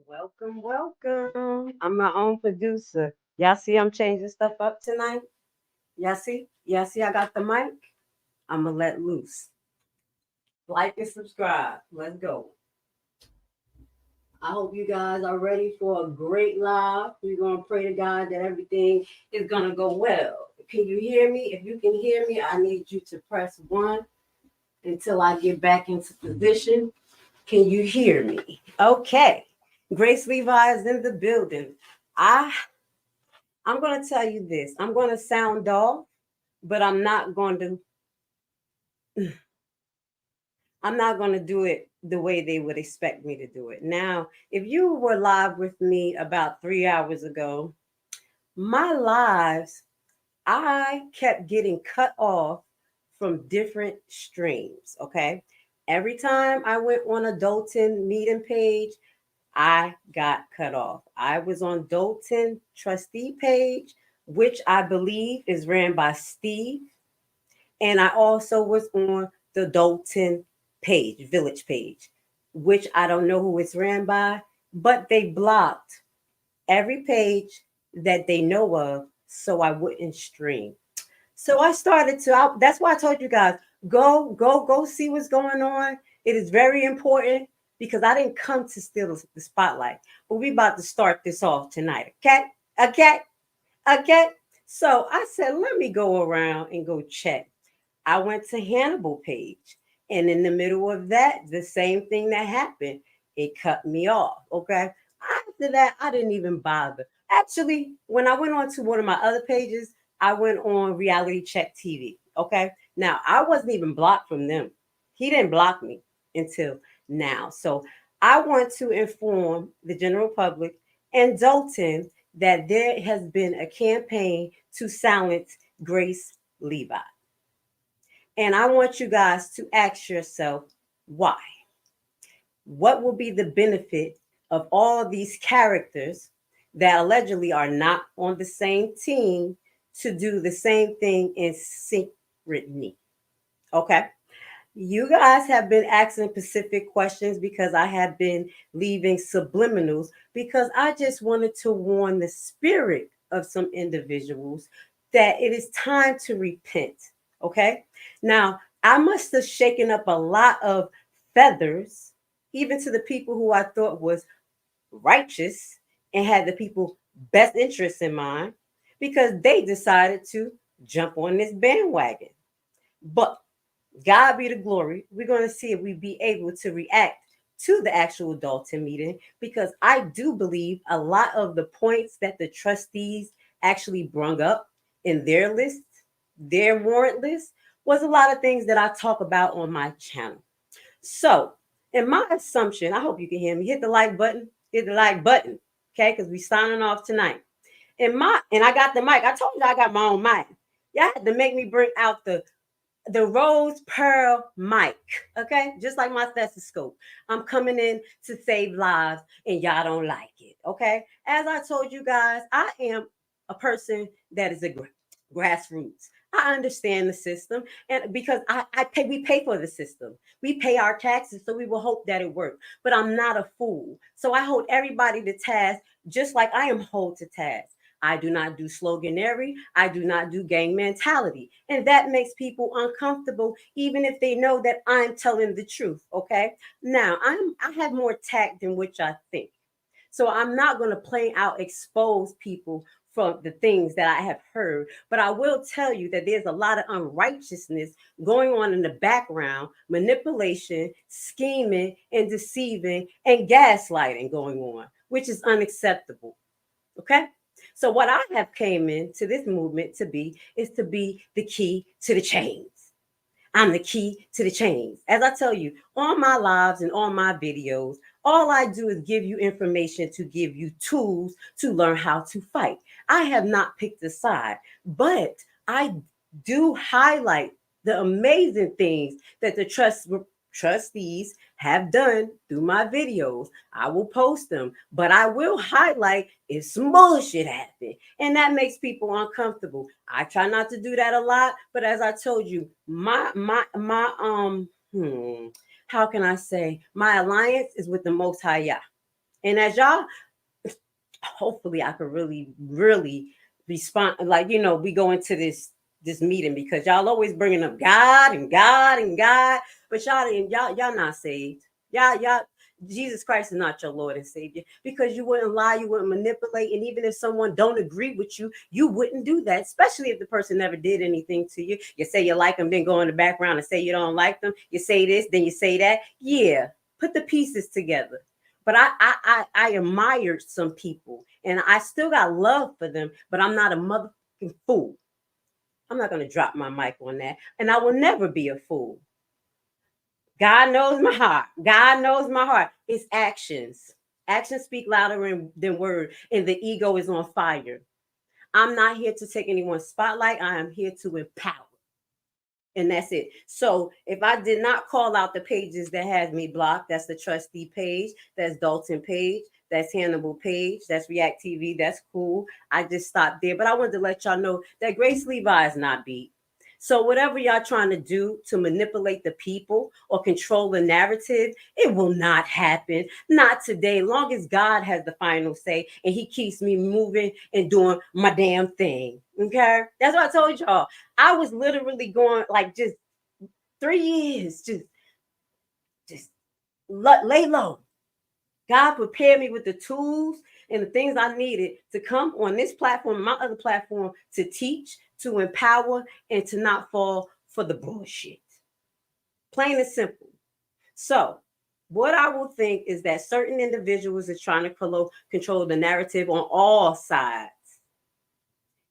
Welcome, welcome. I'm my own producer. Y'all see I'm changing stuff up tonight? Y'all see? Y'all see I got the mic? I'm going to let loose. Like and subscribe. Let's go. I hope you guys are ready for a great live. We're going to pray to God that everything is going to go well. Can you hear me? If you can hear me, I need you to press 1 until I get back into position. Can you hear me? Okay. Grace Levi is in the building. I I'm going to tell you this. I'm going to sound off, but I'm not going to do it the way they would expect me to do it. Now, if you were live with me about 3 hours ago, my lives, I kept getting cut off from different streams, okay? Every time I went on a Dolton meeting page, I got cut off. I was on Dolton trustee page, which I believe is ran by Steve. And I also was on the Dolton page, village page, which I don't know who it's ran by, but they blocked every page that they know of so I wouldn't stream. So I started that's why I told you guys, go see what's going on. It is very important because I didn't come to steal the spotlight, but we about to start this off tonight. Okay? Okay? Okay? So I said, let me go around and go check. I went to Hannibal page, and in the middle of that, the same thing that happened, it cut me off. Okay. After that, I didn't even bother. Actually, when I went on to one of my other pages, I went on Reality Check TV. Okay. Now, I wasn't even blocked from them. He didn't block me until now. So I want to inform the general public and Dolton that there has been a campaign to silence Grace Levi. And I want you guys to ask yourself why. What will be the benefit of all these characters that allegedly are not on the same team to do the same thing in synchrony? Okay. You guys have been asking specific questions because I have been leaving subliminals because I just wanted to warn the spirit of some individuals that it is time to repent. Okay. Now, I must have shaken up a lot of feathers, even to the people who I thought was righteous and had the people best interests in mind because they decided to jump on this bandwagon. But God be the glory. We're going to see if we be able to react to the actual Dalton meeting because I do believe a lot of the points that the trustees actually brung up in their list, their warrant list, was a lot of things that I talk about on my channel. So, in my assumption, I hope you can hear me. Hit the like button. Hit the like button. Okay, because we signing off tonight. And I got the mic. I told you I got my own mic. Y'all had to make me bring out the rose pearl mic, okay? Just like my stethoscope. I'm coming in to save lives and y'all don't like it, okay? As I told you guys, I am a person that is a grassroots. I understand the system and because we pay for the system. We pay our taxes, so we will hope that it works. But I'm not a fool. So I hold everybody to task just like I am held to task. I do not do sloganery. I do not do gang mentality. And that makes people uncomfortable, even if they know that I'm telling the truth. Okay. Now I have more tact than which I think. So I'm not going to plain out expose people from the things that I have heard. But I will tell you that there's a lot of unrighteousness going on in the background, manipulation, scheming, and deceiving, and gaslighting going on, which is unacceptable. Okay. So what I have came into this movement to be is to be the key to the chains. I'm the key to the chains. As I tell you, on my lives and on my videos, all I do is give you information to give you tools to learn how to fight. I have not picked a side, but I do highlight the amazing things that the trustees have done through my videos. I will post them, but I will highlight if some bullshit happened. And that makes people uncomfortable. I try not to do that a lot, but as I told you, how can I say? My alliance is with the Most High Yah. And as y'all, hopefully I could really respond. Like, we go into this meeting because y'all always bringing up God and God and God, but y'all not saved. Y'all, Jesus Christ is not your Lord and Savior, because you wouldn't lie, you wouldn't manipulate, and even if someone don't agree with you, you wouldn't do that, especially if the person never did anything to you. You say you like them, then go in the background and say you don't like them. You say this, then you say that. Yeah, put the pieces together. But I admired some people, and I still got love for them, but I'm not a motherfucking fool. I'm not going to drop my mic on that, and I will never be a fool. God knows my heart. God knows my heart. It's actions. Actions speak louder than words, and the ego is on fire. I'm not here to take anyone's spotlight. I am here to empower. And that's it. So if I did not call out the pages that has me blocked, that's the trustee page, that's Dolton page, that's Hannibal page, that's React TV, that's cool. I just stopped there. But I wanted to let y'all know that Grace Levi is not beat. So whatever y'all trying to do to manipulate the people or control the narrative, it will not happen. Not today. Long as God has the final say and he keeps me moving and doing my damn thing. Okay? That's what I told y'all. I was literally going like just 3 years, just lay low. God prepared me with the tools and the things I needed to come on this platform, my other platform, to teach, to empower, and to not fall for the bullshit. Plain and simple. So, what I will think is that certain individuals are trying to control the narrative on all sides.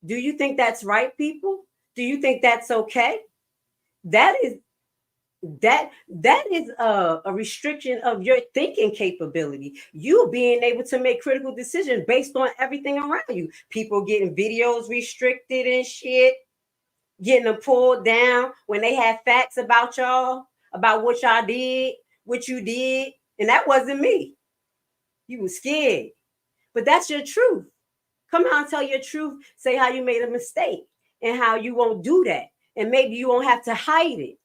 Do you think that's right, people? Do you think that's okay? That is a restriction of your thinking capability. You being able to make critical decisions based on everything around you. People getting videos restricted and shit, getting them pulled down when they had facts about y'all, about what y'all did, what you did, and that wasn't me. You were scared, but that's your truth. Come out and tell your truth. Say how you made a mistake and how you won't do that, and maybe you won't have to hide it.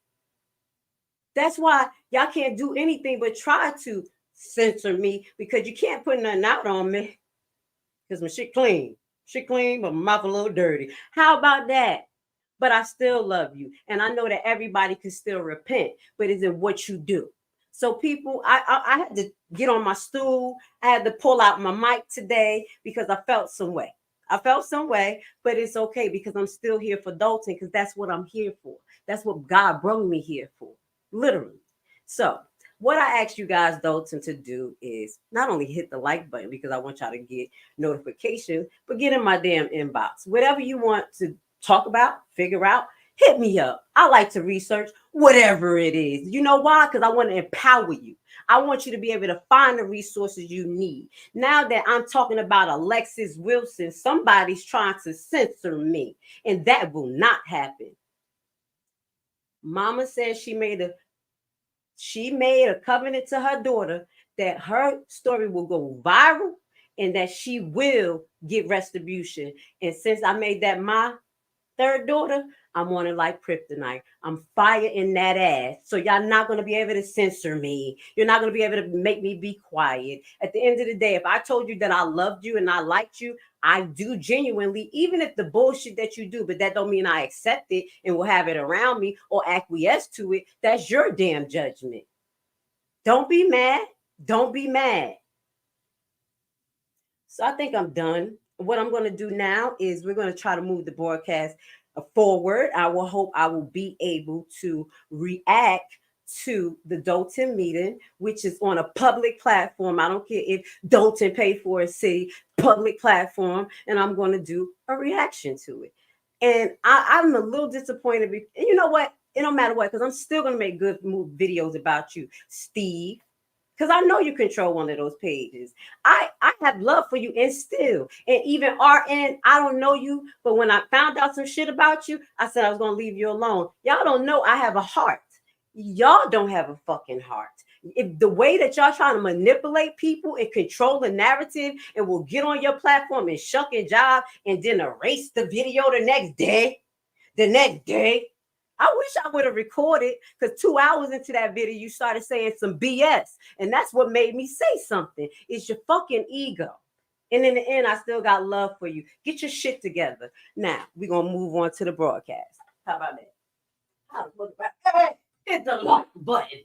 That's why y'all can't do anything but try to censor me, because you can't put nothing out on me because my shit clean. Shit clean, but my mouth a little dirty. How about that? But I still love you. And I know that everybody can still repent, but is it what you do? So people, I had to get on my stool. I had to pull out my mic today because I felt some way. I felt some way, but it's okay because I'm still here for Dolton, because that's what I'm here for. That's what God brought me here for. Literally. So what I asked you guys, Dolton, to do is not only hit the like button because I want y'all to get notifications, but get in my damn inbox. Whatever you want to talk about, figure out, hit me up. I like to research whatever it is. You know why? Because I want to empower you. I want you to be able to find the resources you need. Now that I'm talking about Alexis Wilson, somebody's trying to censor me, and that will not happen. Mama says she made a covenant to her daughter that her story will go viral and that she will get retribution. And since I made that my third daughter, I'm on it like kryptonite. I'm fire in that ass. So y'all not going to be able to censor me. You're not going to be able to make me be quiet. At the end of the day, if I told you that I loved you and I liked you, I do genuinely, even if the bullshit that you do, but that don't mean I accept it and will have it around me or acquiesce to it. That's your damn judgment. Don't be mad. Don't be mad. So I think I'm done. What I'm going to do now is we're going to try to move the broadcast forward. I will hope I will be able to react to the Dolton meeting, which is on a public platform. I don't care if Dolton paid for a city, public platform, and I'm going to do a reaction to it. And I'm a little disappointed. And you know what? It don't matter what, because I'm still going to make good videos about you, Steve. Because I know you control one of those pages. I have love for you, and still. And even RN, I don't know you, but when I found out some shit about you, I said I was going to leave you alone. Y'all don't know I have a heart. Y'all don't have a fucking heart. If the way that y'all trying to manipulate people and control the narrative and will get on your platform and shuck and jive and then erase the video the next day, I wish I would have recorded, because 2 hours into that video, you started saying some BS. And that's what made me say something. It's your fucking ego. And in the end, I still got love for you. Get your shit together. Now, we're going to move on to the broadcast. How about that? Hey, hit the like button.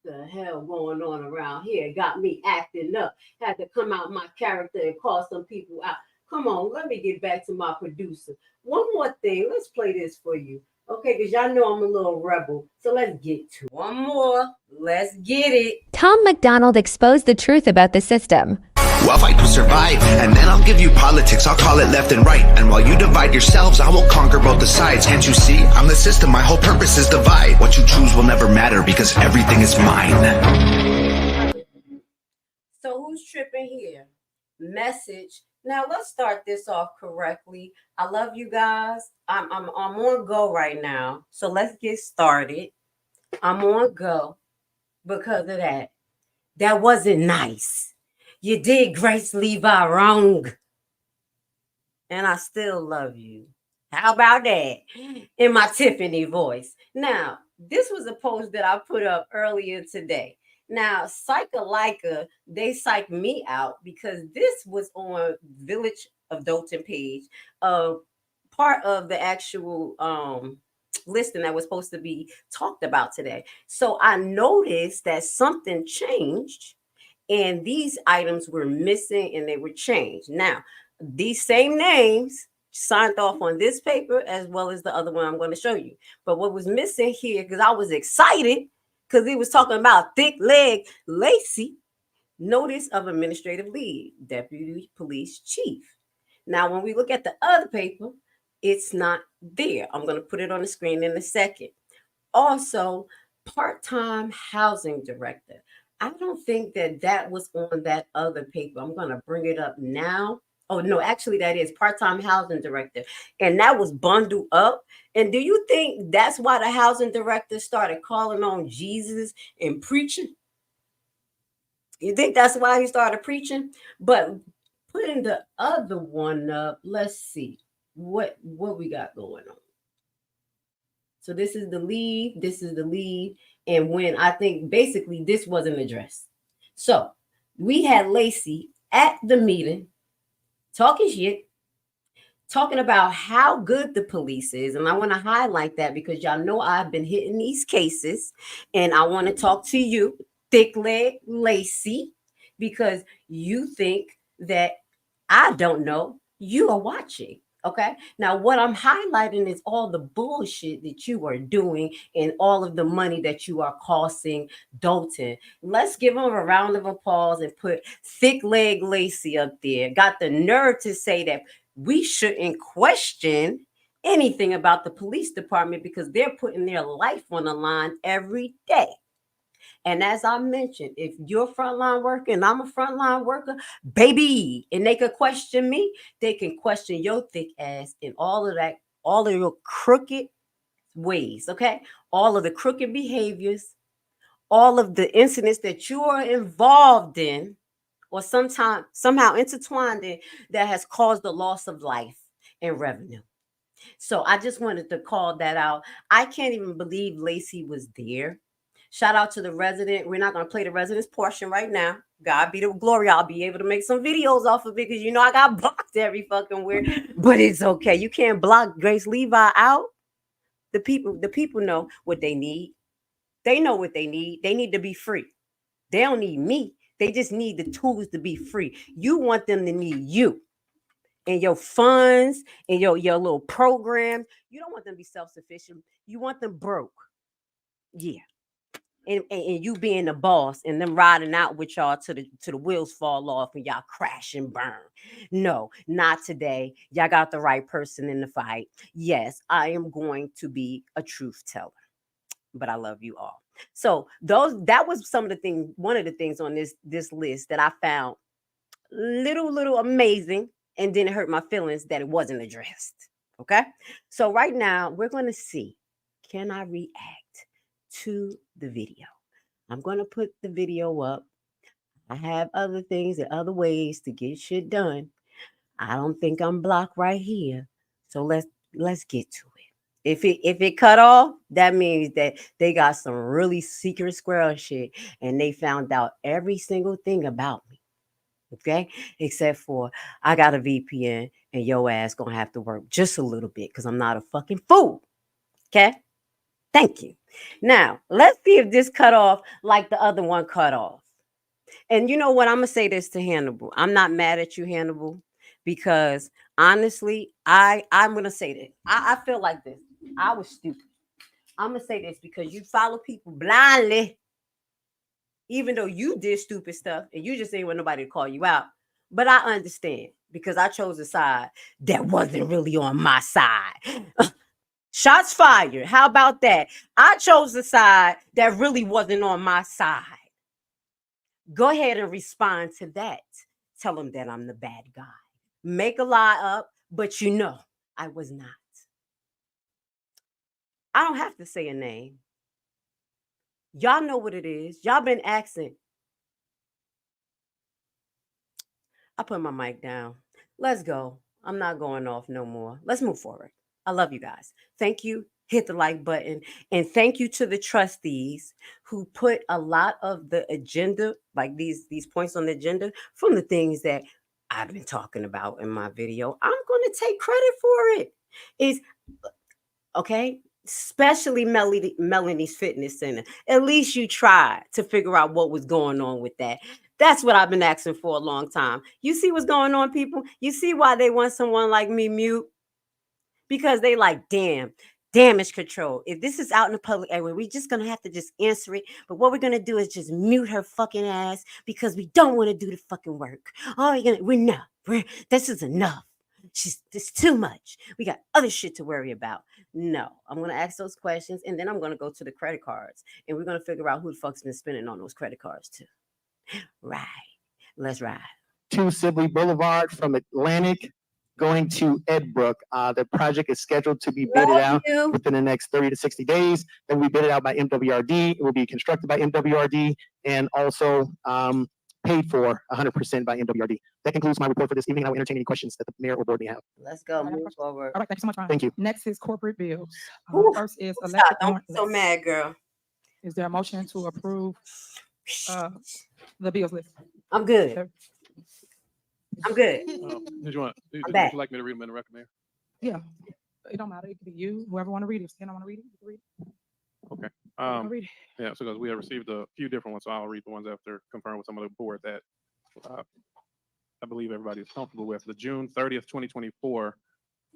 The hell going on around here? Got me acting up. Had to come out my character and call some people out. Come on, let me get back to my producer. One more thing. Let's play this for you. Okay, because y'all know I'm a little rebel. So let's get to it. One more. Let's get it. Tom MacDonald exposed the truth about the system. We'll fight to survive, and then I'll give you politics. I'll call it left and right. And while you divide yourselves, I will conquer both the sides. Can't you see? I'm the system. My whole purpose is divide. What you choose will never matter because everything is mine. So who's tripping here? Message. Now let's start this off correctly. I love you guys. I'm on go right now. So let's get started. I'm on go because of that. That wasn't nice. You did Grace Levi wrong. And I still love you. How about that? In my Tiffany voice. Now, this was a post that I put up earlier today. Now, Psychalika, they psyched me out because this was on Village of Dolton page, part of the actual listing that was supposed to be talked about today. So I noticed that something changed and these items were missing and they were changed. Now, these same names signed off on this paper as well as the other one I'm going to show you. But what was missing here, because I was excited, because he was talking about thick leg Lacey, notice of administrative leave, deputy police chief. Now, when we look at the other paper, it's not there. I'm going to put it on the screen in a second. Also, part-time housing director. I don't think that was on that other paper. I'm going to bring it up now. Oh, no, actually, that is part-time housing director. And that was bundled up. And do you think that's why the housing director started calling on Jesus and preaching? You think that's why he started preaching? But putting the other one up, let's see what we got going on. So this is the leave. This is the leave. And when I think basically this wasn't addressed. So we had Lacey at the meeting talking shit, talking about how good the police is. And I want to highlight that because y'all know I've been hitting these cases. And I want to talk to you, thick leg Lacey, because you think that I don't know. You are watching. Okay. Now, what I'm highlighting is all the bullshit that you are doing and all of the money that you are costing Dolton. Let's give him a round of applause and put thick leg Lacey up there. Got the nerve to say that we shouldn't question anything about the police department because they're putting their life on the line every day. And as I mentioned, if you're a frontline worker and I'm a frontline worker, baby, and they could question me, they can question your thick ass in all of your crooked ways, okay? All of the crooked behaviors, all of the incidents that you are involved in or somehow intertwined in that has caused the loss of life and revenue. So I just wanted to call that out. I can't even believe Lacey was there. Shout out to the resident. We're not going to play the resident's portion right now. God be the glory. I'll be able to make some videos off of it because you know I got blocked every fucking where. But it's okay. You can't block Grace Levi out. The people know what they need. They know what they need. They need to be free. They don't need me. They just need the tools to be free. You want them to need you and your funds and your little program. You don't want them to be self-sufficient. You want them broke. Yeah. And you being the boss and them riding out with y'all to the wheels fall off and y'all crash and burn. No, not today. Y'all got the right person in the fight. Yes, I am going to be a truth teller, but I love you all. So that was some of the things, one of the things on this list that I found little amazing and didn't hurt my feelings that it wasn't addressed. Okay. So right now we're going to see, can I react to the video? I'm going to put the video up. I have other things and other ways to get shit done. I don't think I'm blocked right here. So let's get to it. If it cut off, that means that they got some really secret squirrel shit and they found out every single thing about me. Okay, except for I got a VPN and your ass gonna have to work just a little bit because I'm not a fucking fool. Okay, thank you. Now let's see if this cut off like the other one cut off. And you know what? I'm gonna say this to Hannibal. I'm not mad at you, Hannibal, because honestly, I'm gonna say this. I feel like this. I was stupid. I'm gonna say this because you follow people blindly, even though you did stupid stuff and you just ain't want nobody to call you out. But I understand because I chose a side that wasn't really on my side. Shots fired. How about that? I chose a side that really wasn't on my side. Go ahead and respond to that. Tell them that I'm the bad guy. Make a lie up, but you know I was not. I don't have to say a name. Y'all know what it is. Y'all been asking. I put my mic down. Let's go. I'm not going off no more. Let's move forward. I love you guys. Thank you. Hit the like button. And thank you to the trustees who put a lot of the agenda, like these points on the agenda, from the things that I've been talking about in my video. I'm going to take credit for it. It's okay. Especially Melanie's Fitness Center. At least you tried to figure out what was going on with that. That's what I've been asking for a long time. You see what's going on, people? You see why they want someone like me mute? Because they like, damage control. If this is out in the public area, we're just going to have to just answer it. But what we're going to do is just mute her fucking ass because we don't want to do the fucking work. Oh, this is enough. It's too much. We got other shit to worry about. No, I'm going to ask those questions and then I'm going to go to the credit cards and we're going to figure out who the fuck's been spending on those credit cards too. Right. Let's ride. To Sibley Boulevard from Atlantic going to Edbrook. The project is scheduled to be bidded out within the next 30 to 60 days. Then we bid it out by MWRD. It will be constructed by MWRD and also paid for 100% by MWRD. That concludes my report for this evening. I will entertain any questions that the mayor or board may have. Let's go. Move forward. All right, thank you so much, Ron. Thank you. Next is corporate bills. Ooh, First is Stop. electric Don't warrant be so list. mad, girl. Is there a motion to approve the bills list? I'm good. Sir. I'm good. Did you back. like me to read them in the record, Mayor? Yeah, it don't matter. It could be you, whoever want to read it. If you don't want to read it, you can read it. Okay. You can read it. Yeah, so because we have received a few different ones, so I'll read the ones after confirming with some of the board that I believe everybody is comfortable with. The June 30th, 2024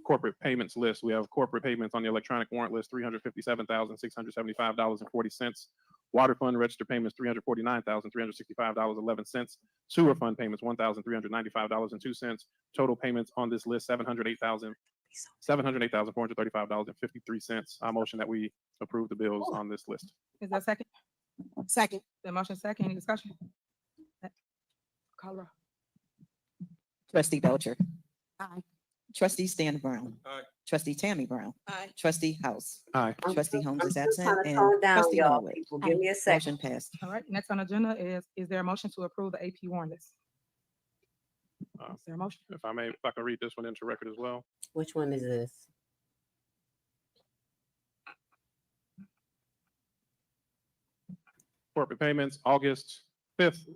corporate payments list. We have corporate payments on the electronic warrant list, $357,675.40. Water fund register payments, $349,365.11. Sewer fund payments, $1,395.02. Total payments on this list, $708,435.53. I motion that we approve the bills on this list. Is that second? Second. The motion second. Any discussion? Call roll. Trustee Belcher. Aye. Trustee Stan Brown. Aye. Trustee Tammy Brown. Aye. Trustee House. Aye. Trustee Holmes is I'm just absent. trying to And tone down, Trustee y'all. Norwood. People, give me a second. Motion passed. All right, next on the agenda is there a motion to approve the AP warrant list? Is there a motion? If I can read this one into record as well. Which one is this? Corporate payments, August 5th,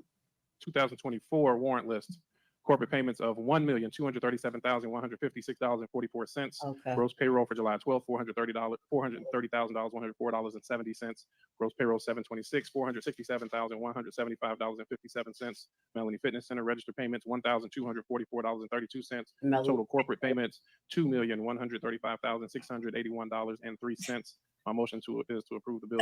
2024 warrant list. Corporate payments of $1,237,156.44. Okay. Gross payroll for July 12th, $430,104.70. Gross payroll 7/26, $467,175.57. Melanie Fitness Center registered payments $1,244.32. Melanie. Total corporate payments $2,135,681.03. My motion is to approve the bills.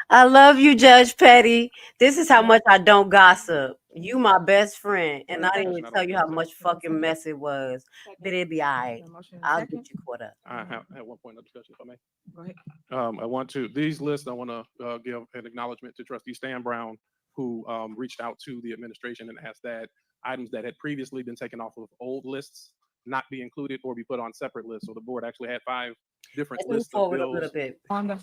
I love you, Judge Petty. This is how much I don't gossip. You my best friend, and I didn't even tell you how much fucking mess it was. But it'd be all right. I'll get you caught up. I have one point of discussion, if I may. Go ahead. I want to give an acknowledgement to Trustee Stan Brown, who reached out to the administration and asked that items that had previously been taken off of old lists not be included or be put on separate lists. So the board actually had 5 different Let's move lists of forward a bills. little bit. On the,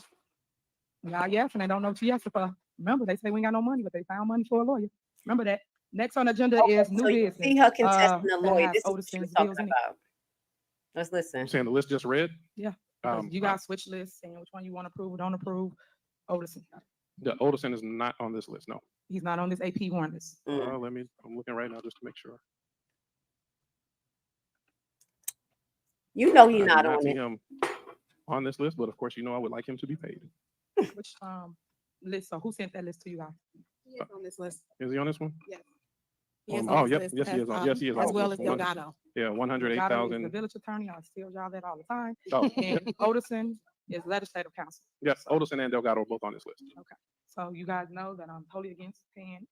yes, and they don't know what you yes for. Remember, they say we ain't got no money, but they found money for a lawyer. Remember that. Next on the agenda Okay, is new so you business. see her contesting the that lawyer. has This is what Otis she was Bills talking in it. about. Let's listen. I'm saying the list just read. Yeah. Because Um, you guys switch lists, saying which one you want to approve or don't approve. Oldison, The Oldison is not on this list, no. he's not on this AP warrant list. I'm looking right now just to make sure. You know I he's do not not on see it. him on this list, but of course, you know I would like him to be paid. Which list? So who sent that list to you guys? He is on this list. Is he on this one? He is Oh, on this yep, list yes, he as, is on, yes, he is on. As this well list. as Delgado. Yeah, Delgado is 108,000. the village attorney. I tell y'all that all the time. Oh, And Oldison is legislative counsel. yes, Oldison and Delgado are both on this list. So you guys know that I'm totally against paying.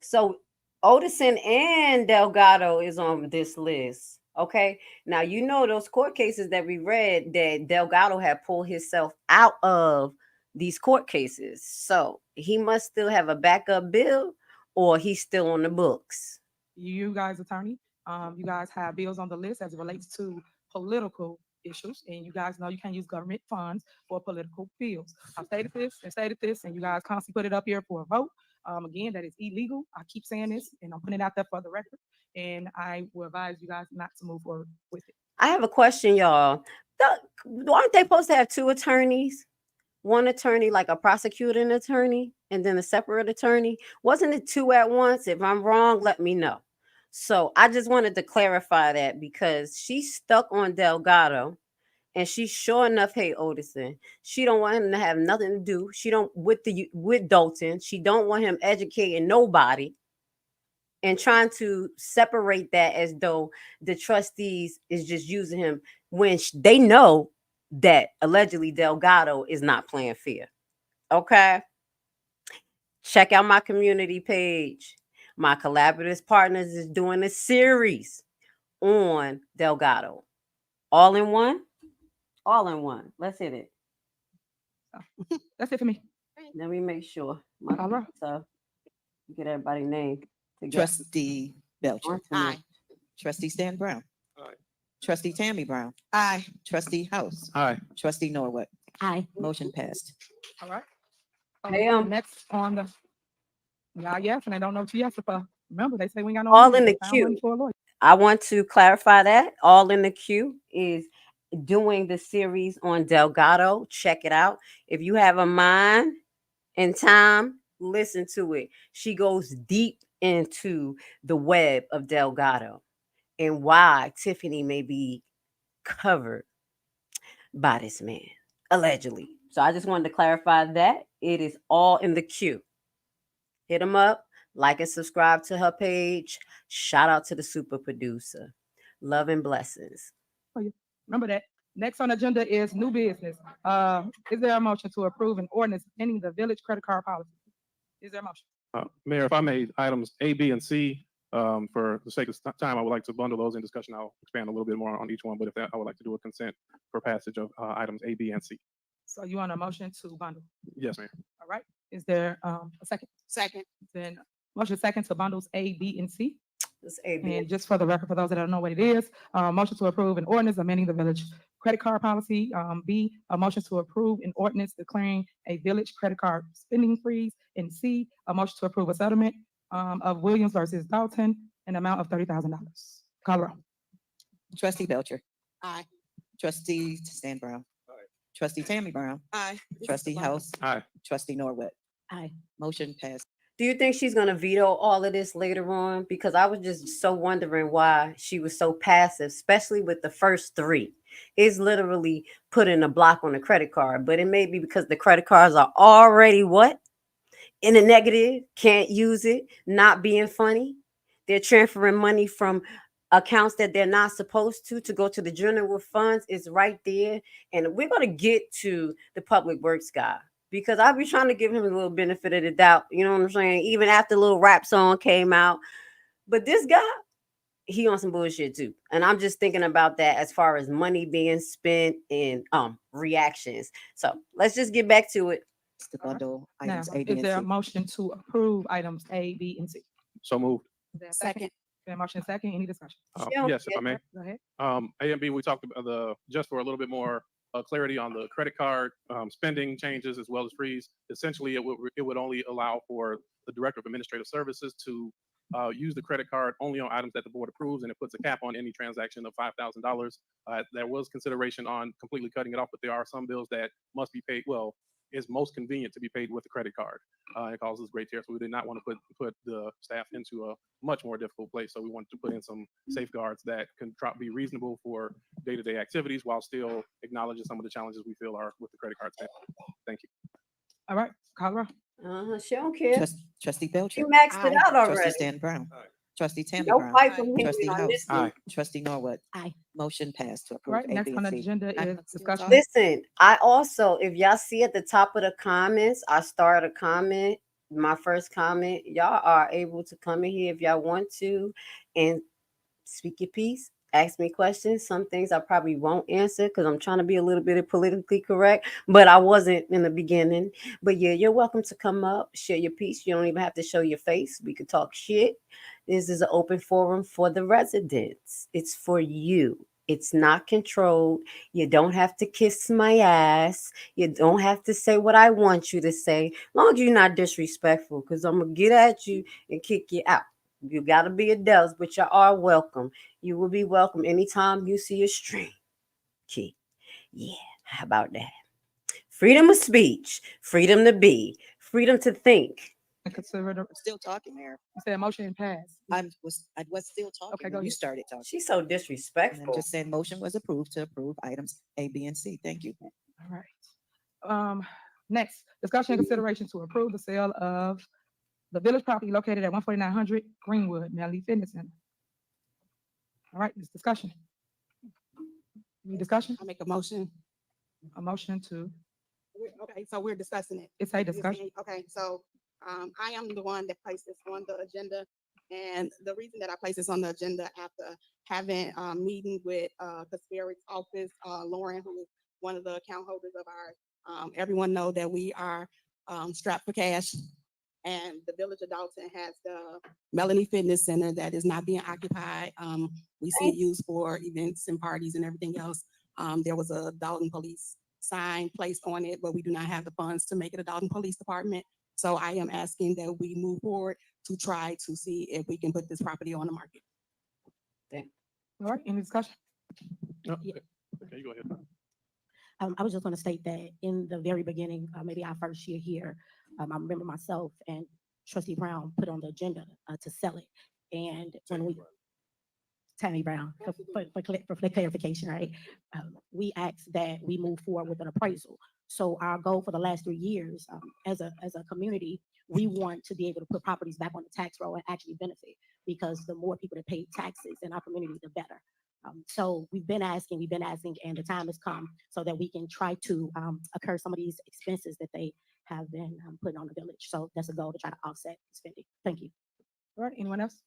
So Odison and Delgado is on this list. Okay. Now you know those court cases that we read that Delgado had pulled himself out of these court cases. So he must still have a backup bill or he's still on the books. You guys attorney, you guys have bills on the list as it relates to political issues, and you guys know you can't use government funds for political bills. I've stated this, and you guys constantly put it up here for a vote. Again, that is illegal. I keep saying this, and I'm putting it out there for the record, and I will advise you guys not to move forward with it. I have a question, y'all. Aren't they supposed to have two attorneys? One attorney, like a prosecuting attorney, and then a separate attorney? Wasn't it two at once? If I'm wrong, let me know. So I just wanted to clarify that because she's stuck on Delgado, and she sure enough hate Odison. She don't want him to have nothing to do. She don't with Dolton. She don't want him educating nobody, and trying to separate that as though the trustees is just using him when they know that allegedly Delgado is not playing fair. Okay. Check out my community page. My collaborative partners is doing a series on Delgado. All in one? All in one. Let's hit it. That's it for me. Let me make sure. All right. So get everybody's name together. Trustee Belcher. Aye. Trustee Stan Brown. Aye. Trustee Tammy Brown. Aye. Trustee House. Aye. Trustee Norwood. Aye. Motion passed. All right. Hey, Next on the, y'all yes, and I don't know what you yes for. Remember, they say we ain't got no All money, in they the found queue. money for a lawyer. I want to clarify that All in the Queue is doing the series on Delgado. Check it out. If you have a mind and time, listen to it. She goes deep into the web of Delgado and why Tiffany may be covered by this man, allegedly. So I just wanted to clarify that. It is All in the Queue. Hit him up, like and subscribe to her page. Shout out to the super producer. Love and blessings. Remember that. Next on the agenda is new business. Is there a motion to approve an ordinance ending the village credit card policy? Is there a motion? Mayor, if I may, items A, B, and C, for the sake of time, I would like to bundle those in discussion. I'll expand a little bit more on each one, but if that, I would like to do a consent for passage of items A, B, and C. So you want a motion to bundle? Yes, ma'am. All right. Is there a second? Second. Then motion second to bundles A, B, and C. This AB. And just for the record, for those that don't know what it is, motion to approve an ordinance amending the village credit card policy. B, a motion to approve an ordinance declaring a village credit card spending freeze. And C, a motion to approve a settlement of Williams versus Dolton, an amount of $30,000. Call the roll. Trustee Belcher. Aye. Trustee Stan Brown. Aye. Trustee Tammy Brown. Aye. Trustee House. Aye. Trustee Norwood. Aye. Motion passed. Do you think she's going to veto all of this later on? Because I was just so wondering why she was so passive, especially with the first three. It's literally putting a block on the credit card, but it may be because the credit cards are already what? In the negative, can't use it, not being funny. They're transferring money from accounts that they're not supposed to go to the general funds. It's right there. And we're going to get to the public works guy, because I'll be trying to give him a little benefit of the doubt. You know what I'm saying? Even after the little rap song came out. But this guy, he on some bullshit too. And I'm just thinking about that as far as money being spent and reactions. So let's just get back to it. To bundle Now, items A, B, is there a and C. motion to approve items A, B, and C? So moved. Is there a Second. There a motion second, any discussion? don't Yes, if I get may. Go ahead. A and B, we talked about just for a little bit more clarity on the credit card spending changes as well as freeze. Essentially, it would only allow for the Director of Administrative Services to use the credit card only on items that the board approves, and it puts a cap on any transaction of $5,000. There was consideration on completely cutting it off, but there are some bills that must be paid. Well, it's most convenient to be paid with a credit card. It causes great tears, so we did not want to put the staff into a much more difficult place. So we wanted to put in some safeguards that can be reasonable for day-to-day activities while still acknowledging some of the challenges we feel are with the credit card standard. Thank you. All right, Colorado. She don't care. Trustee Belcher. She maxed it out Trustee already. Stan Brown. Trustee Tammy No Brown. fight from me Trustee on House. this one. Trustee Norwood. Aye. Motion passed to All approve right, A, next B, on and the C. agenda I'm is still discussion. talking. Listen, I also, if y'all see at the top of the comments, I started a comment. My first comment, y'all are able to come in here if y'all want to and speak your piece. Ask me questions. Some things I probably won't answer because I'm trying to be a little bit politically correct, but I wasn't in the beginning. But yeah, you're welcome to come up, share your piece. You don't even have to show your face. We could talk shit. This is an open forum for the residents. It's for you. It's not controlled. You don't have to kiss my ass. You don't have to say what I want you to say. As long as you're not disrespectful, because I'm going to get at you and kick you out. You got to be adults, but you are welcome. You will be welcome anytime you see a stream. Key. Yeah, how about that? Freedom of speech, freedom to be, freedom to think. And consider the, I'm still talking, Mayor. you said motion passed. I was still talking Okay, go when you ahead. started talking. She's so And disrespectful. I'm just saying motion was approved to approve items A, B, and C. Thank you. All right. Next, discussion and consideration to approve the sale of the village property located at 14900 Greenwood, Melanie Fitness Center. All right, this discussion. Any discussion? I make a motion. A motion to, Okay, so we're discussing it. it's a You're discussion. saying- Okay, so I am the one that placed this on the agenda. And the reason that I placed this on the agenda after having a meeting with Casperic's office, Lauren, who is one of the account holders of ours. Everyone know that we are strapped for cash. And the village of Dolton has the Melanie Fitness Center that is not being occupied. We see it used for events and parties and everything else. There was a Dolton Police sign placed on it, but we do not have the funds to make it a Dolton Police Department. So I am asking that we move forward to try to see if we can put this property on the market. All right, any discussion? Okay, you go ahead. I was just going to state that in the very beginning, maybe our first year here, I remember myself and Trustee Brown put on the agenda to sell it. And when we, Tammy Brown, for clarification, right? We asked that we move forward with an appraisal. So our goal for the last 3 years, as a community, we want to be able to put properties back on the tax roll and actually benefit, because the more people that pay taxes in our community, the better. So we've been asking, and the time has come so that we can try to occur some of these expenses that they have been putting on the village. So that's a goal, to try to offset spending. Thank you. All right, anyone else?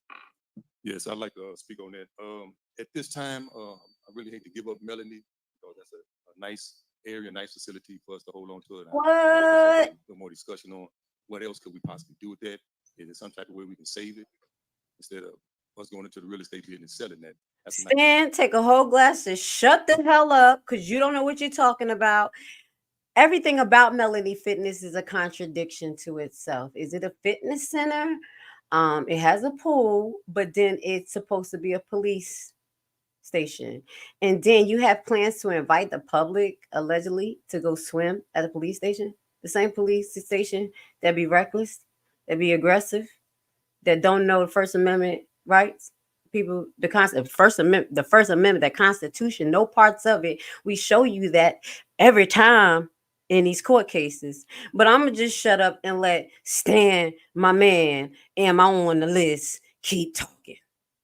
Yes, I'd like to speak on that. At this time, I really hate to give up Melanie, because that's a nice area, nice facility for us to hold on to it. What? A little more discussion on what else could we possibly do with that? Is there some type of way we can save it instead of us going into the real estate business and selling that? That's a nice. Stan, take a whole glass and shut the hell up, because you don't know what you're talking about. Everything about Melanie Fitness is a contradiction to itself. Is it a fitness center? It has a pool, but then it's supposed to be a police station. And then you have plans to invite the public, allegedly, to go swim at a police station. The same police station that be reckless, that be aggressive, that don't know the First Amendment rights. People, the First Amendment, the Constitution, no parts of it. We show you that every time in these court cases. But I'm gonna just shut up and let Stan, my man, and my on the list keep talking.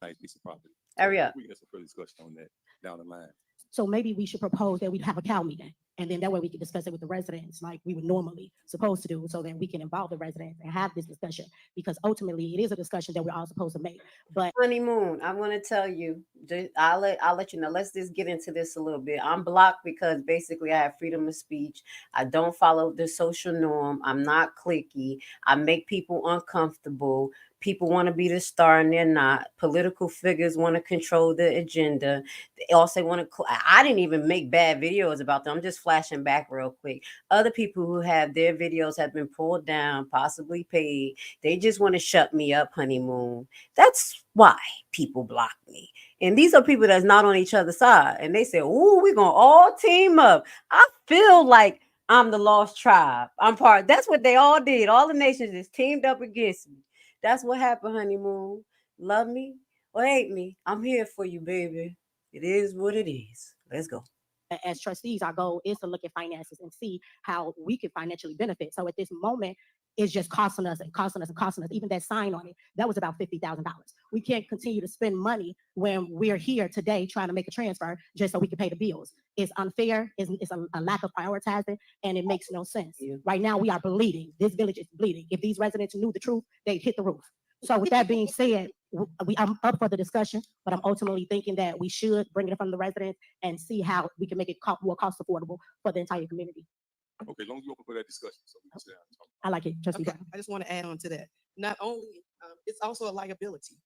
Nice piece of property. Hurry up. We can get some further discussion on that down the line. So maybe we should propose that we have a cow meeting, and then that way we can discuss it with the residents like we would normally supposed to do, so that we can involve the residents and have this discussion, because ultimately it is a discussion that we're all supposed to make. But Honeymoon, I want to tell you, I'll let you know. Let's just get into this a little bit. I'm blocked because basically I have freedom of speech. I don't follow the social norm. I'm not cliquey. I make people uncomfortable. People want to be the star and they're not. Political figures want to control the agenda. They also want to. I didn't even make bad videos about them. I'm just flashing back real quick. Other people who have their videos have been pulled down, possibly paid. They just want to shut me up, honeymoon. That's why people block me. And these are people that's not on each other's side. And they say, "Ooh, we're gonna all team up." I feel like I'm the lost tribe. I'm part. That's what they all did. All the nations just teamed up against me. That's what happened, honeymoon. Love me or hate me, I'm here for you, baby. It is what it is. Let's go. As trustees, our goal is to look at finances and see how we can financially benefit. So at this moment, it's just costing us and costing us and costing us. Even that sign on it, that was about $50,000. We can't continue to spend money when we're here today trying to make a transfer just so we can pay the bills. It's unfair. It's a lack of prioritizing, and it makes no sense. Right now, we are bleeding. This village is bleeding. If these residents knew the truth, they'd hit the roof. So with that being said, I'm up for the discussion, but I'm ultimately thinking that we should bring it from the residents and see how we can make it more cost affordable for the entire community. Okay, long as you open for that discussion, so we can sit down and talk. I like it, Trustee Okay, Brown. I just want to add on to that. Not only, it's also a liability.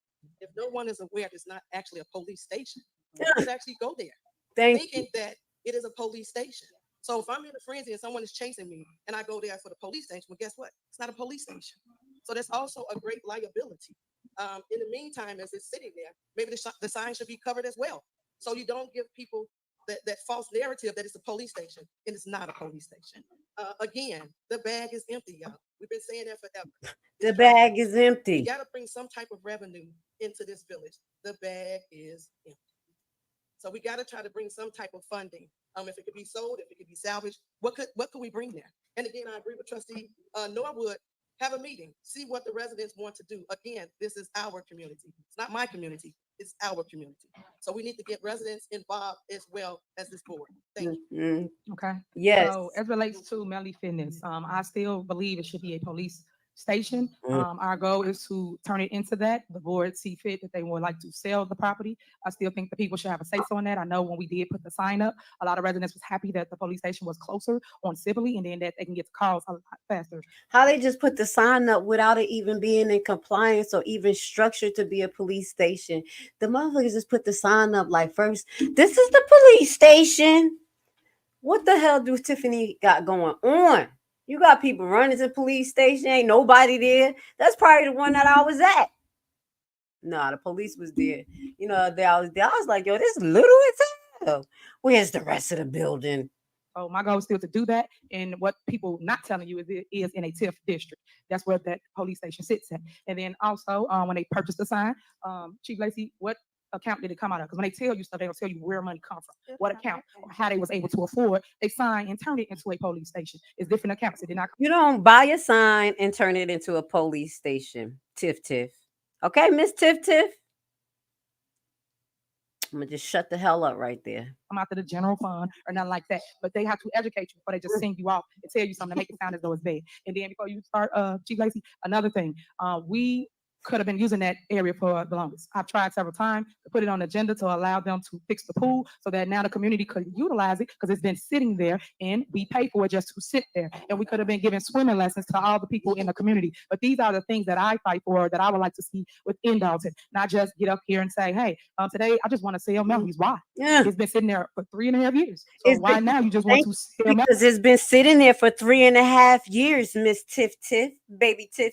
If no one is aware, it's not actually a police station. You could actually go there thinking that it is a police station. So if I'm in a frenzy and someone is chasing me and I go there for the police station, well, guess what? It's not a police station. So that's also a great liability. In the meantime, as it's sitting there, maybe the sign should be covered as well. So you don't give people that false narrative that it's a police station, and it's not a police station. Again, the bag is empty, y'all. We've been saying that forever. The bag is empty. You got to bring some type of revenue into this village. The bag is empty. So we got to try to bring some type of funding. If it could be sold, if it could be salvaged, what could we bring there? And again, I agree with Trustee Norwood. Have a meeting, see what the residents want to do. Again, this is our community. It's not my community, it's our community. So we need to get residents involved as well as this board. Thank you. Okay. Yes. So as relates to Melanie Fitness, I still believe it should be a police station. Our goal is to turn it into that. The board see fit that they would like to sell the property. I still think the people should have a say so on that. I know when we did put the sign up, a lot of residents was happy that the police station was closer on Sibley, and then that they can get the calls a lot faster. How they just put the sign up without it even being in compliance or even structured to be a police station. The motherfuckers just put the sign up like, first, this is the police station. What the hell do Tiffany got going on? You got people running to the police station, ain't nobody there. That's probably the one that I was at. Nah, the police was there. You know, I was like, yo, this is little as hell. Where's the rest of the building? So my goal is still to do that. And what people not telling you is it is in a TIF district. That's where that police station sits at. And then also when they purchased the sign, Chief Lacey, what account did it come out of? Because when they tell you stuff, they don't tell you where money come from, what account, or how they was able to afford a sign and turn it into a police station. It's different accounts. It did not. You don't buy a sign and turn it into a police station. Tiff. Okay, Miss Tiff. I'm gonna just shut the hell up right there. Come out to the general fund or nothing like that. But they have to educate you before they just send you off and tell you something to make it sound as though it's bad. And then before you start, Chief Lacey, another thing, we could have been using that area for the longest. I've tried several times to put it on the agenda to allow them to fix the pool so that now the community could utilize it because it's been sitting there and we pay for it just to sit there. And we could have been giving swimming lessons to all the people in the community. But these are the things that I fight for, that I would like to see within Dolton, not just get up here and say, hey, today I just want to sell Melanie's. Why? Yeah. It's been sitting there for 3.5 years. So why now you just want to sell Melanie's? Because it's been sitting there for 3.5 years, Miss Tiff, baby Tiff.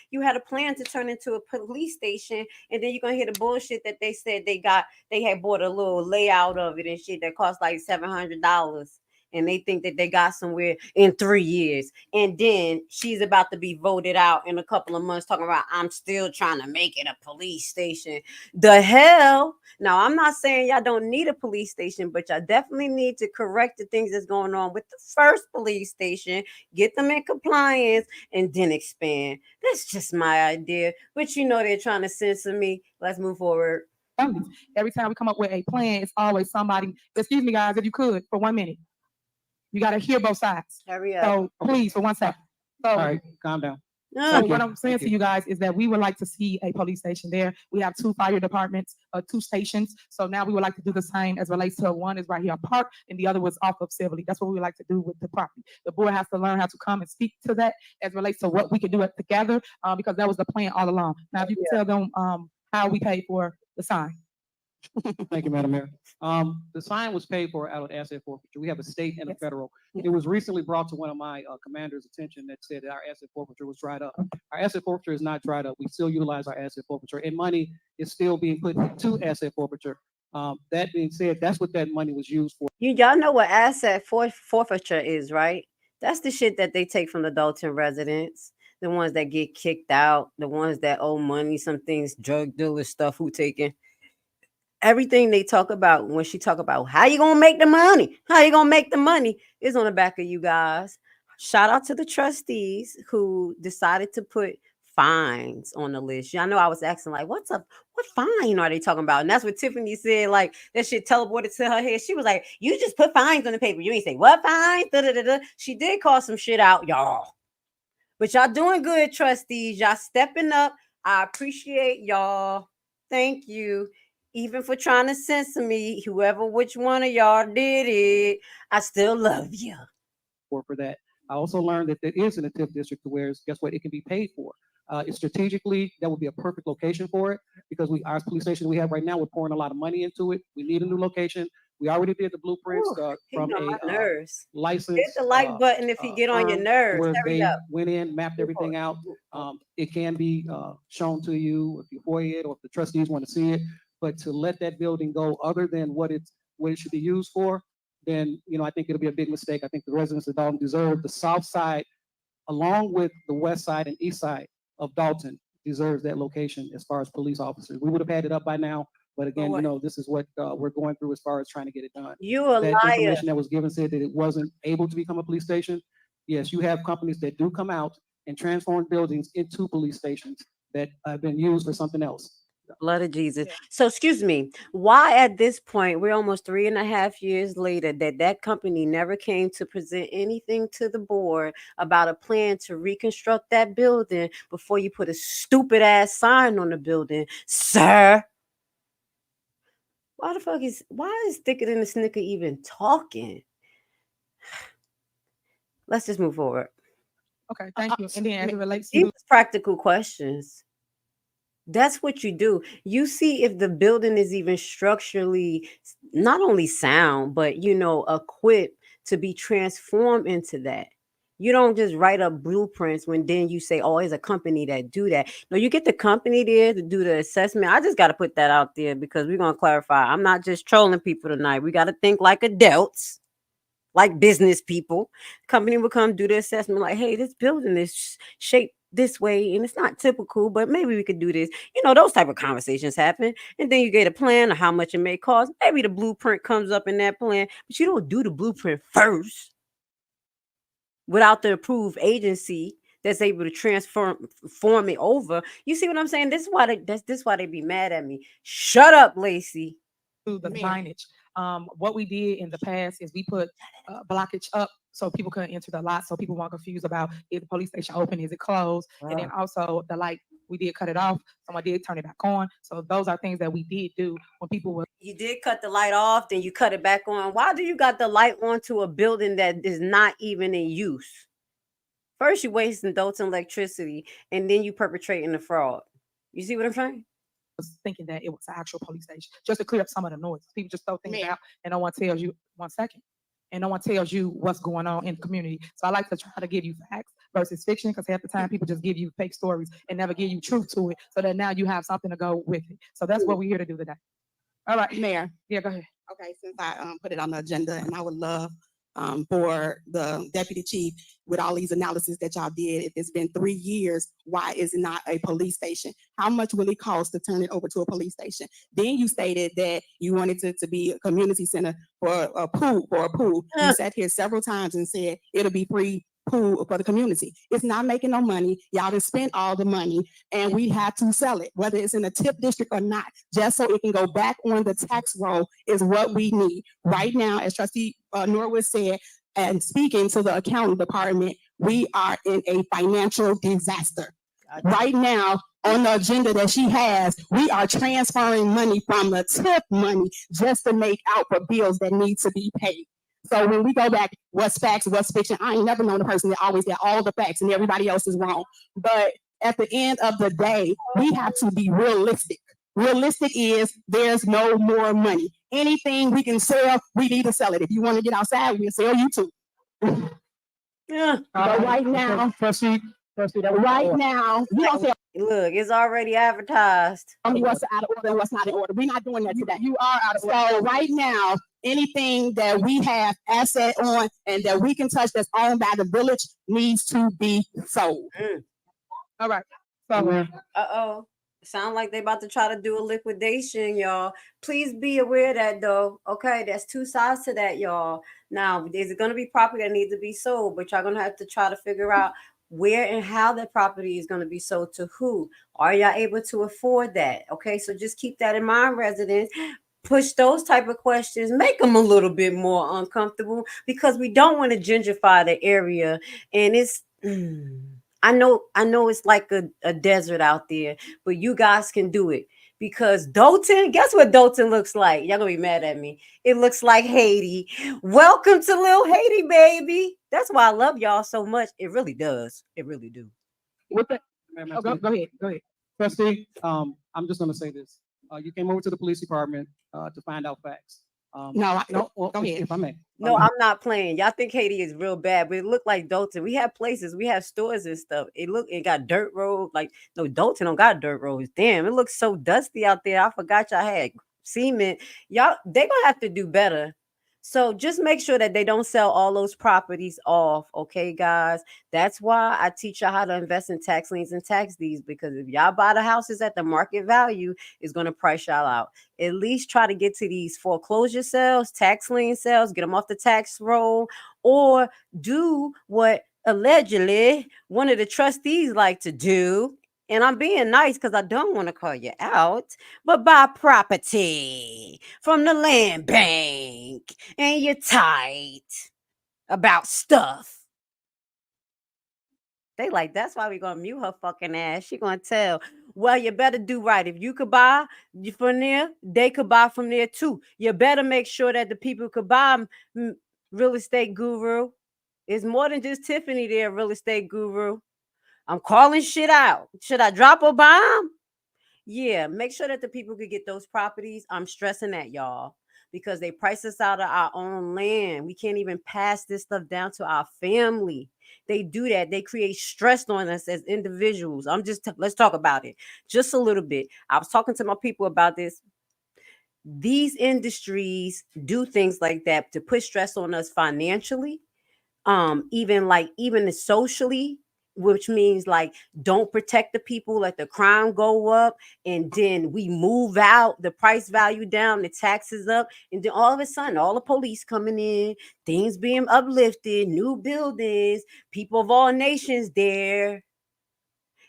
You had a plan to turn into a police station, and then you're gonna hear the bullshit that they said they had bought a little layout of it and shit that cost like $700. And they think that they got somewhere in 3 years. And then she's about to be voted out in a couple of months talking about, I'm still trying to make it a police station. The hell? Now, I'm not saying y'all don't need a police station, but y'all definitely need to correct the things that's going on with the first police station, get them in compliance, and then expand. That's just my idea. But you know they're trying to censor me. Let's move forward. Every time we come up with a plan, it's always somebody, excuse me, guys, if you could, for 1 minute. You got to hear both sides. Hurry up. So please, for 1 second. So, All right, calm down. So Mm. what I'm saying Thank to you guys is that we would like to see a police station there. We have 2 fire departments, 2 stations. So now we would like to do the same as relates to one is right here on Park and the other was off of Sibley. That's what we would like to do with the property. The board has to learn how to come and speak to that as relates to what we can do it together, because that was the plan all along. Now, if you can tell them, how we paid for the sign. Thank you, Madam Mayor. The sign was paid for out of asset forfeiture. We have a state and a Yes. federal. It was recently brought to one of my commanders' attention that said that our asset forfeiture was dried up. Our asset forfeiture is not dried up. We still utilize our asset forfeiture, and money is still being put into asset forfeiture. That being said, that's what that money was used for. Y'all know what asset forfeiture is, right? That's the shit that they take from the Dolton residents, the ones that get kicked out, the ones that owe money, some things, drug dealers, stuff who taking. Everything they talk about when she talk about how you gonna make the money, how you gonna make the money is on the back of you guys. Shout out to the trustees who decided to put fines on the list. Y'all know I was asking like, what fine are they talking about? And that's what Tiffany said. Like that shit teleported to her head. She was like, you just put fines on the paper. You ain't say what fines? Da-da-da-da. She did call some shit out, y'all. But y'all doing good, trustees. Y'all stepping up. I appreciate y'all. Thank you. Even for trying to censor me, whoever, which one of y'all did it, I still love you. For that. I also learned that there is in the TIF district to where, guess what, it can be paid for. It's strategically, that would be a perfect location for it because our police station we have right now, we're pouring a lot of money into it. We need a new location. We already did the blueprints from a license. Hit the like button if you get on your firm nerves. where Hurry they up. went in, mapped everything out. It can be shown to you if you FOIA it or if the trustees want to see it. But to let that building go other than what it should be used for, then I think it'll be a big mistake. I think the residents of Dalton deserve the south side, along with the west side and east side of Dalton, deserves that location as far as police officers. We would have had it up by now, but again, this is what we're going through as far as trying to get it done. You a that liar. Information that was given said that it wasn't able to become a police station. Yes, you have companies that do come out and transform buildings into police stations that have been used for something else. Blood of Jesus. So excuse me, why at this point, we're almost 3.5 years later, that company never came to present anything to the board about a plan to reconstruct that building before you put a stupid ass sign on the building, sir? Why is Thicker Than the Snicker even talking? Let's just move forward. Okay, thank you. And then as it relates These to practical questions. That's what you do. You see if the building is even structurally not only sound, but equipped to be transformed into that. You don't just write up blueprints when then you say, oh, it's a company that do that. No, you get the company there to do the assessment. I just got to put that out there because we're going to clarify. I'm not just trolling people tonight. We got to think like adults, like business people. Company will come do the assessment like, hey, this building is shaped this way and it's not typical, but maybe we could do this. Those type of conversations happen. And then you get a plan of how much it may cost. Maybe the blueprint comes up in that plan, but you don't do the blueprint first without the approved agency that's able to form it over. You see what I'm saying? This is why they be mad at me. Shut up, Lacey. the signage. What we did in the past is we put blockage up so people couldn't enter the lot, so people weren't confused about is the police station open, is it closed, and then also the light, we did cut it off. Someone did turn it back on. So those are things that we did do when people were. You did cut the light off, then you cut it back on. Why do you got the light on to a building that is not even in use? First, you wasting Dolton electricity, and then you perpetrating the fraud. You see what I'm saying? Was thinking that it was an actual police station, just to clear up some of the noise. People just throw things out, and no one tells you 1 second, and no one tells you what's going on in the community. So I like to try to give you facts versus fiction, because half the time people just give you fake stories and never give you truth to it, so that now you have something to go with it. So that's what we're here to do today. All right, Mayor. Yeah, go ahead. Okay, since I put it on the agenda, and I would love for the deputy chief, with all these analysis that y'all did, if it's been 3 years, why is it not a police station? How much will it cost to turn it over to a police station? Then you stated that you wanted it to be a community center for a pool. You sat here several times and said it'll be free pool for the community. It's not making no money. Y'all done spent all the money, and we have to sell it, whether it's in a TIP district or not, just so it can go back on the tax roll is what we need. Right now, as Trustee Norwood said, and speaking to the accounting department, we are in a financial disaster. Right now, on the agenda that she has, we are transferring money from the TIP money just to make out for bills that need to be paid. So when we go back, what's facts, what's fiction, I ain't never known a person that always got all the facts and everybody else is wrong. But at the end of the day, we have to be realistic. Realistic is there's no more money. Anything we can sell, we need to sell it. If you want to get outside, we'll sell you too. Yeah. But right now, Trustee, right now, you don't say Look, it's already advertised. what's out of order and what's not in order. We're not doing that today. You are out of order. So right now, anything that we have asset on and that we can touch that's owned by the village needs to be sold. All right. So Uh-oh. Sound like they about to try to do a liquidation, y'all. Please be aware of that though. Okay, there's two sides to that, y'all. Now, is it gonna be property that needs to be sold? But y'all gonna have to try to figure out where and how that property is going to be sold to who. Are y'all able to afford that? Okay, so just keep that in mind, residents. Push those type of questions, make them a little bit more uncomfortable, because we don't want to gentrify the area. And it's I know it's like a desert out there, but you guys can do it. Because Dolton, guess what Dolton looks like? Y'all gonna be mad at me. It looks like Haiti. Welcome to little Haiti, baby. That's why I love y'all so much. It really does. It really do. With that, go ahead. Go ahead. Trustee, I'm just gonna say this. You came over to the police department to find out facts. No, well, go ahead. if I may. No, I'm not playing. Y'all think Haiti is real bad, but it looked like Dolton. We have places, we have stores and stuff. It got dirt road. Like, no, Dolton don't got dirt roads. Damn, it looks so dusty out there. I forgot y'all had cement. Y'all, they gonna have to do better. So just make sure that they don't sell all those properties off, okay, guys? That's why I teach y'all how to invest in tax liens and tax deeds, because if y'all buy the houses at the market value, it's going to price y'all out. At least try to get to these foreclosure sales, tax lien sales, get them off the tax roll, or do what allegedly one of the trustees like to do. And I'm being nice because I don't want to call you out, but buy property from the land bank and you're tight about stuff. They like, that's why we're going to mute her fucking ass. She going to tell, well, you better do right. If you could buy from there, they could buy from there too. You better make sure that the people could buy real estate guru. It's more than just Tiffany there, real estate guru. I'm calling shit out. Should I drop a bomb? Yeah, make sure that the people could get those properties. I'm stressing that, y'all, because they price us out of our own land. We can't even pass this stuff down to our family. They do that. They create stress on us as individuals. Let's talk about it just a little bit. I was talking to my people about this. These industries do things like that to put stress on us financially, even socially, which means like don't protect the people, let the crime go up, and then we move out, the price value down, the taxes up, and then all of a sudden all the police coming in, things being uplifted, new buildings, people of all nations there,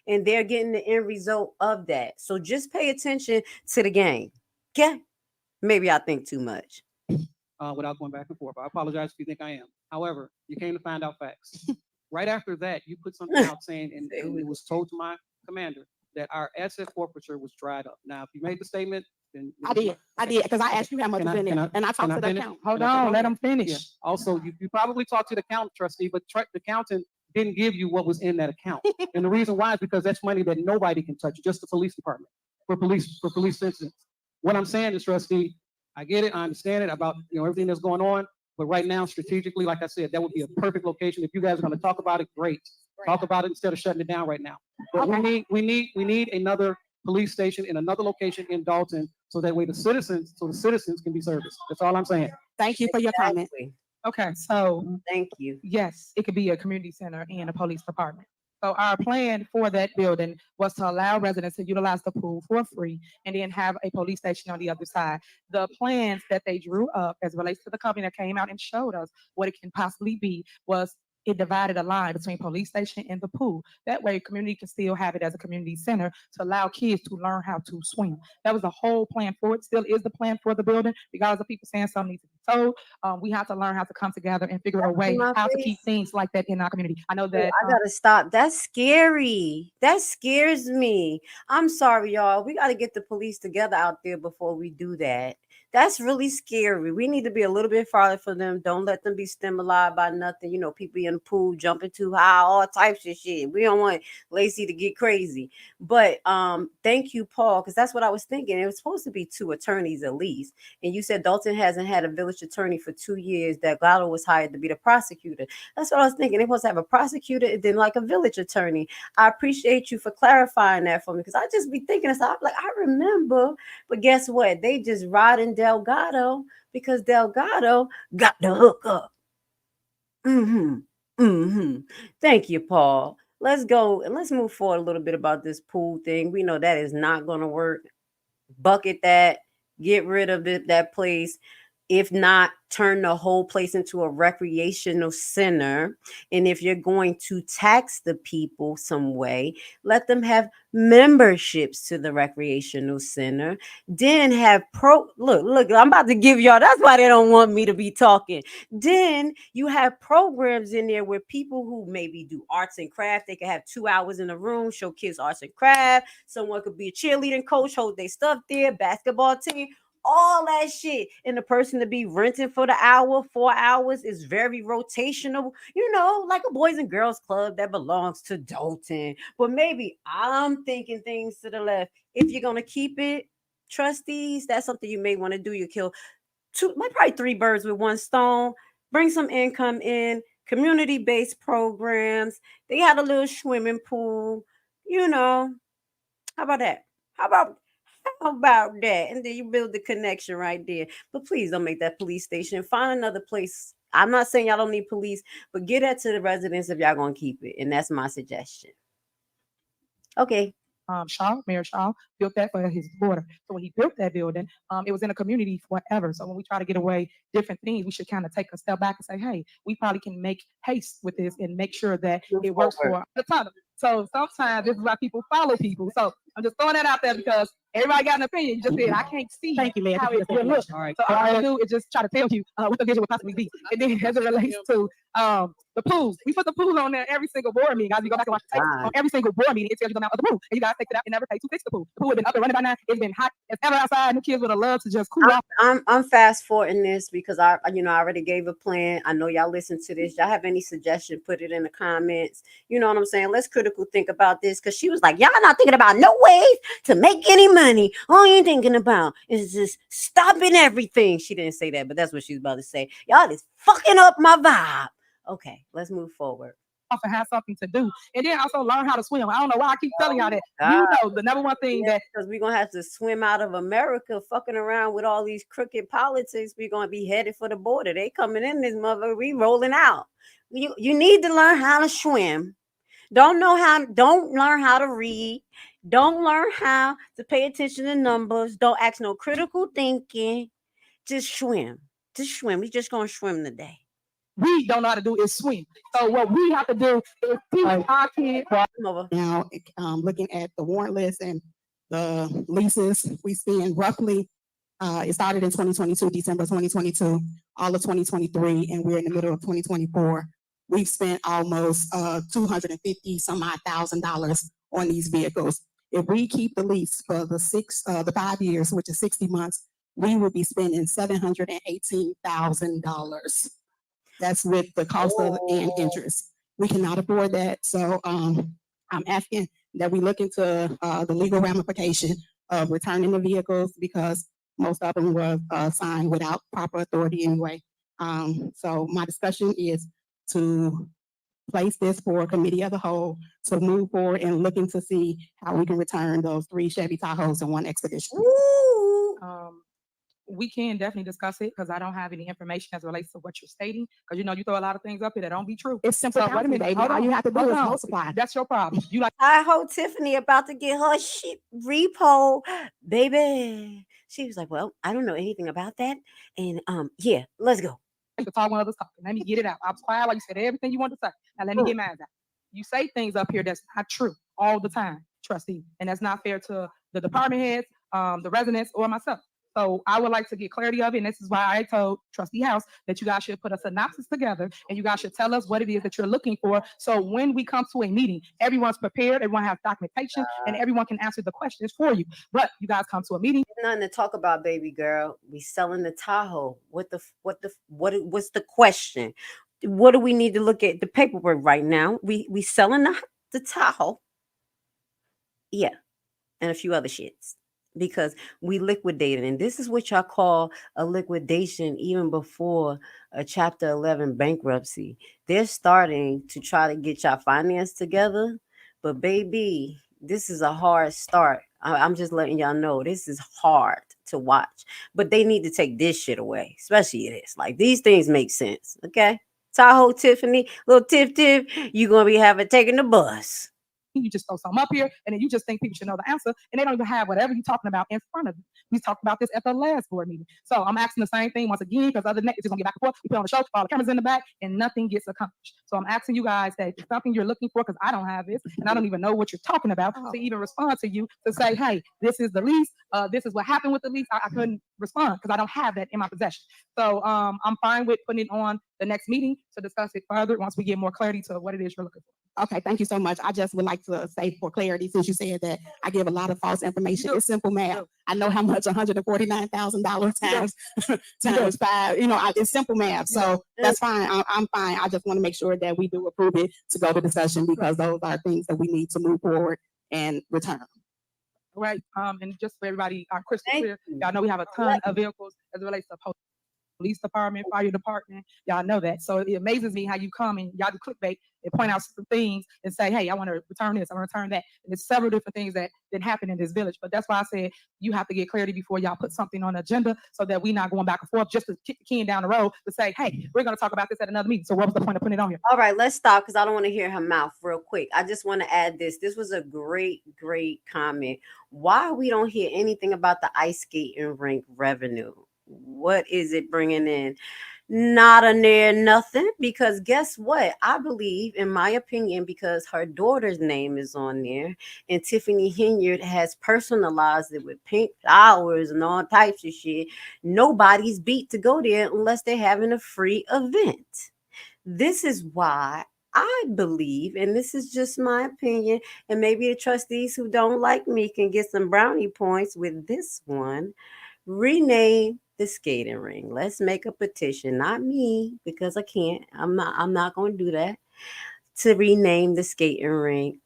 and they're getting the end result of that. So just pay attention to the game. Okay, maybe I think too much. Without going back and forth, I apologize if you think I am. However, you came to find out facts. Right after that, you put something out saying, and it was told to my commander, that our asset forfeiture was dried up. Now, if you made the statement, then I did, because I asked you how much was in there, and I talked to the accountant. Hold on, let them finish. Yeah. Also, you probably talked to the accountant, trustee, but the accountant didn't give you what was in that account. And the reason why is because that's money that nobody can touch, just the police department, for police incidents. What I'm saying is, trustee, I get it, I understand it about everything that's going on, but right now, strategically, like I said, that would be a perfect location. If you guys are going to talk about it, great. Talk about it instead of shutting it down right now. But we need another police station in another location in Dolton, so that way the citizens can be serviced. That's all I'm saying. Thank you for your comment. Okay, so Thank you. yes, it could be a community center and a police department. So our plan for that building was to allow residents to utilize the pool for free and then have a police station on the other side. The plans that they drew up as it relates to the company that came out and showed us what it can possibly be was it divided a line between police station and the pool. That way, community can still have it as a community center to allow kids to learn how to swim. That was the whole plan for it. Still is the plan for the building. Regardless of people saying something needs to be told, we have to learn how to come together and figure out a way my how to face. keep things like that in our community. I know Wait, that I gotta stop. That's scary. That scares me. I'm sorry, y'all. We gotta get the police together out there before we do that. That's really scary. We need to be a little bit farther for them. Don't let them be stimulated by nothing. You know, people in the pool jumping too high, all types of shit. We don't want Lacey to get crazy. But thank you, Paul, because that's what I was thinking. It was supposed to be 2 attorneys at least. And you said Dolton hasn't had a village attorney for 2 years. That Gatto was hired to be the prosecutor. That's what I was thinking. They're supposed to have a prosecutor and then like a village attorney. I appreciate you for clarifying that for me because I just be thinking this. I'm like, I remember, but guess what? They just riding Delgado because Delgado got the hook up. Thank you, Paul. Let's go and let's move forward a little bit about this pool thing. We know that is not going to work. Bucket that, get rid of that place. If not, turn the whole place into a recreational center. And if you're going to tax the people some way, let them have memberships to the recreational center. Then have look, I'm about to give y'all, that's why they don't want me to be talking. Then you have programs in there where people who maybe do arts and craft, they can have 2 hours in a room, show kids arts and craft. Someone could be a cheerleading coach, hold their stuff there, basketball team, all that shit. And the person to be renting for the hour, 4 hours is very rotational, you know, like a boys and girls club that belongs to Dolton. But maybe I'm thinking things to the left. If you're going to keep it, trustees, that's something you may want to do. You kill probably 3 birds with 1 stone, bring some income in, community-based programs. They had a little swimming pool, you know. How about that? How about that? And then you build the connection right there. But please don't make that police station. Find another place. I'm not saying y'all don't need police, but get that to the residents if y'all gonna keep it. And that's my suggestion. Okay. Mayor Shaw built that for his daughter. So when he built that building, it was in a community forever. So when we try to get away different things, we should kind of take a step back and say, hey, we probably can make haste with this and make sure that it works for the tunnel. So sometimes this is why people follow people. So I'm just throwing that out there because everybody got an opinion. You just said, I can't see Thank you, Mayor. how it will look. All right. So all I can do is just try to tell you what the vision would possibly be. And then as it relates to the pools, we put the pool on there every single board meeting. Guys, you go back and watch the tapes. On every single board meeting, it tells you the amount of the pool. And you guys take it out and never pay to fix the pool. The pool has been up and running by now. It's been hot as ever outside. And the kids would have loved to just cool off. I'm fast forwarding this because I already gave a plan. I know y'all listen to this. Y'all have any suggestion, put it in the comments. You know what I'm saying? Let's critical think about this because she was like, y'all not thinking about no ways to make any money. All you're thinking about is just stopping everything. She didn't say that, but that's what she's about to say. Y'all is fucking up my vibe. Okay, let's move forward. Off and have something to do. And then also learn how to swim. I don't know why I keep telling y'all that. God. You know, the number one thing that because we're gonna have to swim out of America, fucking around with all these crooked politics. We're gonna be headed for the border. They coming in this mother, we rolling out. You need to learn how to swim. Don't learn how to read. Don't learn how to pay attention to numbers. Don't ask no critical thinking. Just swim. Just swim. We just gonna swim today. we don't know how to do is swim. So what we have to do is teach our kids. Now, looking at the warrant list and the leases, we spend roughly, it started in 2022, December 2022, all of 2023, and we're in the middle of 2024. We've spent almost $250 some odd $1,000 on these vehicles. If we keep the lease for the 5 years, which is 60 months, we will be spending $718,000. That's with the cost of and interest. We cannot afford that. So I'm asking that we look into the legal ramification of returning the vehicles because most of them were signed without proper authority anyway. So my discussion is to place this for a committee of the whole to move forward and looking to see how we can return those 3 Chevy Tahoes and 1 Expedition. We can definitely discuss it because I don't have any information as it relates to what you're stating. Because you throw a lot of things up here that don't be true. It's simple, So, wait a minute, baby. hold All on, you have to do hold is on. multiply. That's your problem. You like I hope Tiffany about to get her shit repo, baby. She was like, well, I don't know anything about that. And yeah, let's go. to talk when others talking. Let me get it out. I was quiet while you said everything you wanted to say. Now let me get mine out. You say things up here that's not true all the time, trustee, and that's not fair to the department heads, the residents, or myself. So I would like to get clarity of it, and this is why I told Trustee House that you guys should put a synopsis together, and you guys should tell us what it is that you're looking for. So when we come to a meeting, everyone's prepared, everyone has documentation, and everyone can answer the questions for you. But you guys come to a meeting. Nothing to talk about, baby girl. We selling the Tahoe. What's the question? What do we need to look at the paperwork right now? We selling the Tahoe. Yeah, and a few other shits because we liquidated, and this is what y'all call a liquidation even before a Chapter 11 bankruptcy. They're starting to try to get y'all finance together, but baby, this is a hard start. I'm just letting y'all know this is hard to watch, but they need to take this shit away, especially this. Like these things make sense, okay? Tahoe, Tiffany, little Tiff, you gonna be taking the bus. You just throw something up here, and then you just think people should know the answer, and they don't even have whatever you're talking about in front of them. We talked about this at the last board meeting. So I'm asking the same thing once again, because other than that, it's just gonna get back and forth. We put on the show, all the cameras in the back, and nothing gets accomplished. So I'm asking you guys that if something you're looking for, because I don't have this, and I don't even know what you're talking about, to even respond to you, to say, hey, this is the lease, this is what happened with the lease. I couldn't respond because I don't have that in my possession. So I'm fine with putting it on the next meeting to discuss it further once we get more clarity to what it is you're looking for. Okay, thank you so much. I just would like to say for clarity, since you said that I give a lot of false information, it's simple math. I know how much $149,000 times times 5, it's simple math. So that's fine. I'm fine. I just want to make sure that we do approve it to go to discussion because those are things that we need to move forward and return. All right. And just for everybody, crystal clear, y'all know we have a ton of vehicles as it relates to police department, fire department. Y'all know that. So it amazes me how you come and y'all do clickbait and point out some things and say, hey, I want to return this, I want to return that. And there's several different things that happen in this village. But that's why I said you have to get clarity before y'all put something on the agenda so that we're not going back and forth just to kick the can down the road to say, hey, we're going to talk about this at another meeting. So what was the point of putting it on here? All right, let's stop because I don't want to hear her mouth real quick. I just want to add this. This was a great comment. Why we don't hear anything about the ice skating rink revenue? What is it bringing in? Not a near nothing, because guess what? I believe, in my opinion, because her daughter's name is on there and Tiffany Hinyard has personalized it with pink flowers and all types of shit. Nobody's beat to go there unless they're having a free event. This is why I believe, and this is just my opinion, and maybe the trustees who don't like me can get some brownie points with this one. Rename the skating ring. Let's make a petition, not me, because I can't. I'm not going to do that. To rename the skating ring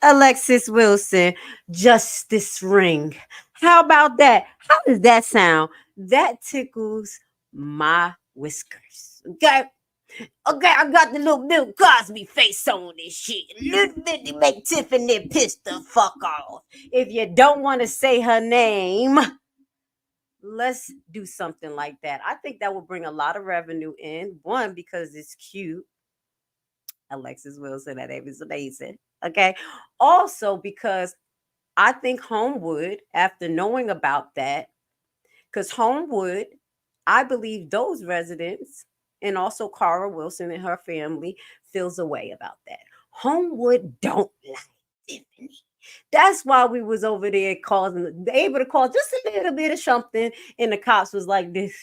Alexis Wilson Justice Ring. How about that? How does that sound? That tickles my whiskers. Okay, I got the little Bill Cosby face on this shit. Little bit to make Tiffany piss the fuck off. If you don't want to say her name, let's do something like that. I think that will bring a lot of revenue in. One, because it's cute. Alexis Wilson, that name is amazing. Okay. Also, because I think Homewood, after knowing about that, because Homewood, I believe those residents and also Cara Wilson and her family feels a way about that. Homewood don't like Tiffany. That's why we was over there able to call just a little bit of something, and the cops was like this,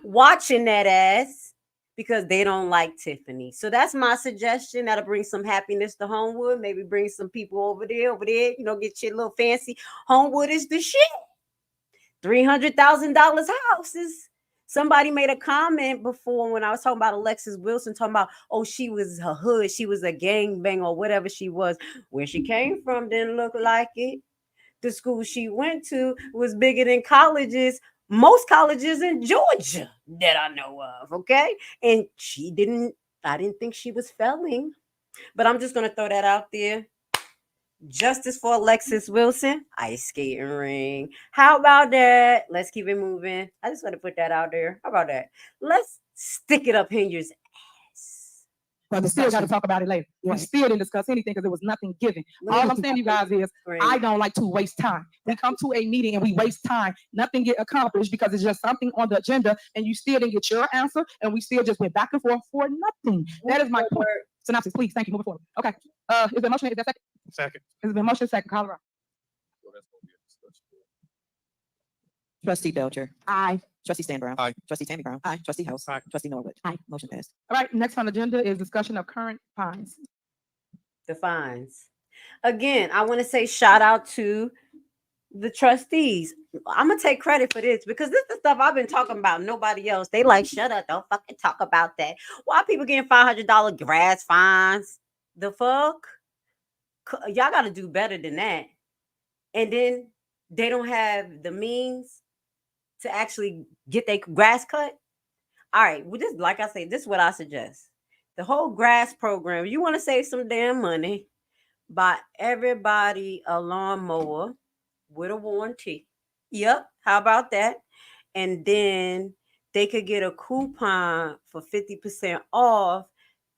watching that ass because they don't like Tiffany. So that's my suggestion. That'll bring some happiness to Homewood. Maybe bring some people over there, get shit a little fancy. Homewood is the shit. $300,000 houses. Somebody made a comment before when I was talking about Alexis Wilson, talking about, oh, she was a hood, she was a gangbang or whatever she was. Where she came from didn't look like it. The school she went to was bigger than most colleges in Georgia that I know of, okay? And I didn't think she was failing. But I'm just going to throw that out there. Justice for Alexis Wilson, ice skating ring. How about that? Let's keep it moving. I just want to put that out there. How about that? Let's stick it up Hinyard's ass. But we still got to talk about it later. We Right. still didn't discuss anything because there was nothing given. Let me All get I'm saying, you guys, is Right. I don't like to waste time. We come to a meeting and we waste time. Nothing get accomplished because it's just something on the agenda and you still didn't get your answer and we still just went back and forth for nothing. That is my point. Synopsis, please. Thank you. Moving forward. Okay. Is there motion? Is there second? Second. Is there motion second? Colorado. So that's gonna be a discussion. Trustee Belcher. Aye. Trustee Stan Brown. Aye. Trustee Tammy Brown. Aye. Trustee House. Aye. Trustee Norwood. Aye. Motion passed. All right. Next on the agenda is discussion of current fines. The fines. Again, I want to say shout out to the trustees. I'm gonna take credit for this because this is the stuff I've been talking about. Nobody else. They like, shut up, don't fucking talk about that. Why people getting $500 grass fines? The fuck? Y'all got to do better than that. And then they don't have the means to actually get their grass cut. All right, well, this, like I say, this is what I suggest. The whole grass program. You want to save some damn money? Buy everybody a lawnmower with a warranty. Yep. How about that? And then they could get a coupon for 50% off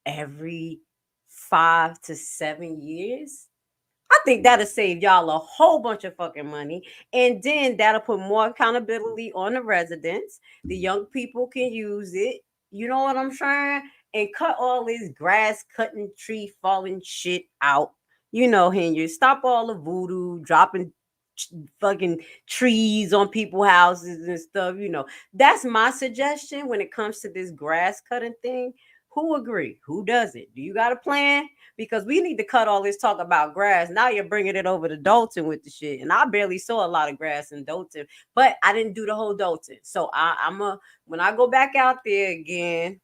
every 5 to 7 years. I think that'll save y'all a whole bunch of fucking money. And then that'll put more accountability on the residents. The young people can use it. You know what I'm saying? And cut all this grass cutting, tree falling shit out. You know, Henry, stop all the voodoo, dropping fucking trees on people's houses and stuff. You know, that's my suggestion when it comes to this grass cutting thing. Who agree? Who doesn't? Do you got a plan? Because we need to cut all this talk about grass. Now you're bringing it over to Dolton with the shit. And I barely saw a lot of grass in Dolton, but I didn't do the whole Dolton. So when I go back out there again,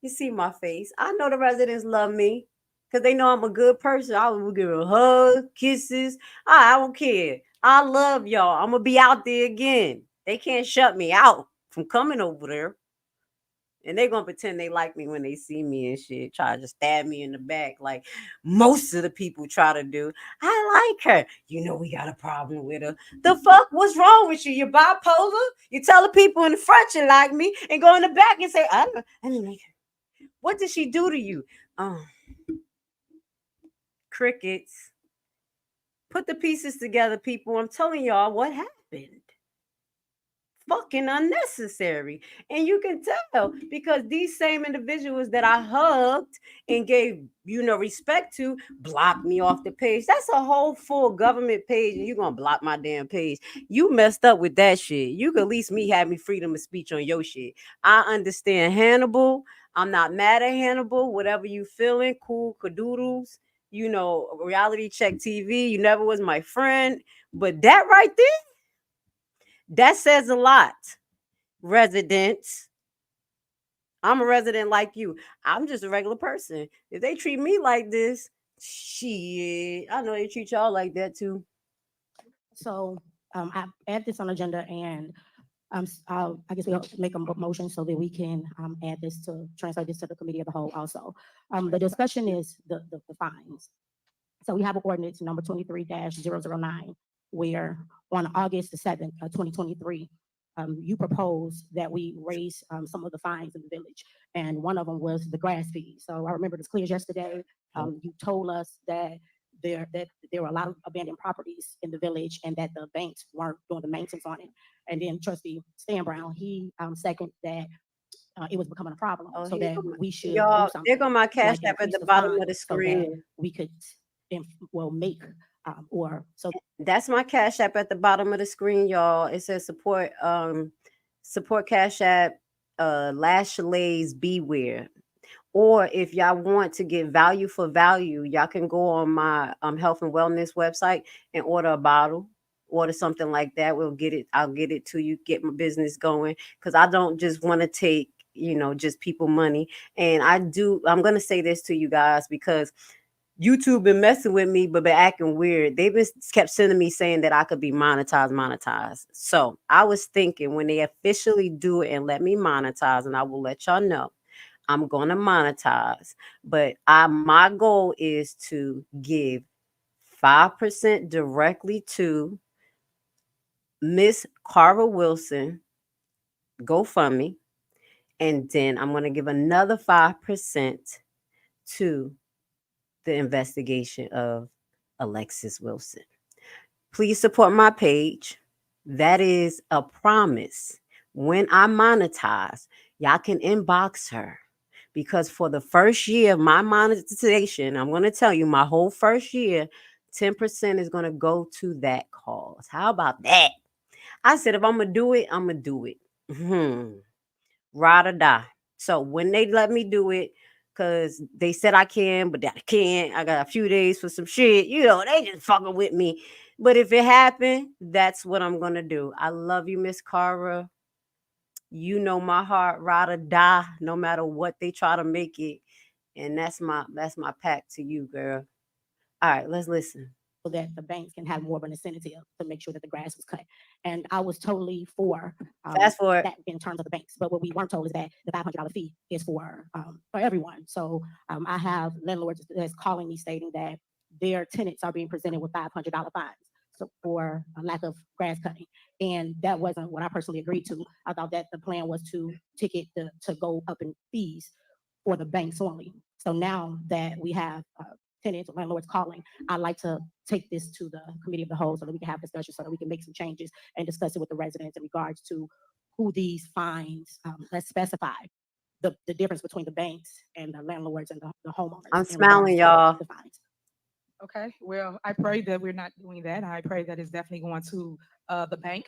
you see my face. I know the residents love me because they know I'm a good person. I will give a hug, kisses. I don't care. I love y'all. I'm going to be out there again. They can't shut me out from coming over there. And they're going to pretend they like me when they see me and shit. Try to just stab me in the back like most of the people try to do. I like her. You know we got a problem with her. The fuck? What's wrong with you? You're bipolar? You tell the people in the front you like me and go in the back and say, I don't like her. What did she do to you? Crickets. Put the pieces together, people. I'm telling y'all what happened. Fucking unnecessary. And you can tell because these same individuals that I hugged and gave, respect to, blocked me off the page. That's a whole full government page, and you're gonna block my damn page. You messed up with that shit. You could at least have me freedom of speech on your shit. I understand Hannibal. I'm not mad at Hannibal. Whatever you feeling, cool, cadoodles. Reality check TV. You never was my friend. But that right there, that says a lot. Residents. I'm a resident like you. I'm just a regular person. If they treat me like this, shit, I know they treat y'all like that too. So I add this on the agenda, and I guess we'll make a motion so that we can add this to transfer this to the committee of the whole also. The discussion is the fines. So we have an ordinance number 23-009, where on August the 7th, 2023, you proposed that we raise some of the fines in the village. And one of them was the grass fee. So I remember this clear as yesterday. You told us that there were a lot of abandoned properties in the village and that the banks weren't doing the maintenance on it. And then Trustee Stan Brown, he seconded that it was becoming a problem, so that we should do something. There go my cash app at the bottom of the screen. So we could make that's my cash app at the bottom of the screen, y'all. It says support cash app Lashley's Beware. Or if y'all want to get value for value, y'all can go on my health and wellness website and order a bottle, order something like that. I'll get it to you, get my business going. Because I don't just want to take, just people money. And I'm going to say this to you guys because YouTube been messing with me, but been acting weird. They've been kept sending me saying that I could be monetized. So I was thinking when they officially do it and let me monetize, and I will let y'all know, I'm going to monetize. But my goal is to give 5% directly to Miss Carver Wilson GoFundMe. And then I'm going to give another 5% to the investigation of Alexis Wilson. Please support my page. That is a promise. When I monetize, y'all can inbox her. Because for the first year of my monetization, I'm going to tell you my whole first year, 10% is going to go to that cause. How about that? I said, if I'm going to do it, I'm going to do it. Ride or die. So when they let me do it, because they said I can, but I can't. I got a few days for some shit. They just fucking with me. But if it happened, that's what I'm going to do. I love you, Miss Cara. You know my heart, ride or die, no matter what they try to make it. And that's my pact to you, girl. All right, let's listen. So that the banks can have more of an incentive to make sure that the grass was cut. And I was totally for Fast forward. that in terms of the banks. But what we weren't told is that the $500 fee is for everyone. So I have landlords that's calling me stating that their tenants are being presented with $500 fines. So for a lack of grass cutting. And that wasn't what I personally agreed to. I thought that the plan was to ticket to go up in fees for the banks only. So now that we have tenants or landlords calling, I'd like to take this to the committee of the whole so that we can have discussion, so that we can make some changes and discuss it with the residents in regards to who these fines, let's specify the difference between the banks and the landlords and the homeowners. I'm smiling, y'all. The fines. Okay, well, I pray that we're not doing that. I pray that it's definitely going to the bank.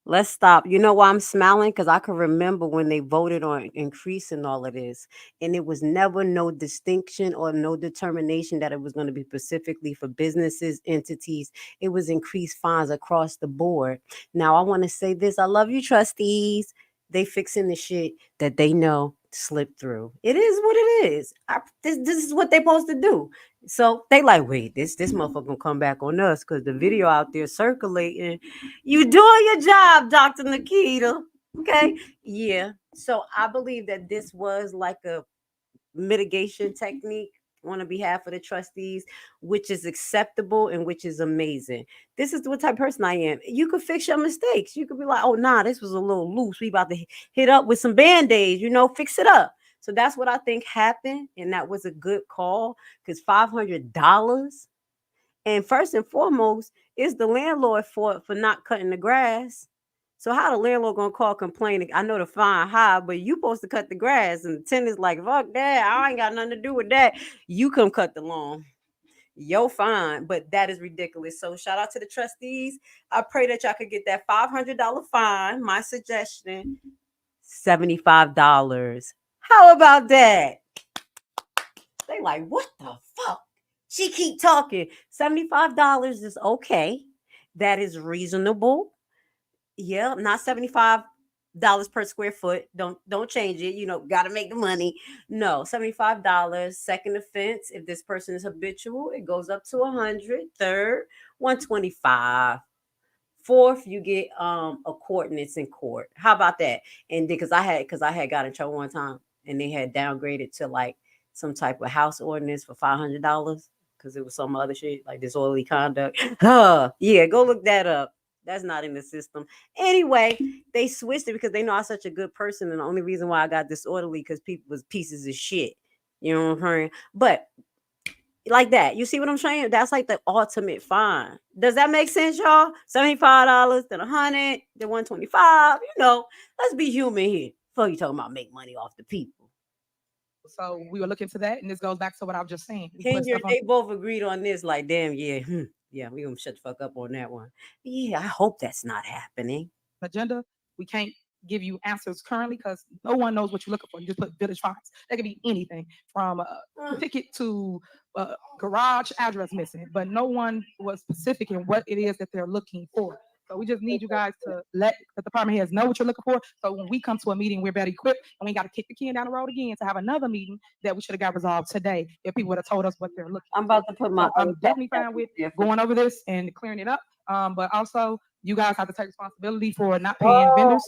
Let's stop. You know why I'm smiling? Because I can remember when they voted on increasing all of this, and it was never no distinction or no determination that it was going to be specifically for businesses, entities. It was increased fines across the board. Now, I want to say this. I love you, trustees. They fixing the shit that they know slipped through. It is what it is. This is what they're supposed to do. So they like, wait, this motherfucker gonna come back on us because the video out there circulating. You doing your job, Dr. Nikita. Okay. Yeah. So I believe that this was like a mitigation technique on behalf of the trustees, which is acceptable and which is amazing. This is what type of person I am. You could fix your mistakes. You could be like, oh, nah, this was a little loose. We about to hit up with some band-aids, fix it up. So that's what I think happened. And that was a good call because $500. And first and foremost, is the landlord for not cutting the grass. So how the landlord gonna call complaining? I know the fine high, but you supposed to cut the grass, and the tenant's like, fuck that, I ain't got nothing to do with that. You come cut the lawn. Yo, fine, but that is ridiculous. So shout out to the trustees. I pray that y'all could get that $500 fine. My suggestion, $75. How about that? They like, what the fuck? She keep talking. $75 is okay. That is reasonable. Yeah, not $75 per square foot. Don't change it. Got to make the money. No, $75. Second offense, if this person is habitual, it goes up to 100. Third, 125. Fourth, you get a coordinates in court. How about that? And because I had got in trouble one time, and they had downgraded to like some type of house ordinance for $500 because it was some other shit like disorderly conduct. Yeah, go look that up. That's not in the system. Anyway, they switched it because they know I'm such a good person, and the only reason why I got disorderly because people was pieces of shit. You know what I'm saying? But like that, you see what I'm saying? That's like the ultimate fine. Does that make sense, y'all? $75, then 100, then 125. Let's be human here. Fuck you talking about make money off the people. So we were looking to that, and this goes back to what I was just saying. They both agreed on this. Like, damn, yeah, yeah, we gonna shut the fuck up on that one. Yeah, I hope that's not happening. Agenda. We can't give you answers currently because no one knows what you're looking for. You just put village fines. That could be anything from a ticket to garage address missing, but no one was specific in what it is that they're looking for. So we just need you guys to let the department heads know what you're looking for. So when we come to a meeting, we're better equipped, and we got to kick the can down the road again to have another meeting that we should have got resolved today if people would have told us what they're looking. I'm about to put my. I'm definitely fine with going over this and clearing it up. But also, you guys have to take responsibility for not paying vendors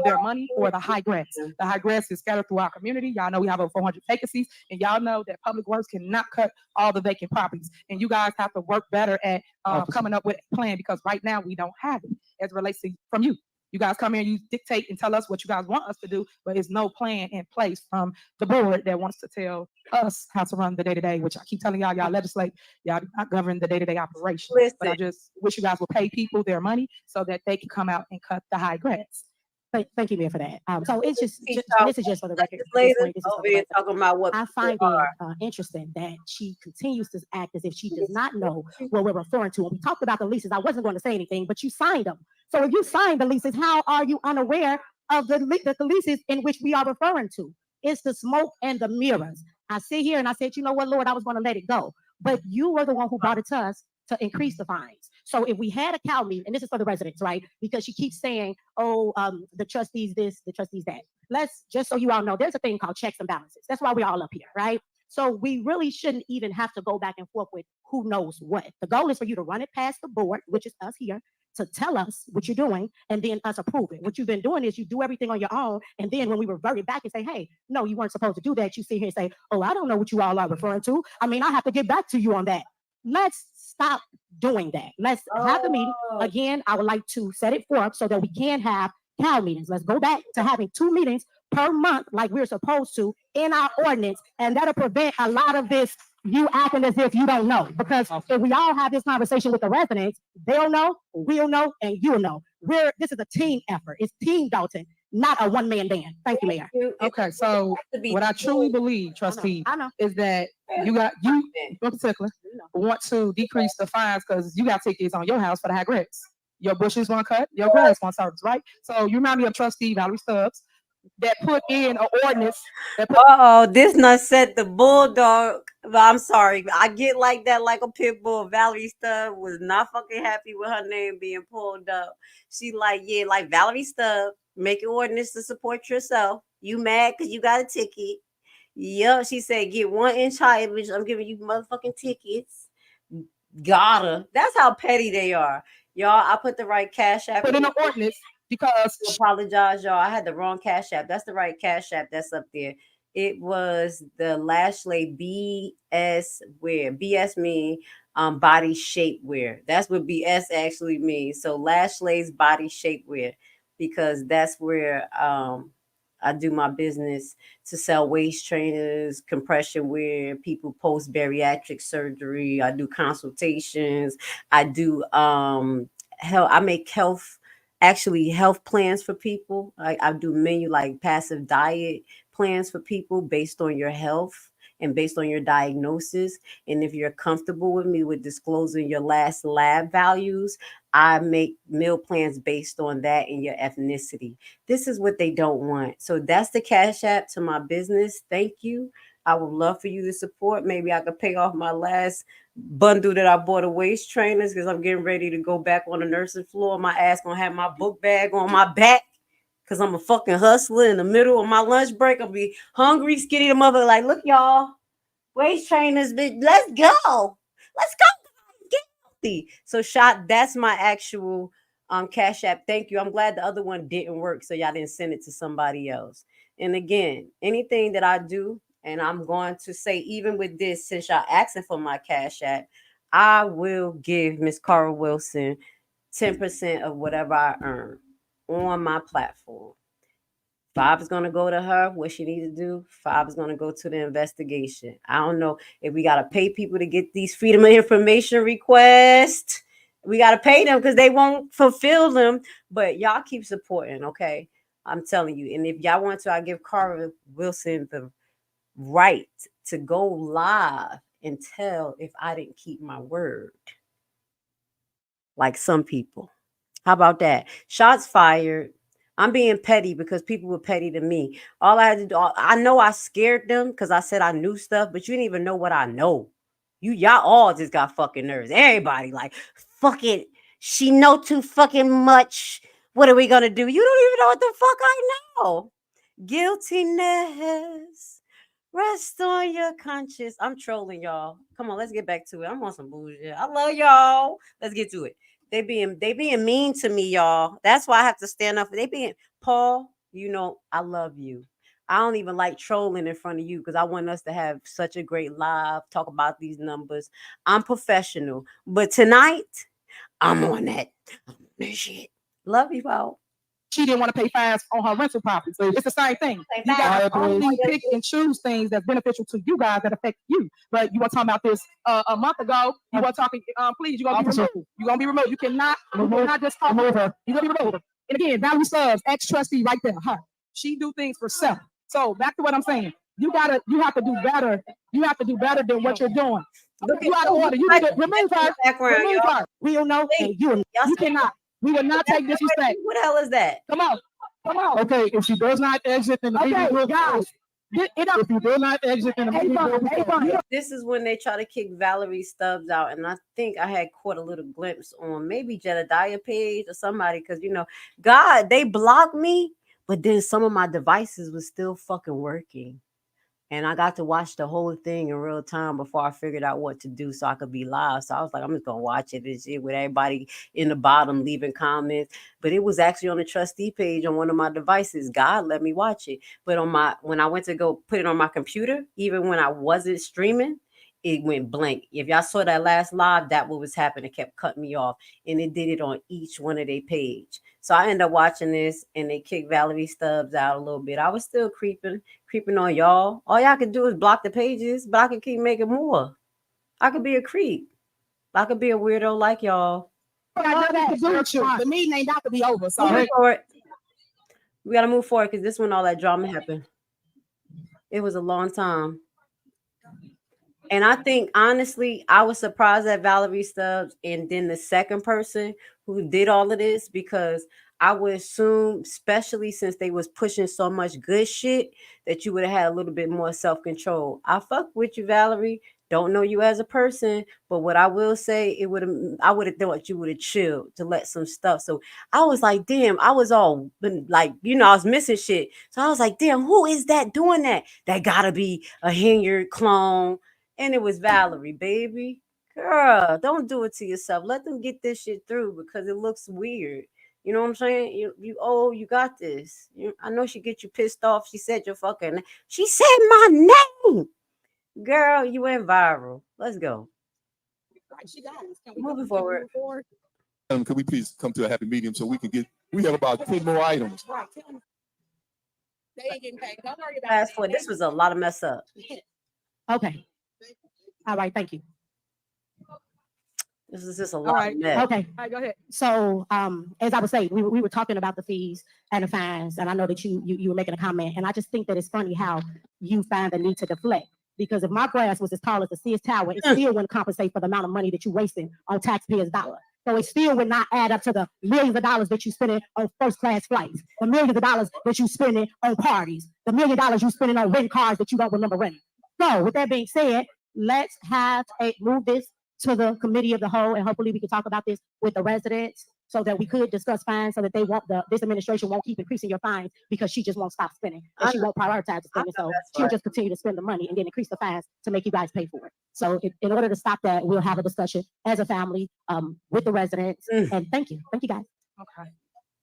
their money for the high grass. The high grass is scattered through our community. Y'all know we have over 400 vacancies, and y'all know that Public Works cannot cut all the vacant properties. And you guys have to work better at coming up with a plan because right now we don't have it as it relates to from you. You guys come here, you dictate and tell us what you guys want us to do, but there's no plan in place from the board that wants to tell us how to run the day-to-day, which I keep telling y'all, y'all legislate, y'all do not govern the day-to-day operation. But I Listen. just wish you guys will pay people their money so that they can come out and cut the high grass. Thank you, Mayor, for that. So it's just, Teach and y'all this is just for the record. This legislators point, this is for over the here record. talking about what I people find are. it interesting that she continues to act as if she does not know what we're referring to. And we talked about the leases. I wasn't going to say anything, but you signed them. So if you signed the leases, how are you unaware of the leases in which we are referring to? It's the smoke and the mirrors. I sit here and I said, you know what, Lord, I was going to let it go. But you were the one who brought it to us to increase the fines. So if we had a cow meeting, and this is for the residents, right? Because she keeps saying, oh, the trustees this, the trustees that. Let's, just so you all know, there's a thing called checks and balances. That's why we're all up here, right? So we really shouldn't even have to go back and forth with who knows what. The goal is for you to run it past the board, which is us here, to tell us what you're doing and then us approve it. What you've been doing is you do everything on your own. And then when we revert it back and say, hey, no, you weren't supposed to do that, you sit here and say, oh, I don't know what you all are referring to. I mean, I have to get back to you on that. Let's stop doing that. Let's have the meeting. Again, I would like to set it forth so that we can have cow meetings. Let's go back to having 2 meetings per month like we're supposed to in our ordinance. And that'll prevent a lot of this, you acting as if you don't know. Because if we all have this conversation with the residents, they'll know, we'll know, and you'll know. This is a team effort. It's Team Dolton, not a one-man band. Thank you, Mayor. Okay, so what I truly believe, trustee, is that you in particular, want to decrease the fines because you got tickets on your house for the high grass. Your bushes want cut, your grass want service, right? So you remind me of trustee Valerie Stubbs that put in an ordinance. This not set the bulldog. I'm sorry. I get like that, like a pit bull. Valerie Stubb was not fucking happy with her name being pulled up. She like, yeah, like Valerie Stubb, make an ordinance to support yourself. You mad because you got a ticket. Yup, she said, get 1 inch higher, bitch. I'm giving you motherfucking tickets. Got her. That's how petty they are. Y'all, I put the right cash app. Put in an ordinance because apologize, y'all. I had the wrong cash app. That's the right cash app that's up there. It was the Lashley BS wear. BS mean body shape wear. That's what BS actually means. So Lashley's body shape wear, because that's where I do my business to sell waist trainers, compression wear, people post bariatric surgery. I do consultations. I do I make health plans for people. I do menu like passive diet plans for people based on your health and based on your diagnosis. And if you're comfortable with me with disclosing your last lab values, I make meal plans based on that and your ethnicity. This is what they don't want. So that's the cash app to my business. Thank you. I would love for you to support. Maybe I could pay off my last bundle that I bought of waist trainers because I'm getting ready to go back on the nursing floor. My ass gonna have my book bag on my back because I'm a fucking hustler in the middle of my lunch break. I'll be hungry, skinny, the mother like, look, y'all, waist trainers, bitch, let's go. Let's go. Get healthy. So that's my actual cash app. Thank you. I'm glad the other one didn't work, so y'all didn't send it to somebody else. And again, anything that I do, and I'm going to say, even with this, since y'all asking for my cash app, I will give Miss Cara Wilson 10% of whatever I earn on my platform. 5 is going to go to her, what she needs to do. 5 is going to go to the investigation. I don't know if we got to pay people to get these freedom of information requests. We got to pay them because they won't fulfill them. But y'all keep supporting, okay? I'm telling you. And if y'all want to, I give Cara Wilson the right to go live and tell if I didn't keep my word. Like some people. How about that? Shots fired. I'm being petty because people were petty to me. All I had to do, I know I scared them because I said I knew stuff, but you didn't even know what I know. Y'all all just got fucking nerves. Everybody like, fuck it. She know too fucking much. What are we gonna do? You don't even know what the fuck I know. Guiltiness. Rest on your conscience. I'm trolling y'all. Come on, let's get back to it. I'm on some bullshit. I love y'all. Let's get to it. They being mean to me, y'all. That's why I have to stand up. They being Paul, I love you. I don't even like trolling in front of you because I want us to have such a great live, talk about these numbers. I'm professional. But tonight, I'm on that shit. Love you, Paul. she didn't want to pay fines on her rental property. It's the same thing. Same You guys thing. only pick and choose things that's beneficial to you guys that affect you. But you were talking about this a month ago. You were talking, please, you're gonna be removed. You're gonna be removed. You cannot just talk over her. You're gonna be removed. And again, Valerie Stubbs, ex-trustee right there, her. She do things for self. So back to what I'm saying. You have to do better. You have to do better than what you're doing. You out of order. You need to remove her. Remove her. We don't know, and you cannot. We will not take disrespect. What the hell is that? Come on. Come on. Okay, if she does not exit, then the meeting will guys. If you do not exit, then the meeting will close. This is when they try to kick Valerie Stubbs out, and I think I had caught a little glimpse on maybe Jedediah page or somebody, because God, they blocked me, but then some of my devices was still fucking working. And I got to watch the whole thing in real time before I figured out what to do so I could be live. So I was like, I'm just gonna watch it and shit with everybody in the bottom leaving comments. But it was actually on the trustee page on one of my devices. God let me watch it. But when I went to go put it on my computer, even when I wasn't streaming, it went blank. If y'all saw that last live, that what was happening. It kept cutting me off. And it did it on each one of their page. So I ended up watching this and they kicked Valerie Stubbs out a little bit. I was still creeping on y'all. All y'all could do is block the pages, but I could keep making more. I could be a creep. I could be a weirdo like y'all. The meeting ain't got to be over. So we gotta move forward because this when all that drama happened. It was a long time. And I think, honestly, I was surprised at Valerie Stubbs and then the second person who did all of this, because I would assume, especially since they was pushing so much good shit, that you would have had a little bit more self-control. I fuck with you, Valerie. Don't know you as a person, but what I will say, I would have thought you would have chilled to let some stuff. So I was like, damn, I was all like, I was missing shit. So I was like, damn, who is that doing that? That gotta be a Hilliard clone. And it was Valerie, baby. Girl, don't do it to yourself. Let them get this shit through because it looks weird. You know what I'm saying? You got this. I know she get you pissed off. She said your fucking name. She said my name. Girl, you went viral. Let's go. Moving forward. Could we please come to a happy medium so we have about 10 more items. They ain't getting paid. Don't worry about Fast forward. This was a lot of mess up. Okay. All right, thank you. This is just a lot of mess. Okay. All right, go ahead. So, as I was saying, we were talking about the fees and the fines, and I know that you were making a comment, and I just think that it's funny how you find the need to deflect. Because if my grass was as tall as the Sears Tower, it still wouldn't compensate for the amount of money that you're wasting on taxpayers' dollars. So it still would not add up to the millions of dollars that you're spending on first-class flights, the millions of dollars that you're spending on parties, the $1 million you're spending on rent cars that you don't remember renting. So with that being said, let's move this to the committee of the whole, and hopefully we can talk about this with the residents so that we could discuss fines so that this administration won't keep increasing your fines because she just won't stop spending and she won't prioritize the spending. So she'll just continue to spend the money and then increase the fines to make you guys pay for it. So in order to stop that, we'll have a discussion as a family with the residents. And thank you. Thank you guys. Okay.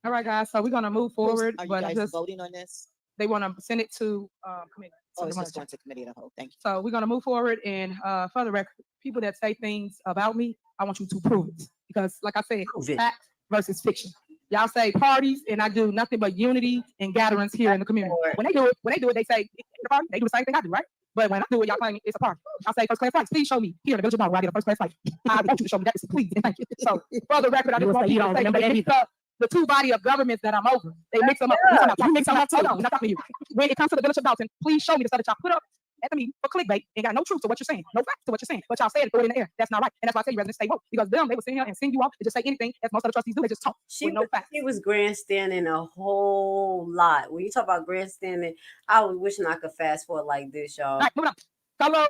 All right, guys. So we're going to move forward. Are you but guys just, voting on this? they want to send it to committee. So Oh, they it's wanna just check. going to committee of the whole. Thank you. So we're gonna move forward, and for the record, people that say things about me, I want you to prove it. Because like I said, fact versus fiction. Y'all say parties, and I do nothing but unity and gatherings here in the community. When they do it, they say they do the same thing I do, right? But when I do it, y'all claim it's a party. I say first class flights. Please show me here in the Village of Baltimore where I get a first class flight. I want you to show me that, please, and thank you. So for the record, I just want you to say they mix up the two body of governments that I'm over. They mix them up. You mix them up too. I'm not talking to you. When it comes to the Village of Dolton, please show me the stuff that y'all put up at the meeting for clickbait and got no truth to what you're saying, no facts to what you're saying, but y'all said it, throw it in the air. That's not right. And that's why I tell you residents stay woke, because they will sit here and sing you off and just say anything, as most of the trustees do. They just talk with no facts. She was grandstanding a whole lot. When you talk about grandstanding, I was wishing I could fast forward like this, y'all. All right, moving on. Hello.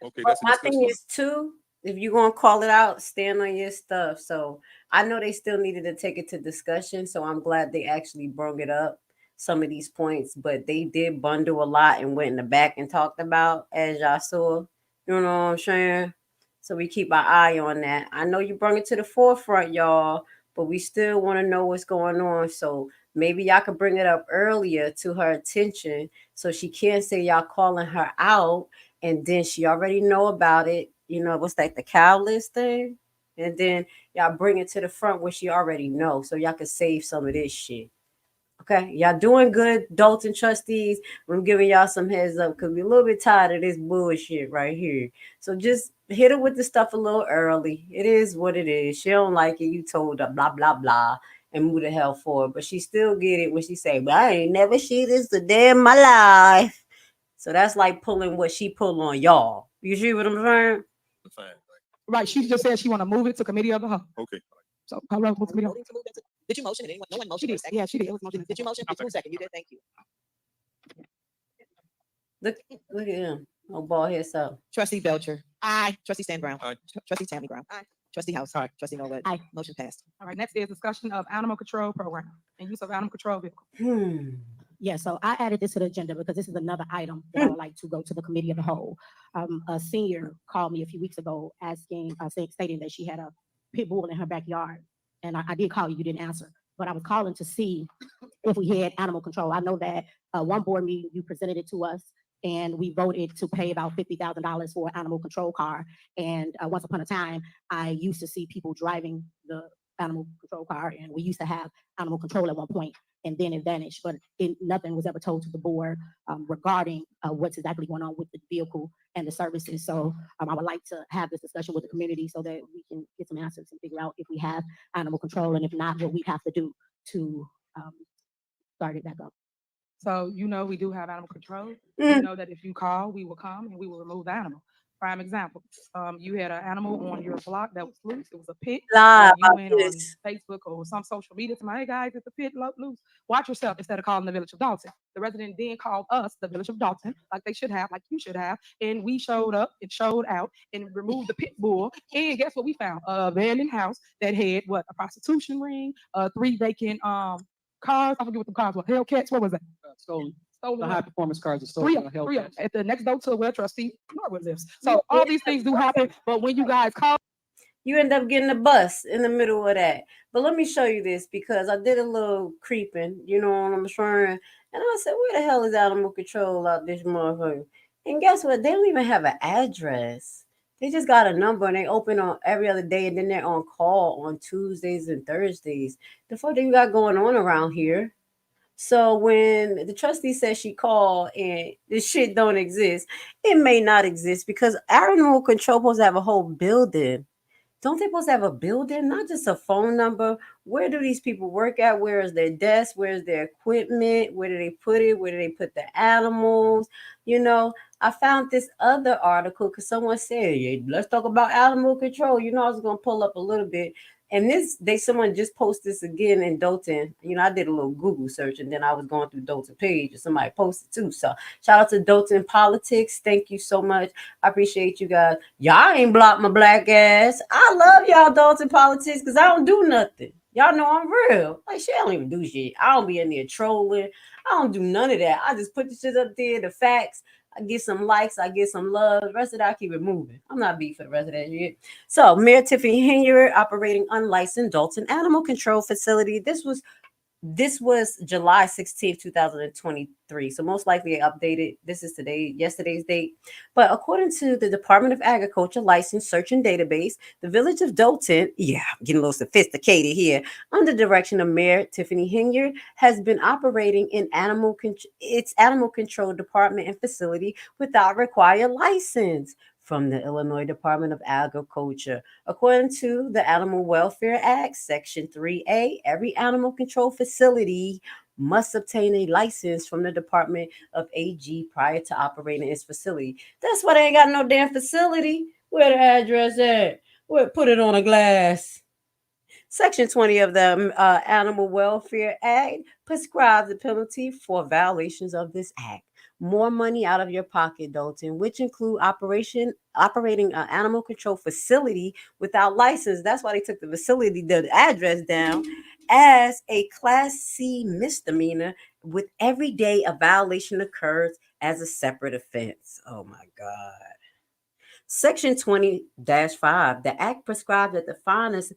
Okay, But my thing is too, if you're gonna call it out, stand on your stuff. So I know they still needed to take it to discussion, so I'm glad they actually brought it up, some of these points, but they did bundle a lot and went in the back and talked about, as y'all saw. You know what I'm saying? So we keep our eye on that. I know you brought it to the forefront, y'all, but we still want to know what's going on. So maybe y'all could bring it up earlier to her attention so she can't say y'all calling her out and then she already know about it. You know, what's that, the cow list thing? and then y'all bring it to the front where she already know, so y'all can save some of this shit. Okay, y'all doing good, Dolton trustees. I'm giving y'all some heads up because we're a little bit tired of this bullshit right here. So just hit her with the stuff a little early. It is what it is. She don't like it. You told her blah blah blah and move the hell forward, but she still get it when she say, "But I ain't never see this a day in my life." So that's like pulling what she pull on y'all. You see what I'm saying? Fine. Right, she just said she want to move it to committee of the whole. Okay. So, call roll, move to committee of- Voting to move that to- Did you motion? Anyone? No one She motioned. did. Yeah, she did. It was motion. Did you motion? Did you second? You did. Thank you. Look at him. Oh, ball head up. Trustee Belcher. Aye. Trustee Stan Brown. Aye. Trustee Tammy Brown. Aye. Trustee House. Aye. Trustee Norwood. Aye. Motion passed. All right, next is discussion of animal control program and use of animal control vehicle. Yeah, so I added this to the agenda because this is another item that I would like to go to the committee of the whole. A senior called me a few weeks ago asking, stating that she had a pit bull in her backyard. And I did call you, you didn't answer, but I was calling to see if we had animal control. I know that one board meeting, you presented it to us and we voted to pay about $50,000 for an animal control car. And once upon a time, I used to see people driving the animal control car and we used to have animal control at one point and then it vanished, but nothing was ever told to the board regarding what's exactly going on with the vehicle and the services. So I would like to have this discussion with the community so that we can get some answers and figure out if we have animal control and if not, what we have to do to start it back up. So you know we do have animal control. You know that if you call, we will come and we will remove the animal. Prime example, you had an animal on your block that was loose. It was a pit. Lie You about went on this. Facebook or some social media to my, hey guys, it's a pit loose. Watch yourself instead of calling the village of Dalton. The resident then called us, the village of Dalton, like they should have, like you should have. And we showed up and showed out and removed the pit bull. And guess what we found? A abandoned house that had what? A prostitution ring, 3 vacant cars. I forget what the cars were. Hellcats. What was that? Stolen. Stolen The what? high performance cars are Three stolen. of them, at the next door to where trustee Norwood lives. So all these things do happen, but when you guys call, You end up getting a bus in the middle of that. But let me show you this because I did a little creeping, you know what I'm saying? And I said, where the hell is animal control out this motherfucker? And guess what? They don't even have an address. They just got a number and they open on every other day and then they're on call on Tuesdays and Thursdays. The fuck do you got going on around here? So when the trustee says she called and this shit don't exist, it may not exist because animal control supposed to have a whole building. Don't they supposed to have a building, not just a phone number? Where do these people work at? Where is their desk? Where is their equipment? Where do they put it? Where do they put the animals? You know, I found this other article because someone said, yeah, let's talk about animal control. You know, I was going to pull up a little bit. And someone just posted this again in Dolton. You know, I did a little Google search and then I was going through Dolton page and somebody posted too. So shout out to Dolton Politics. Thank you so much. I appreciate you guys. Y'all ain't blocked my black ass. I love y'all Dolton Politics because I don't do nothing. Y'all know I'm real. Like, shit, I don't even do shit. I don't be in there trolling. I don't do none of that. I just put the shit up there, the facts. I get some likes. I get some love. The rest of that, I keep it moving. I'm not beef for the rest of that shit. So, Mayor Tiffany Henry operating unlicensed Dolton Animal Control Facility. This was July 16th, 2023. So most likely updated. This is yesterday's date. But according to the Department of Agriculture License Search and Database, the village of Dolton, getting a little sophisticated here, under direction of Mayor Tiffany Hilliard, has been operating in its animal control department and facility without required license from the Illinois Department of Agriculture. According to the Animal Welfare Act, Section 3A, every animal control facility must obtain a license from the Department of AG prior to operating its facility. That's why they ain't got no damn facility. Where the address at? Put it on a glass. Section 20 of the Animal Welfare Act prescribes the penalty for violations of this act. More money out of your pocket, Dolton, which include operating an animal control facility without license. That's why they took the address down as a Class C misdemeanor, with every day a violation occurs as a separate offense. Oh my God. Section 20-5, the act prescribes that the fine is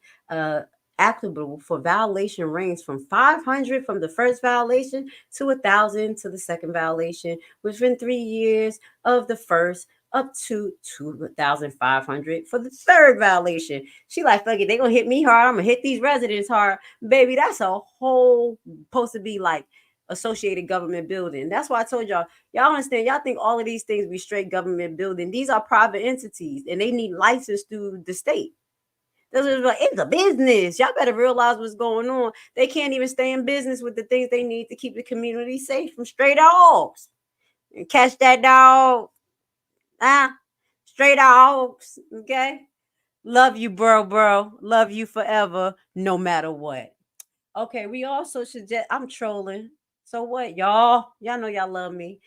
applicable for violation range from 500 from the first violation to 1,000 to the second violation within 3 years of the first up to 2,500 for the third violation. She like, fuck it, they gonna hit me hard. I'm gonna hit these residents hard, baby. That's a whole supposed to be like associated government building. That's why I told y'all understand. Y'all think all of these things be straight government building. These are private entities, and they need license through the state. It's a business. Y'all better realize what's going on. They can't even stay in business with the things they need to keep the community safe from stray dogs. And catch that dog. Stray dogs. Okay. Love you, bro. Love you forever, no matter what. Okay, we also suggest I'm trolling. So what, y'all? Y'all know y'all love me.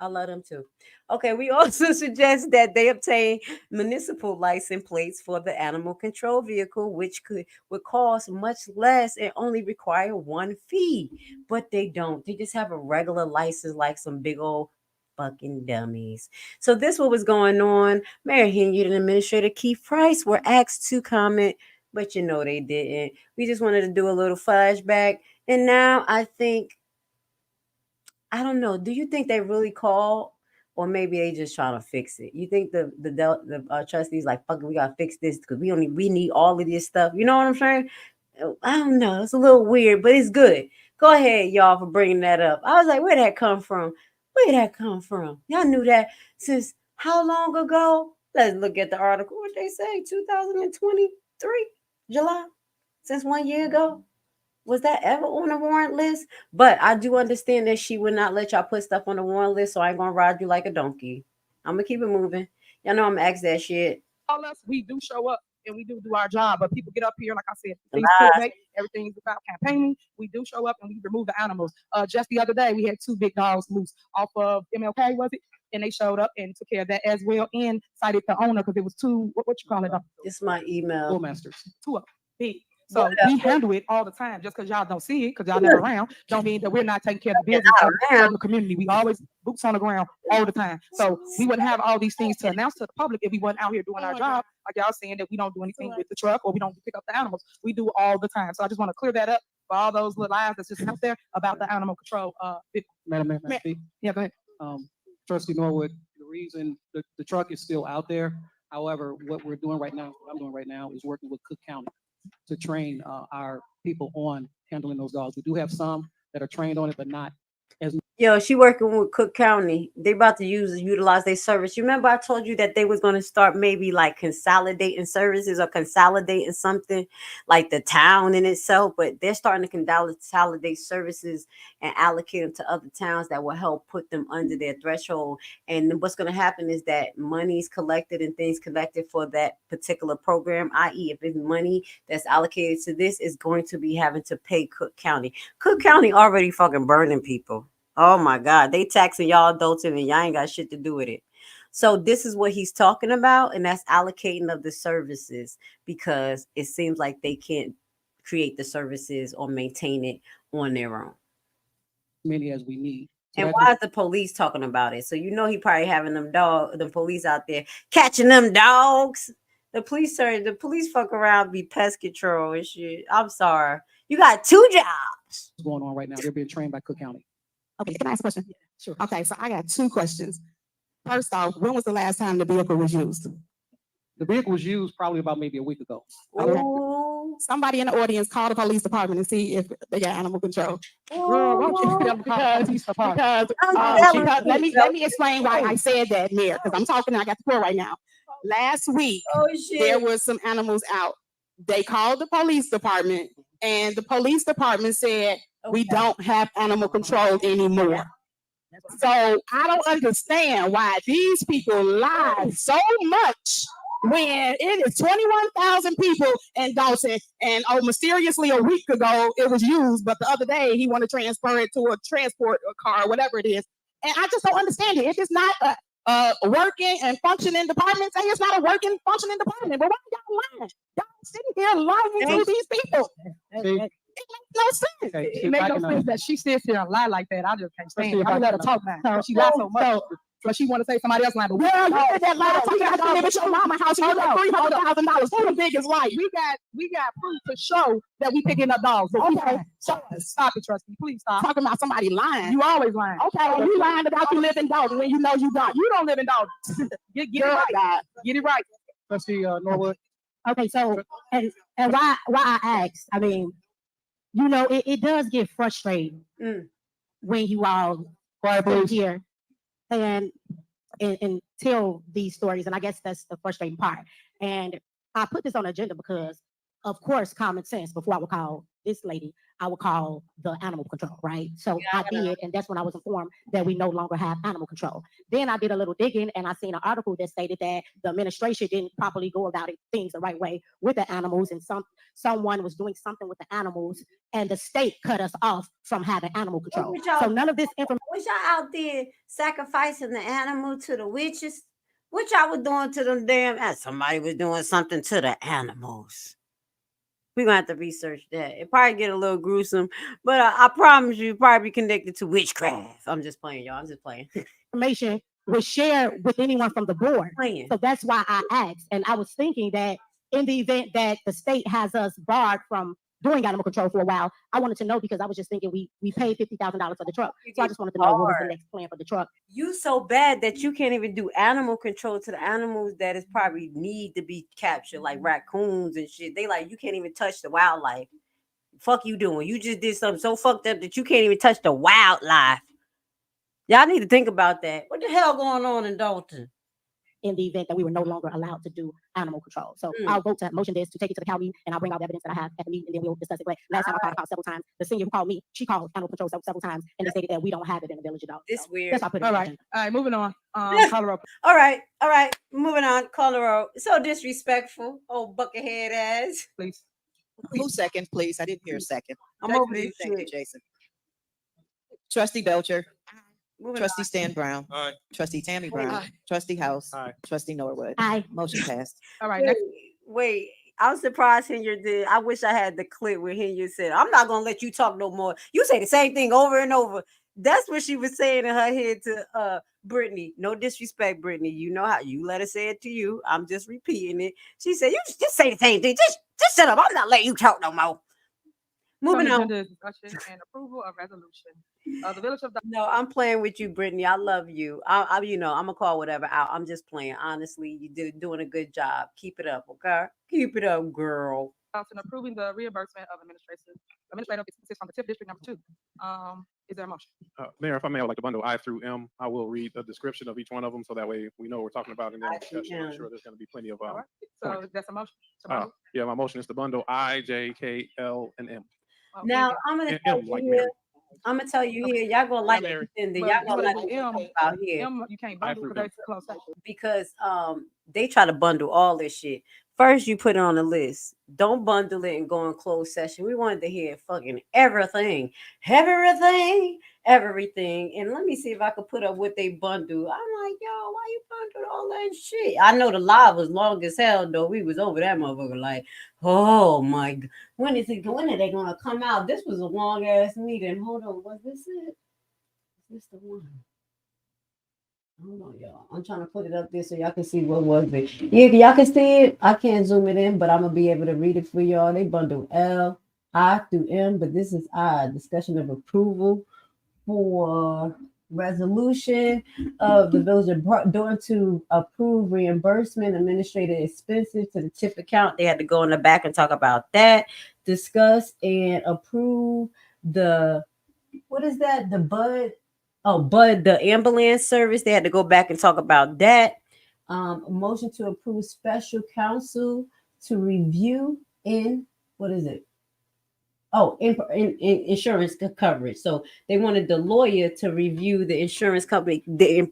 I love them too. Okay, we also suggest that they obtain municipal license plates for the animal control vehicle, which would cost much less and only require one fee. But they don't. They just have a regular license like some big old fucking dummies. So this what was going on. Mayor Henyard and Administrator Keith Price were asked to comment, but you know they didn't. We just wanted to do a little flashback. And now I think, I don't know. Do you think they really called, or maybe they just trying to fix it? You think the trustees like, fuck it, we gotta fix this because we need all of this stuff. You know what I'm saying? I don't know. It's a little weird, but it's good. Go ahead, y'all, for bringing that up. I was like, where'd that come from? Y'all knew that since how long ago? Let's look at the article. What they say? 2023 July. Since 1 year ago. Was that ever on the warrant list? But I do understand that she would not let y'all put stuff on the warrant list, so I ain't gonna ride you like a donkey. I'm gonna keep it moving. Y'all know I'm gonna ask that shit. All us, we do show up and we do our job, but people get up here, like I said, things Lies. coordinate, everything's about campaigning. We do show up and we remove the animals. Just the other day, we had 2 big dogs loose off of MLK, was it? And they showed up and took care of that as well and cited the owner because it was 2, what you call it? This is my email. Bullmasters. 2 of them, big. So we handle it all the time. Just because y'all don't see it, because y'all never around, don't mean that we're not taking care of the business of the community. We always boots on the ground all the time. So we wouldn't have all these things to announce to the public if we weren't out here doing our job. Like y'all saying that we don't do anything with the truck or we don't pick up the animals. We do all the time. So I just want to clear that up for all those little lies that's just out there about the animal control. Madam Mayor, may I speak? Yeah, go ahead. Trustee Norwood, the reason the truck is still out there. However, what I'm doing right now is working with Cook County to train our people on handling those dogs. We do have some that are trained on it, but not as. Yo, she working with Cook County. They about to utilize their service. You remember I told you that they was going to start maybe like consolidating services or consolidating something like the town in itself, but they're starting to consolidate services and allocate them to other towns that will help put them under their threshold. And what's going to happen is that money's collected and things collected for that particular program, i.e. if it's money that's allocated to this, is going to be having to pay Cook County. Cook County already fucking burning people. Oh my God, they taxing y'all Dolton and y'all ain't got shit to do with it. So this is what he's talking about, and that's allocating of the services because it seems like they can't create the services or maintain it on their own. Many as we need. So and why is the police talking about it? So you know he probably having the police out there catching them dogs. The police fuck around, be pest control and shit. I'm sorry. You got 2 jobs. What's going on right now? They're being trained by Cook County. Okay, can I ask a question? Sure. Okay, so I got 2 questions. First off, when was the last time the vehicle was used? The vehicle was used probably about maybe a week ago. Okay. Somebody in the audience call the police department and see if they got animal control. Girl, why don't you tell them Because let me explain why I said that, Mayor, because I'm talking and I got the floor right now. Last week, there was some animals out. They called the police department and the police department said, we don't have animal control anymore. So I don't understand why these people lie so much when it is 21,000 people in Dolton and mysteriously a week ago it was used, but the other day he wanted to transfer it to a transport car, whatever it is. And I just don't understand it. If it's not a working and functioning department, say it's not a working, functioning department. But why y'all lying? Y'all sitting here lying to these people. It makes no sense. Okay, It makes no sense that she sits here and lie like that. I just can't stand it. I let her talk now. She lies so much. So she want to say somebody else line, but well, you did that line. You got to live at your mama house. You got $300,000. Who the biggest light? We got proof to show that we picking up dogs. Okay, so stop it, trustee. Please stop. Talking about somebody lying. You always lying. Okay, and you lying about you live in Dolton when you know you don't. You don't live in Dolton. Get it right. God. Get it right. Trustee Norwood. Okay, so, and why I asked, I mean, you know, it does get frustrating when you all sit here and tell these stories, and I guess that's the frustrating part. And I put this on the agenda because, of course, common sense. Before I would call this lady, I would call the animal control, right? So I did, and that's when I was informed that we no longer have animal control. Then I did a little digging, and I seen an article that stated that the administration didn't properly go about things the right way with the animals, and someone was doing something with the animals, and the state cut us off from having animal control. So none of this information. Was y'all out there sacrificing the animal to the witches? What y'all was doing to them damn? Somebody was doing something to the animals. We're gonna have to research that. It probably get a little gruesome, but I promise you, probably connected to witchcraft. I'm just playing, y'all. I'm just playing. Information was shared with anyone from the board. So that's why I asked. And I was thinking that in the event that the state has us barred from doing animal control for a while, I wanted to know because I was just thinking we paid $50,000 for the truck. So I just wanted to know what was the next plan for the truck. You so bad that you can't even do animal control to the animals that is probably need to be captured, like raccoons and shit. They like, you can't even touch the wildlife. Fuck you doing? You just did something so fucked up that you can't even touch the wildlife. Y'all need to think about that. What the hell going on in Dolton? In the event that we were no longer allowed to do animal control. So I'll vote to motion this to take it to the county, and I'll bring out the evidence that I have at the meeting, and then we'll discuss it. But last time I called several times. The senior who called me, she called animal control several times, and they stated that we don't have it in the village of Dolton. This weird. That's why I put it All on the right. agenda. All right, moving on. Colorado. All right. Moving on. Colorado. So disrespectful. Oh, buckethead ass. Please. Who second, please? I didn't hear a second. I'm over this Thank you, shit. Jason. Trustee Belcher. Moving Trustee Stan Brown. Aye. Trustee Tammy Brown. Trustee House. Aye. Trustee Norwood. Aye. Motion passed. All right, next. Wait. I was surprised Henya did. I wish I had the clip where Henya said, I'm not going to let you talk no more. You say the same thing over and over. That's what she was saying in her head to Brittany. No disrespect, Brittany. You know how you let her say it to you. I'm just repeating it. She said, you just say the same thing. Just shut up. I'm not letting you talk no more. Moving on. Agenda is discussion and approval of resolution. The village of No, I'm playing with you, Brittany. I love you. I'm gonna call whatever out. I'm just playing. Honestly, you're doing a good job. Keep it up, okay? Keep it up, girl. Dolton approving the reimbursement of administrative expenses from the TIP District Number 2. Is there a motion? Mayor, if I may, I would like to bundle I through M. I will read a description of each one of them so that way we know what we're talking about, and then I through discussion. I'm M. sure there's going to be plenty of All right. So that's a motion. to uh, bundle? yeah, my motion is to bundle I, J, K, L, and M. Okay. Now I'm gonna tell M you like here. Mary. I'm gonna tell you here. Y'all gonna like Mary. it, and But y'all you gonna like wanna what do we M, talking about here. You can't I bundle through because M. it's a closed session. Because they try to bundle all this shit. First, you put it on the list. Don't bundle it and go in closed session. We wanted to hear fucking everything. And let me see if I could put up what they bundle. I'm like, yo, why you bundled all that shit? I know the live was long as hell, though. We was over that motherfucker like, oh my God. When are they gonna come out? This was a long ass meeting. Hold on, was this it? Is this the one? Hold on, y'all. I'm trying to put it up there so y'all can see what was it. Yeah, y'all can see it. I can't zoom it in, but I'm gonna be able to read it for y'all. They bundle L, I through M, but this is I. Discussion of approval for resolution of the village of doing to approve reimbursement administrative expenses to the TIP account. They had to go in the back and talk about that. Discuss and approve the what is that? The Bud, the ambulance service. They had to go back and talk about that. A motion to approve special counsel to review in what is it? Oh, in insurance coverage. So they wanted the lawyer to review the insurance company, the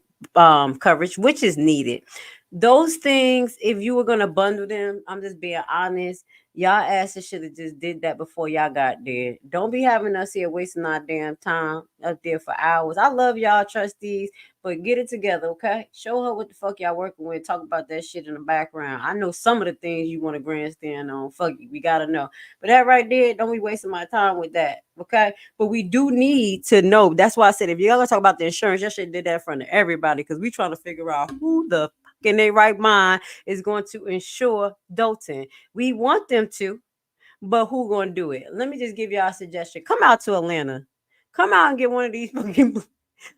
coverage, which is needed. Those things, if you were gonna bundle them, I'm just being honest. Y'all asses should have just did that before y'all got there. Don't be having us here wasting our damn time up there for hours. I love y'all trustees, But get it together, okay? Show her what the fuck y'all working with. Talk about that shit in the background. I know some of the things you want to grandstand on. Fuck you, we gotta know. But that right there, don't be wasting my time with that, okay? But we do need to know. That's why I said if you're gonna talk about the insurance, y'all should did that in front of everybody because we trying to figure out who the fuck in their right mind is going to insure Dolton. We want them to, but who gonna do it? Let me just give y'all a suggestion. Come out to Atlanta. Come out and get one of these fucking.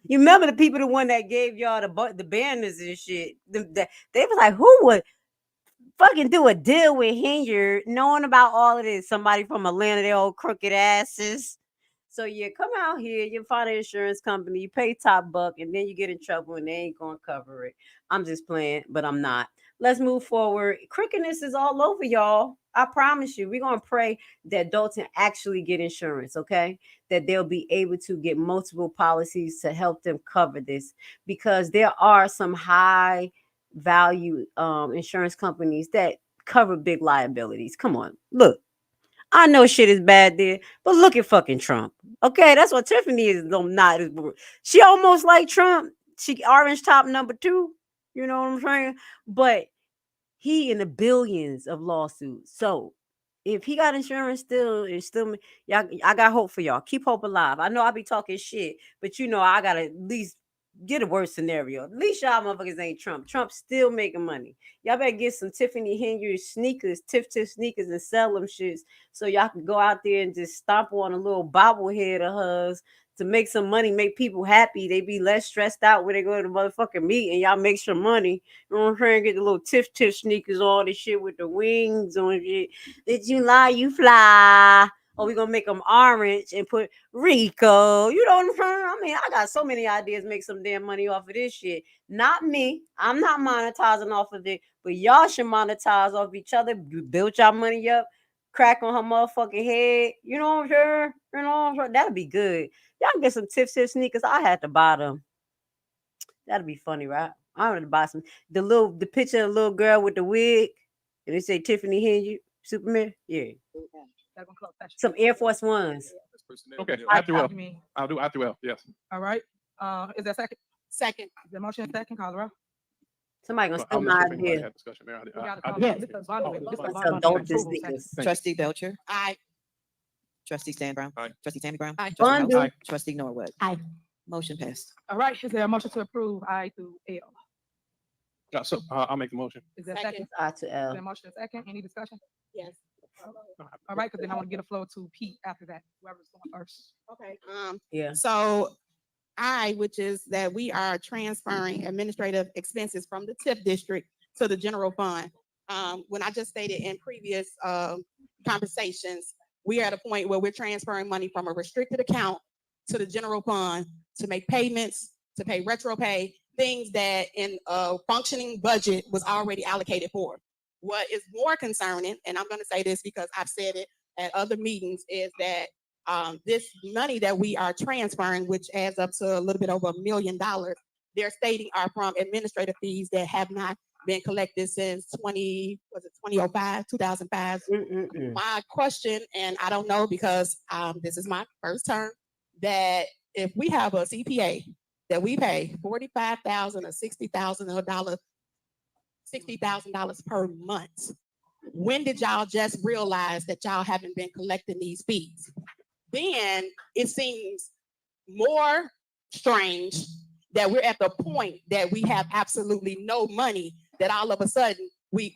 You remember the people, the one that gave y'all the banners and shit. They was like, who would fucking do a deal with Hinyard, knowing about all of this? Somebody from Atlanta, they old crooked asses. So yeah, come out here, you find an insurance company, you pay top buck, and then you get in trouble and they ain't gonna cover it. I'm just playing, but I'm not. Let's move forward. Crookedness is all over, y'all. I promise you, we're gonna pray that Dolton actually get insurance, okay? That they'll be able to get multiple policies to help them cover this, because there are some high value insurance companies that cover big liabilities. Come on, look. I know shit is bad there, but look at fucking Trump. Okay, that's what Tiffany is. Not she almost like Trump. She orange top number 2. You know what I'm saying? But he in the billions of lawsuits. So if he got insurance still, it's still y'all. I got hope for y'all. Keep hope alive. I know I be talking shit, but you know I gotta at least get a worse scenario. At least y'all motherfuckers ain't Trump. Trump's still making money. Y'all better get some Tiffany Henry sneakers, Tiff sneakers, and sell them shits so y'all can go out there and just stomp on a little bobblehead of hers to make some money, make people happy. They be less stressed out when they go to the motherfucking meet and y'all make some money. You know what I'm saying? Get the little Tiff sneakers, all this shit with the wings on shit. Did you lie? You fly. Or we gonna make them orange and put Rico. You know what I'm saying? I mean, I got so many ideas to make some damn money off of this shit. Not me. I'm not monetizing off of it, but y'all should monetize off each other. You build y'all money up, crack on her motherfucking head. You know what I'm saying? You know what I'm saying? That'd be good. Y'all can get some Tiff sneakers. I had to buy them. That'd be funny, right? I wanted to buy some. The picture of the little girl with the wig, and they say Tiffany Henry, Superman. Yeah. Some Air Force Ones. Okay, I after well. you mean. I'll do after well. Yes. All right. Is that second? Second. Is the motion second, Colorado? Somebody gonna Well, steal I'm my not sure if anybody idea. had discussion there. We gotta I call did. it. It's a bundle. Oh, It's a fine. bundle. Adult Approval sneakers. second. Trustee Belcher, Aye. trustee Stan Brown. Aye. Trustee Tammy Brown. Aye. Trustee House, Bundle. trustee Norwood. Aye. Motion passed. All right. Is there a motion to approve I through L? So I'll make the motion. Is there a Second. second? I to Is there a L. motion second? Any discussion? Yes. All right, because then I want to get a floor to Pete after that. Whoever's going first. Okay. Yeah. So which is that we are transferring administrative expenses from the TIF district to the general fund. When I just stated in previous conversations, we are at a point where we're transferring money from a restricted account to the general fund to make payments, to pay retro pay, things that in a functioning budget was already allocated for. What is more concerning, and I'm going to say this because I've said it at other meetings, is that this money that we are transferring, which adds up to a little bit over $1 million, they're stating are from administrative fees that have not been collected since 2005? Mm-mm-mm. My question, and I don't know because this is my first term, that if we have a CPA that we pay $45,000 or $60,000 per month, when did y'all just realize that y'all haven't been collecting these fees? Then it seems more strange that we're at the point that we have absolutely no money, that all of a sudden we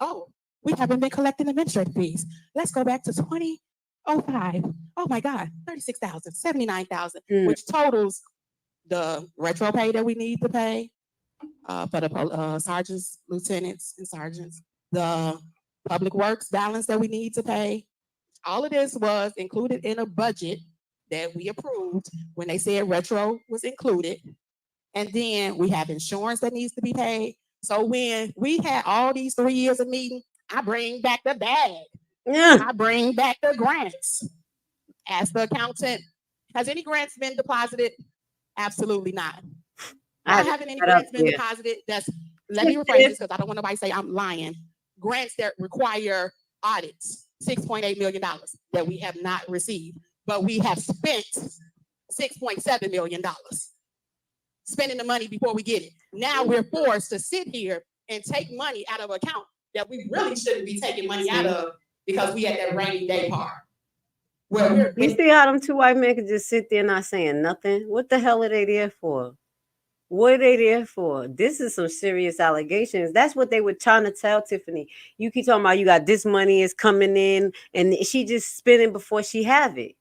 haven't been collecting administrative fees. Let's go back to 2005. Oh my God, 36,000, 79,000, which totals the retro pay that we need to pay for the sergeants, lieutenants, and sergeants, the public works balance that we need to pay. All of this was included in a budget that we approved when they said retro was included. And then we have insurance that needs to be paid. So when we had all these 3 years of meeting, I bring back the bag. Yeah. I bring back the grants. Ask the accountant, has any grants been deposited? Absolutely not. Not having any grants been deposited. Let me rephrase this because I don't want nobody to say I'm lying. Grants that require audits, $6.8 million that we have not received, but we have spent $6.7 million. spending the money before we get it. Now we're forced to sit here and take money out of account that we really shouldn't be taking money out of because we had that rainy day part. Well, You see how them two white men could just sit there not saying nothing? What the hell are they there for? What are they there for? This is some serious allegations. That's what they were trying to tell Tiffany. You keep talking about you got this money is coming in and she just spending before she have it.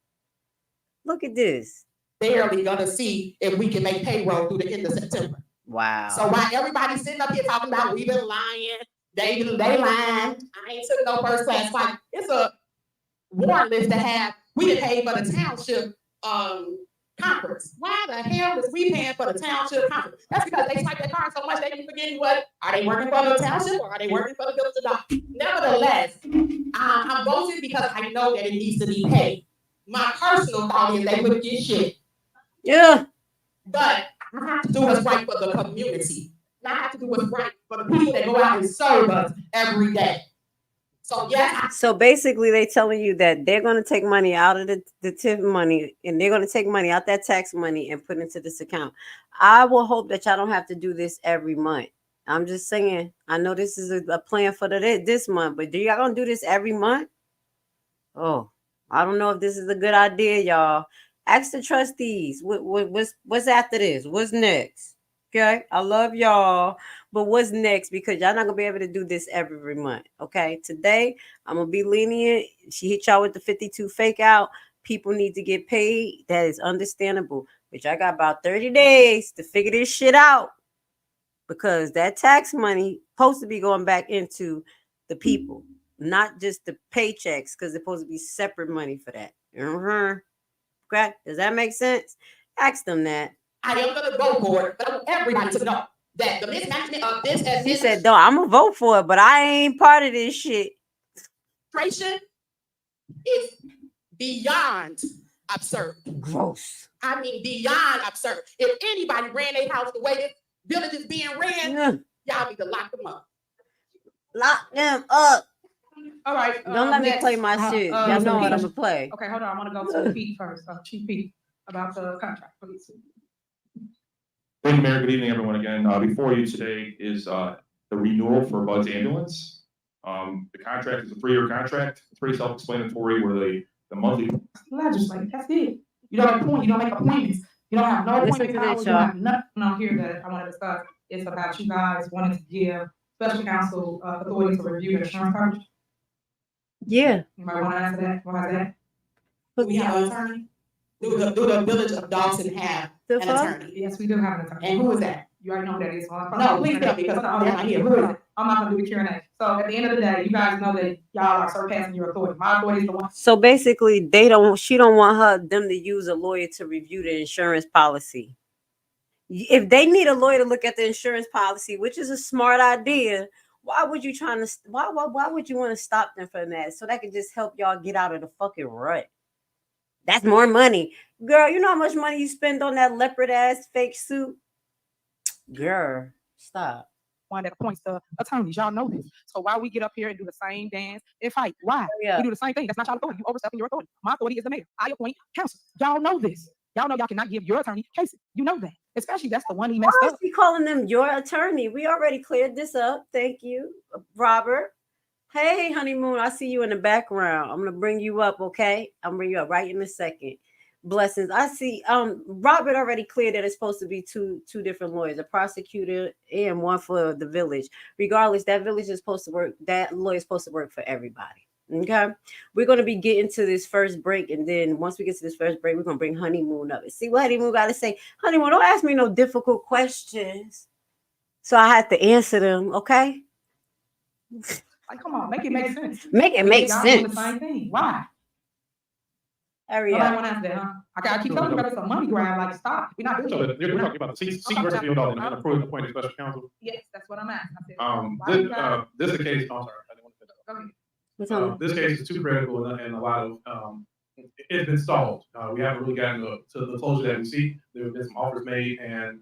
Look at this. barely gonna see if we can make payroll through the end of September. Wow. So while everybody's sitting up here talking about we been lying, they lying, I ain't took no first class flight. It's a warrant list to have. We didn't pay for the township conference. Why the hell is we paying for the township conference? That's because they swipe their card so much they be forgetting what are they working for the township or are they working for the village of Dolton? Nevertheless, I'm voting because I know that it needs to be paid. My personal thought is they would get shit. Yeah. But I have to do what's right for the community. And I have to do what's right for the people that go out and serve us every day. So yeah. So basically they telling you that they're going to take money out of the tip money and they're going to take money out that tax money and put into this account. I will hope that y'all don't have to do this every month. I'm just saying, I know this is a plan for this month, but do y'all going to do this every month? Oh, I don't know if this is a good idea, y'all. Ask the trustees. What's after this? What's next? Okay, I love y'all, but what's next? Because y'all not gonna be able to do this every month. Okay, today I'm gonna be lenient. She hit y'all with the 52 fake out. People need to get paid. That is understandable, but y'all got about 30 days to figure this shit out because that tax money supposed to be going back into the people, not just the paychecks, because it's supposed to be separate money for that. Okay, does that make sense? Ask them that. I am going to vote for it, but I want everybody to know that the mismanagement of this as She said, "No, I'm gonna vote for it, but I ain't part of this shit." administration is beyond absurd. Gross. I mean, beyond absurd. If anybody ran their house the way this village is being ran, y'all need to lock them up. Lock them up. All right. Don't let me play my shit. Y'all know what I'm gonna play. Okay, hold on. I want to go to Pete first. Chief Pete, about the contract, please. Thank you, Mayor. Good evening, everyone. Again, before you today is the renewal for Bud's ambulance. The contract is a 3-year contract. It's pretty self-explanatory where the monthly. Legislate, that's it. You don't appoint, you don't make appointments. You don't have no appointment powers. You have nothing on here that I want to discuss. It's about you guys wanting to give special counsel authority to review the insurance coverage. Yeah. You might want to answer that. Why is that? We have an attorney. Do the village of Dolton have an attorney? Yes, we do have an attorney. And who is that? You already know who that is. No, please tell me, because I'm not here. Who is it? I'm not gonna do the Q&A. So at the end of the day, you guys know that y'all are surpassing your authority. My authority is the one. So basically, she don't want them to use a lawyer to review the insurance policy. If they need a lawyer to look at the insurance policy, which is a smart idea, why would you why would you want to stop them from that? So that could just help y'all get out of the fucking rut. That's more money. Girl, you know how much money you spend on that leopard ass fake suit? Girl, stop. One that appoints the attorneys. Y'all know this. So why we get up here and do the same dance and fight? Why? Yeah. We do the same thing. That's not y'all authority. You overstepping your authority. My authority is the mayor. I appoint counsel. Y'all know this. Y'all know y'all cannot give your attorney cases. You know that. Especially that's the one he messed Why up. is he calling them your attorney? We already cleared this up. Thank you, Robert. Hey, honeymoon, I see you in the background. I'm gonna bring you up, okay? I'm bring you up right in a second. Blessings. I see. Robert already cleared that it's supposed to be two different lawyers, a prosecutor and one for the village. Regardless, that village is supposed to work. That lawyer is supposed to work for everybody. Okay, we're gonna be getting to this first break, and then once we get to this first break, we're gonna bring honeymoon up and see what honeymoon got to say. Honeymoon, don't ask me no difficult questions, so I have to answer them. Okay. Like, come on, make it make sense. Make it make Y'all doing sense. the same thing. Why? Hurry Nobody up. want to answer that, huh? I keep telling you about some money grab. Like, stop. We're not doing So it. we're talking about the seat versus the adult and appointed special counsel. Yes, that's what I'm asking. I said, This is a case. I'm sorry, I didn't want to finish. go ahead. What's on? This case is too critical and a lot of it's been stalled. We haven't really gotten to the closure that we see. There have been some offers made and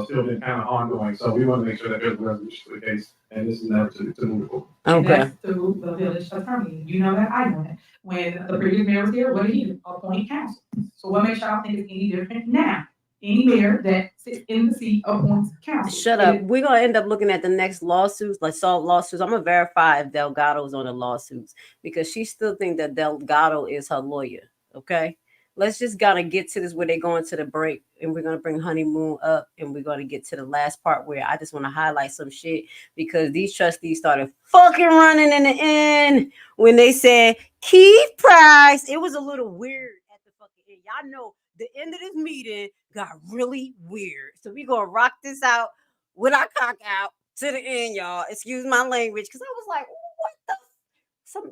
still been kind of ongoing. So we want to make sure that there's a resolution for the case, and this is never to move forward. And Okay. that's through the village attorney. You know that, I know that. When the previous mayor was here, what did he do? Appoint counsel. So what makes y'all think it's any different now? any mayor that sits in the seat appoints council. Shut up. We're gonna end up looking at the next lawsuits, like solve lawsuits. I'm gonna verify if Delgado's on the lawsuits because she still think that Delgado is her lawyer. Okay. Let's just gotta get to this where they're going to the break, and we're gonna bring Honeymoon up, and we're gonna get to the last part where I just want to highlight some shit because these trustees started fucking running in the end when they said Keith Price. It was a little weird at the fucking end. Y'all know the end of this meeting got really weird. So we gonna rock this out with our cock out to the end, y'all. Excuse my language, because I was like, what the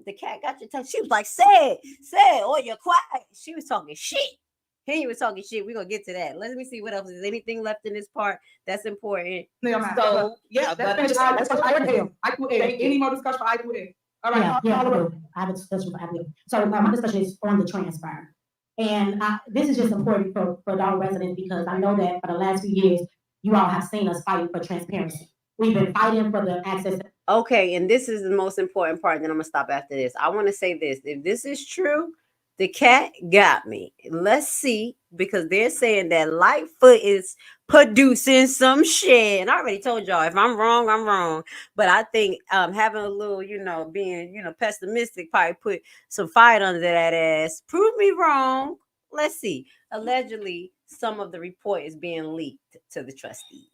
the cat got your tongue. She was like, say it, or you're quiet. She was talking shit. He was talking shit. We're gonna get to that. Let me see what else. Is anything left in this part that's important? So yeah, that's what I do. I put any more discussion. I put it. All right. Yeah, I have a discussion for Abigail. So my discussion is on the transfer. And this is just important for our residents because I know that for the last few years, you all have seen us fighting for transparency. We've been fighting for the access. Okay, and this is the most important part. Then I'm gonna stop after this. I want to say this. If this is true, the cat got me. Let's see, because they're saying that Lightfoot is producing some shit. And I already told y'all, if I'm wrong, I'm wrong. But I think having a little, being, pessimistic probably put some fire under that ass. Prove me wrong. Let's see. Allegedly, some of the report is being leaked to the trustees.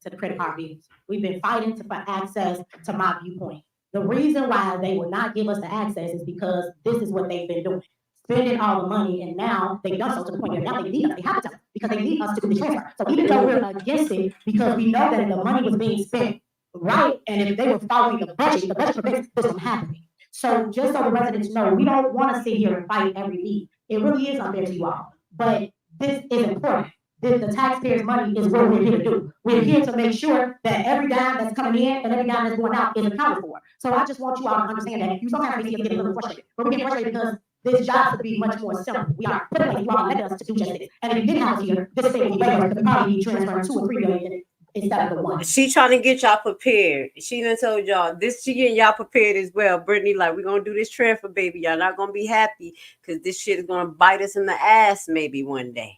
To the credit card bills. We've been fighting for access to my viewpoint. The reason why they will not give us the access is because this is what they've been doing. Spending all the money, and now they've done so to the point where now they need us. They have to, because they need us to do the transfer. So even though we're against it, because we know that the money was being spent right, and if they were following the budget prevents this from happening. So just so the residents know, we don't want to sit here and fight every week. It really is unfair to you all. But this is important. The taxpayers' money is what we're here to do. We're here to make sure that every dime that's coming in and every dime that's going out is accounted for. So I just want you all to understand that you sometimes may get a little frustrated, but we get frustrated because this job could be much more simple. We are putting you all elected us to do just this. And if you didn't have us here, this thing would be better. It probably be transferring 2 or 3 million instead of the 1. She trying to get y'all prepared. She done told y'all this. She getting y'all prepared as well. Brittany, like, we're gonna do this transfer, baby. Y'all not gonna be happy because this shit is gonna bite us in the ass maybe one day.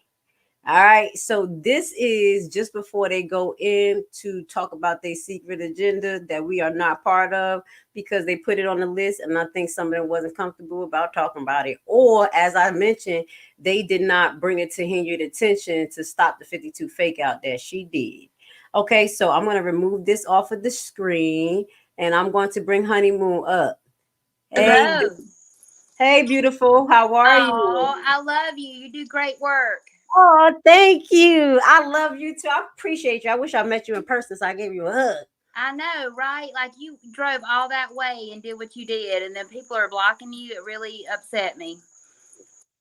All right, so this is just before they go in to talk about their secret agenda that we are not part of because they put it on the list, and I think some of them wasn't comfortable about talking about it. Or, as I mentioned, they did not bring it to Henry's attention to stop the 52 fake out that she did. Okay, so I'm going to remove this off of the screen, and I'm going to bring Honeymoon up. Hey, hey, beautiful, how are you? Oh, I love you. You do great work. Oh, thank you. I love you too. I appreciate you. I wish I met you in person so I gave you a hug. I know, right? Like, you drove all that way and did what you did, and then people are blocking you. It really upset me.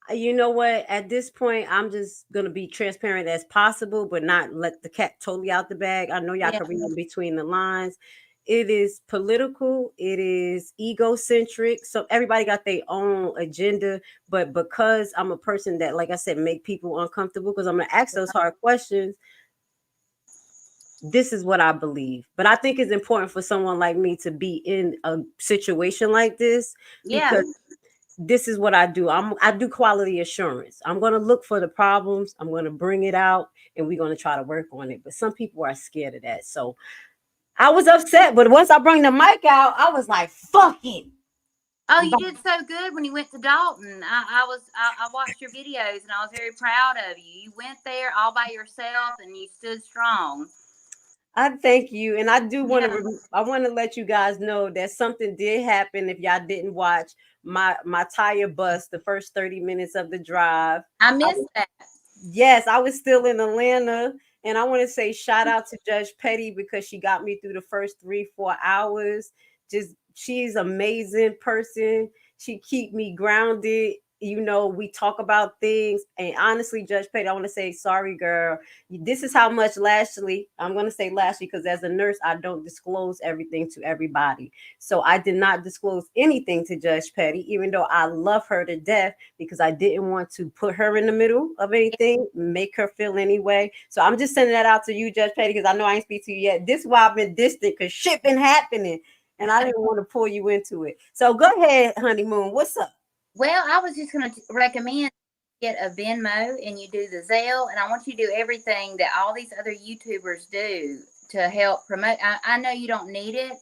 You know what? At this point, I'm just going to be transparent as possible, but not let the cat totally out the bag. I know y'all can read in between the lines. It is political. It is egocentric. So everybody got their own agenda. But because I'm a person that, like I said, make people uncomfortable because I'm going to ask those hard questions, this is what I believe. But I think it's important for someone like me to be in a situation like this. Because this is what I do. I do quality assurance. I'm going to look for the problems. I'm going to bring it out, and we're going to try to work on it. But some people are scared of that. So I was upset, but once I bring the mic out, I was like, fuck it. Oh, you did so good when you went to Dolton. I watched your videos, and I was very proud of you. You went there all by yourself, and you stood strong. I thank you. And I do want to, I want to let you guys know that something did happen. If y'all didn't watch my tire bust the first 30 minutes of the drive. I missed that. Yes, I was still in Atlanta. And I want to say shout out to Judge Petty because she got me through the first 3-4 hours. She's an amazing person. She keep me grounded. You know, we talk about things. And honestly, Judge Petty, I want to say, sorry, girl. This is how much Lashley, I'm going to say Lashley, because as a nurse, I don't disclose everything to everybody. So I did not disclose anything to Judge Petty, even though I love her to death, because I didn't want to put her in the middle of anything, make her feel any way. So I'm just sending that out to you, Judge Petty, because I know I ain't speak to you yet. This is why I've been distant, because shit been happening. And I didn't want to pull you into it. So go ahead, Honeymoon. What's up? Well, I was just going to recommend get a Venmo and you do the Zelle, and I want you to do everything that all these other YouTubers do to help promote. I know you don't need it,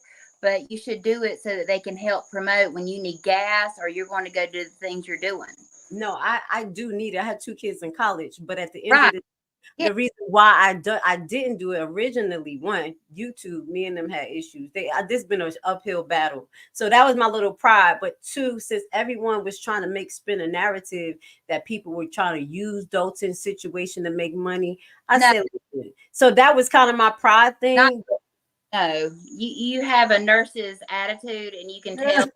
but you should do it so that they can help promote when you need gas or you're going to go do the things you're doing. No, I do need it. I had 2 kids in college, but at the end Right. of the reason why I didn't do it originally, one, YouTube, me and them had issues. This been an uphill battle. So that was my little pride. But two, since everyone was trying to spin a narrative that people were trying to use Dolton's situation to make money, I said, listen. So that was kind of my pride thing. No, you have a nurse's attitude, and you can tell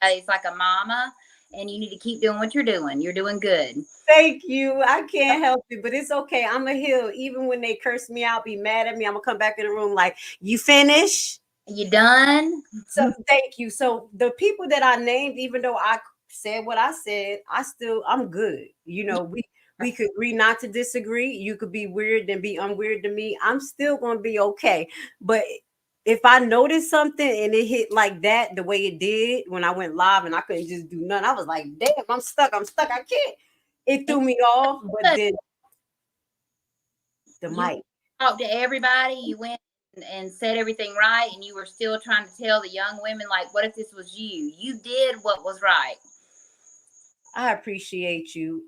it's like a mama, and you need to keep doing what you're doing. You're doing good. Thank you. I can't help it, but it's okay. I'm a heal. Even when they curse me out, be mad at me, I'm gonna come back in the room like, you finish? You done? So thank you. So the people that I named, even though I said what I said, I'm good. You know, we could agree not to disagree. You could be weird and be unweird to me. I'm still gonna be okay. But if I noticed something and it hit like that, the way it did when I went live and I couldn't just do nothing, I was like, damn, I'm stuck. I can't. It threw me off, but then the mic. Talked to everybody. You went and said everything right, and you were still trying to tell the young women, like, what if this was you? You did what was right. I appreciate you.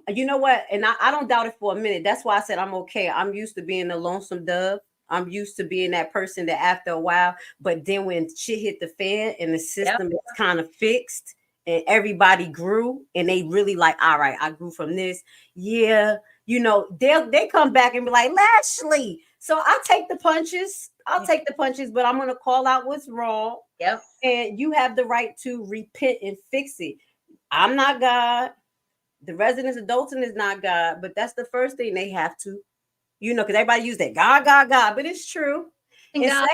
You know what? And I don't doubt it for a minute. That's why I said I'm okay. I'm used to being a lonesome dove. I'm used to being that person that after a while, but then when shit hit the fan and the system is kind of fixed and everybody grew and they really like, all right, I grew from this. Yeah, you know, they come back and be like, Lashley. So I take the punches. I'll take the punches, but I'm gonna call out what's wrong. Yep. And you have the right to repent and fix it. I'm not God. The residents of Dolton is not God, but that's the first thing they have to. You know, because everybody use that God, but it's true. God,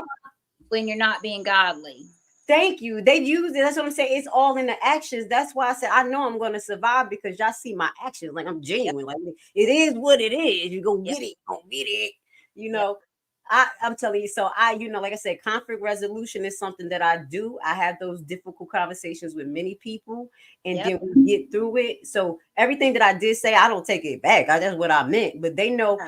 when you're not being godly. Thank you. They use it. That's what I'm saying. It's all in the actions. That's why I said I know I'm going to survive because y'all see my actions. Like I'm genuine. Like it is what it is. You go get it. Go get it. You know. I'm telling you, so you know, like I said, conflict resolution is something that I do. I have those difficult conversations with many people, and then we get through it. So everything that I did say, I don't take it back. That's what I meant. But they know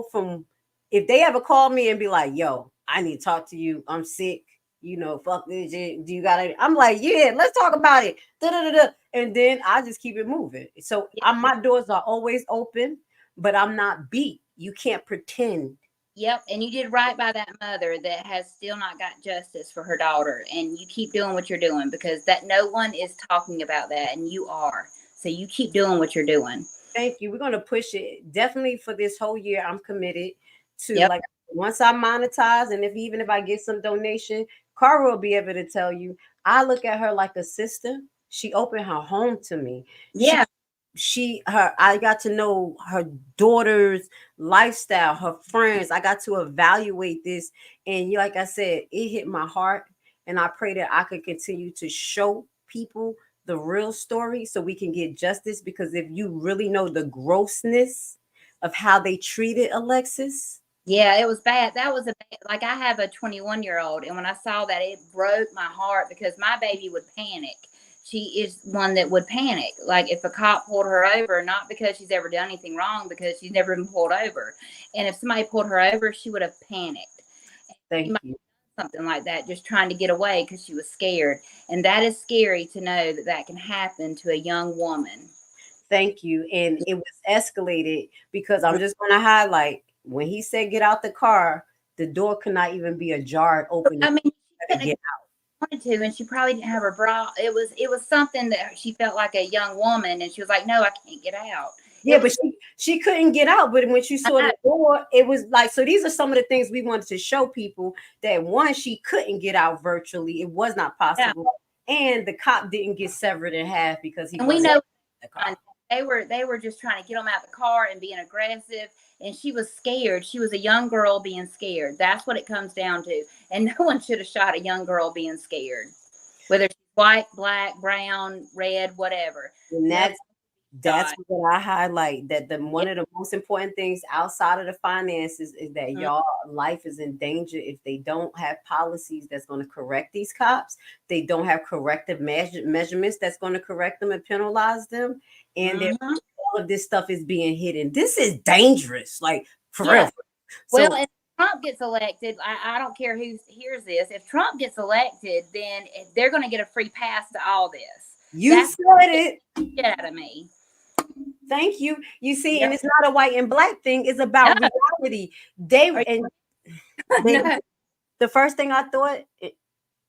from if they ever call me and be like, yo, I need to talk to you. I'm sick. You know, fuck this shit. Do you got it? I'm like, yeah, let's talk about it. Da-da-da-da. And then I just keep it moving. So my doors are always open, but I'm not beat. You can't pretend. Yep, and you did right by that mother that has still not got justice for her daughter, and you keep doing what you're doing because that no one is talking about that, and you are. So you keep doing what you're doing. Thank you. We're going to push it definitely for this whole year. I'm committed to like once I monetize, and if I get some donation, Cara will be able to tell you. I look at her like a sister. She opened her home to me. Yeah. I got to know her daughter's lifestyle, her friends. I got to evaluate this. And like I said, it hit my heart. And I pray that I could continue to show people the real story so we can get justice. Because if you really know the grossness of how they treated Alexis. Yeah, it was bad. That was like I have a 21-year-old. And when I saw that, it broke my heart because my baby would panic. She is one that would panic. Like if a cop pulled her over, not because she's ever done anything wrong, because she's never been pulled over. And if somebody pulled her over, she would have panicked. Thank you. Something like that, just trying to get away because she was scared. And that is scary to know that that can happen to a young woman. Thank you. And it was escalated because I'm just going to highlight when he said, get out the car, the door could not even be ajar open. I mean, to get out. Wanted to, and she probably didn't have her bra. It was something that she felt like a young woman, and she was like, no, I can't get out. Yeah, but she couldn't get out. But when she saw the door, it was like, so these are some of the things we wanted to show people that one, she couldn't get out virtually. It was not possible. Yeah. And the cop didn't get severed in half because he we know they were just trying to get them out the car and being aggressive. And she was scared. She was a young girl being scared. That's what it comes down to. And no one should have shot a young girl being scared, whether she's white, black, brown, red, whatever. And that's what I highlight, that one of the most important things outside of the finances is that y'all life is in danger if they don't have policies that's going to correct these cops. They don't have corrective measurements that's going to correct them and penalize them. And all of this stuff is being hidden. This is dangerous, like for Yeah. real. So, Well, if Trump gets elected, I don't care who hears this. If Trump gets elected, then they're going to get a free pass to all this. you said it. Get out of me. Thank you. You see, Yep. and it's not a white and black thing. It's about No. reality. They Are and No. the first thing I thought,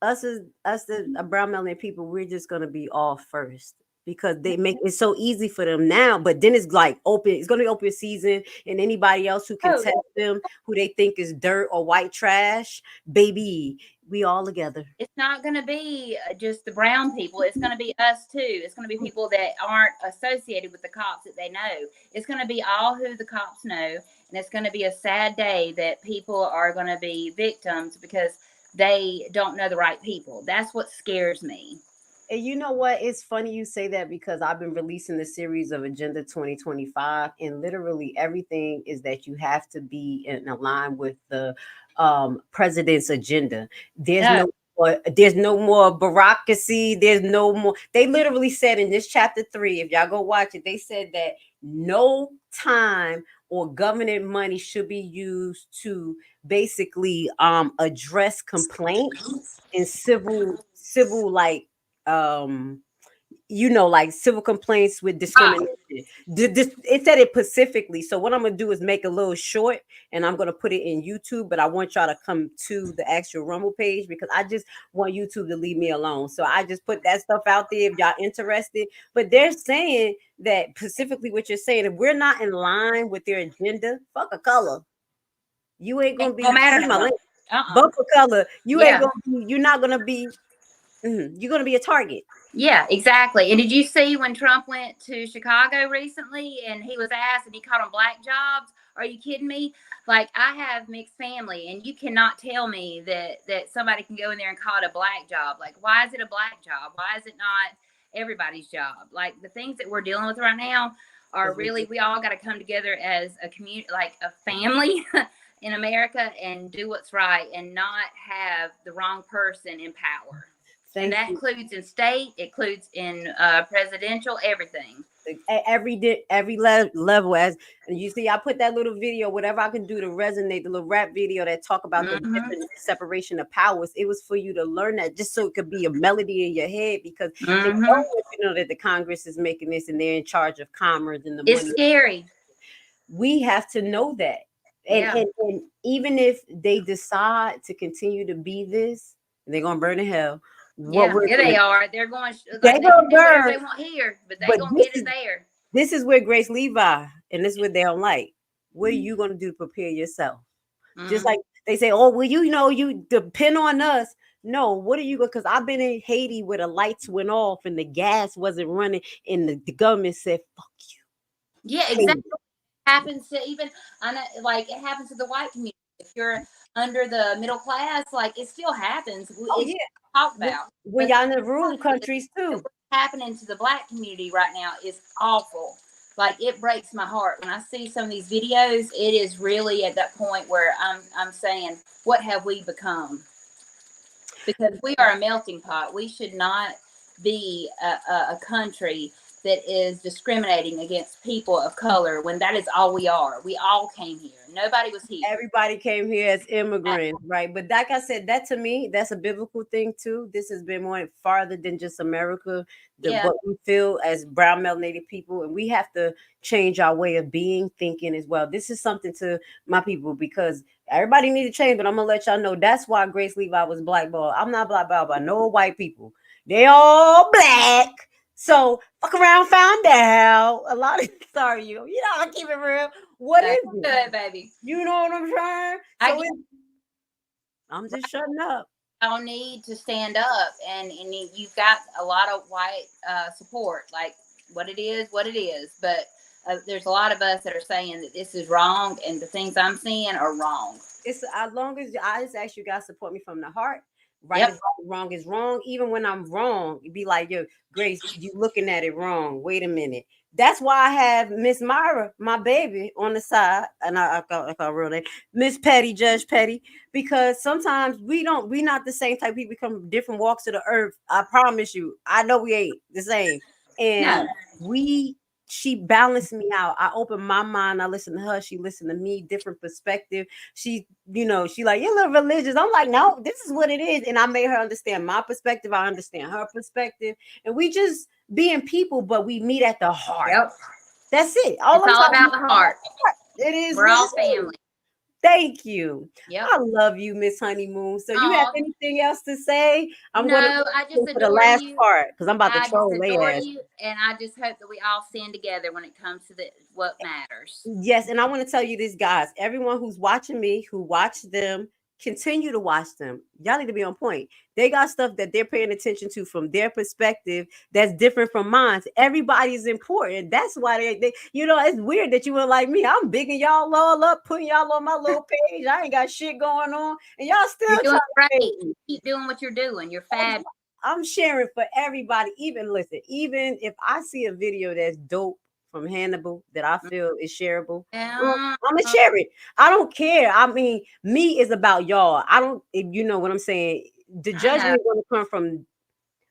us the brown melanin people, we're just gonna be off first because they make it so easy for them now. But then it's like open. It's gonna be open season, and anybody else who can Oh, test them, who they think is dirt or white trash, baby, we all together. It's not going to be just the brown people. It's going to be us too. It's going to be people that aren't associated with the cops that they know. It's going to be all who the cops know. And it's going to be a sad day that people are going to be victims because they don't know the right people. That's what scares me. And you know what? It's funny you say that because I've been releasing the series of Agenda 2025, and literally everything is that you have to be in line with the president's agenda. There's no more bureaucracy. There's no more. They literally said in this chapter 3, if y'all go watch it, they said that no time or government money should be used to basically address complaints and civil like like civil complaints with discrimination. It said it specifically. So what I'm gonna do is make a little short and I'm gonna put it in YouTube, but I want y'all to come to the actual Rumble page because I just want YouTube to leave me alone. So I just put that stuff out there if y'all interested. But they're saying that specifically what you're saying, if we're not in line with their agenda, fuck a color. You ain't gonna be vote for color. Ain't gonna be, you're not gonna be you're gonna be a target. Yeah, exactly. And did you see when Trump went to Chicago recently and he was asked and he called them black jobs? Are you kidding me? Like, I have mixed family and you cannot tell me that somebody can go in there and call it a black job. Like, why is it a black job? Why is it not everybody's job? Like, the things that we're dealing with right now are really, we all got to come together as a community, like a family in America, and do what's right and not have the wrong person in power. And that includes in state, it includes in presidential, everything. Every level. As you see, I put that little video, whatever I can do to resonate, the little rap video that talk about the different separation of powers. It was for you to learn that, just so it could be a melody in your head, because they know that the Congress is making this and they're in charge of commerce and the money. It's scary. We have to know that. And even if they decide to continue to be this, they're gonna burn in hell. They are. They're going. They're gonna burn. They want here, but they're gonna get it there. This is where Grace Levi, and this is what they don't like. What are you gonna do to prepare yourself? Just like they say, oh, well, you depend on us. No, what are you going? Because I've been in Haiti where the lights went off and the gas wasn't running, and the government said, "Fuck you." Yeah, exactly. It happens to even, I know, like it happens to the white community. If you're under the middle class, like it still happens. It's talked about. When y'all in the rural countries too. What's happening to the black community right now is awful. Like, it breaks my heart when I see some of these videos. It is really at that point where I'm saying, what have we become? Because we are a melting pot. We should not be a country that is discriminating against people of color when that is all we are. We all came here. Nobody was here. Everybody came here as immigrants, right? But like I said, that to me, that's a biblical thing too. This has been more farther than just America, what we feel as brown melanated people. And we have to change our way of being, thinking as well. This is something to my people, because everybody need to change, but I'm gonna let y'all know that's why Grace Levi was blackballed. I'm not blackballed by no white people. They all black. So fuck around, found out a lot of sorry you. You know, I keep it real. What is it, good, baby? You know what I'm trying? So I'm just shutting up. I don't need to stand up, and you've got a lot of white support. Like, what it is, but there's a lot of us that are saying that this is wrong, and the things I'm seeing are wrong. It's as long as I just ask you guys support me from the heart. Right is right, wrong is wrong. Even when I'm wrong, you'd be like, yo, Grace, you looking at it wrong. Wait a minute. That's why I have Miss Myra, my baby, on the side, and I call real name, Miss Petty, Judge Petty, because sometimes we not the same type of people. We come from different walks of the earth. I promise you. I know we ain't the same, and we she balanced me out. I opened my mind. I listened to her. She listened to me, different perspective. She, she like, you're a little religious. I'm like, no, this is what it is. And I made her understand my perspective. I understand her perspective. And we just being people, but we meet at the heart. Yep. That's it. It's all about the heart. It is. We're all family. Thank you. Yep. I love you, Miss Honeymoon. So you have anything else to say? I'm going to I just for the adore last you. part because I'm about to I troll just late adore ass. you, and I just hope that we all stand together when it comes to what matters. Yes, and I want to tell you this, guys. Everyone who's watching me, who watched them, continue to watch them. Y'all need to be on point. They got stuff that they're paying attention to from their perspective that's different from mine. Everybody is important. That's why they it's weird that you were like me. I'm bigging y'all all up, putting y'all on my little page. I ain't got shit going on, and y'all still You're doing trying great. to Keep doing what you're doing. You're fab. I'm sharing for everybody. Even if I see a video that's dope from Hannibal that I feel is shareable, I'm gonna share it. I don't care. I mean, me is about y'all. I don't, if you know what I'm saying. The judgment is gonna come from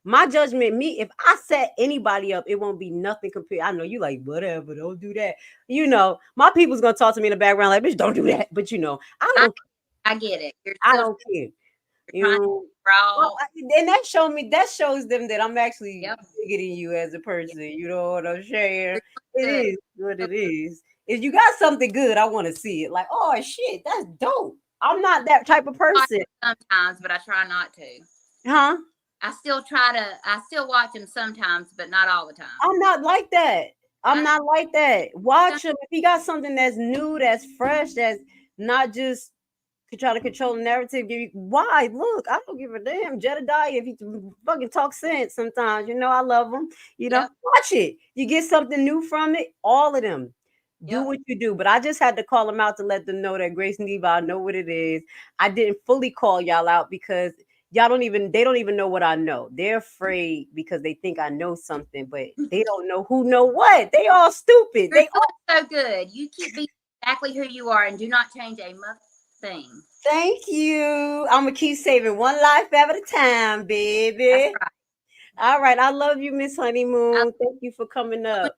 my judgment. Me, if I set anybody up, it won't be nothing compared. I know you like whatever. Don't do that. My people's gonna talk to me in the background like, bitch, don't do that. But I don't. I get it. I don't care. And that shows them that I'm actually bigger than you as a person. You know what I'm saying? It is what it is. If you got something good, I want to see it. Like, oh shit, that's dope. I'm not that type of person. Sometimes, but I try not to. Huh? I still watch them sometimes, but not all the time. I'm not like that. Watch him. If he got something that's new, that's fresh, that's not just try to control the narrative. Why? Look, I don't give a damn. Jedediah, if he fucking talk sense sometimes, I love him. Watch it. You get something new from it. All of them. Do what you do. But I just had to call them out to let them know that Grace and Eva, I know what it is. I didn't fully call y'all out because they don't even know what I know. They're afraid because they think I know something, but they don't know who know what. They all stupid. You're so good. You keep being exactly who you are and do not change a thing. Thank you. I'm gonna keep saving one life at a time, baby. That's right. All right. I love you, Miss Honeymoon. Thank you for coming up.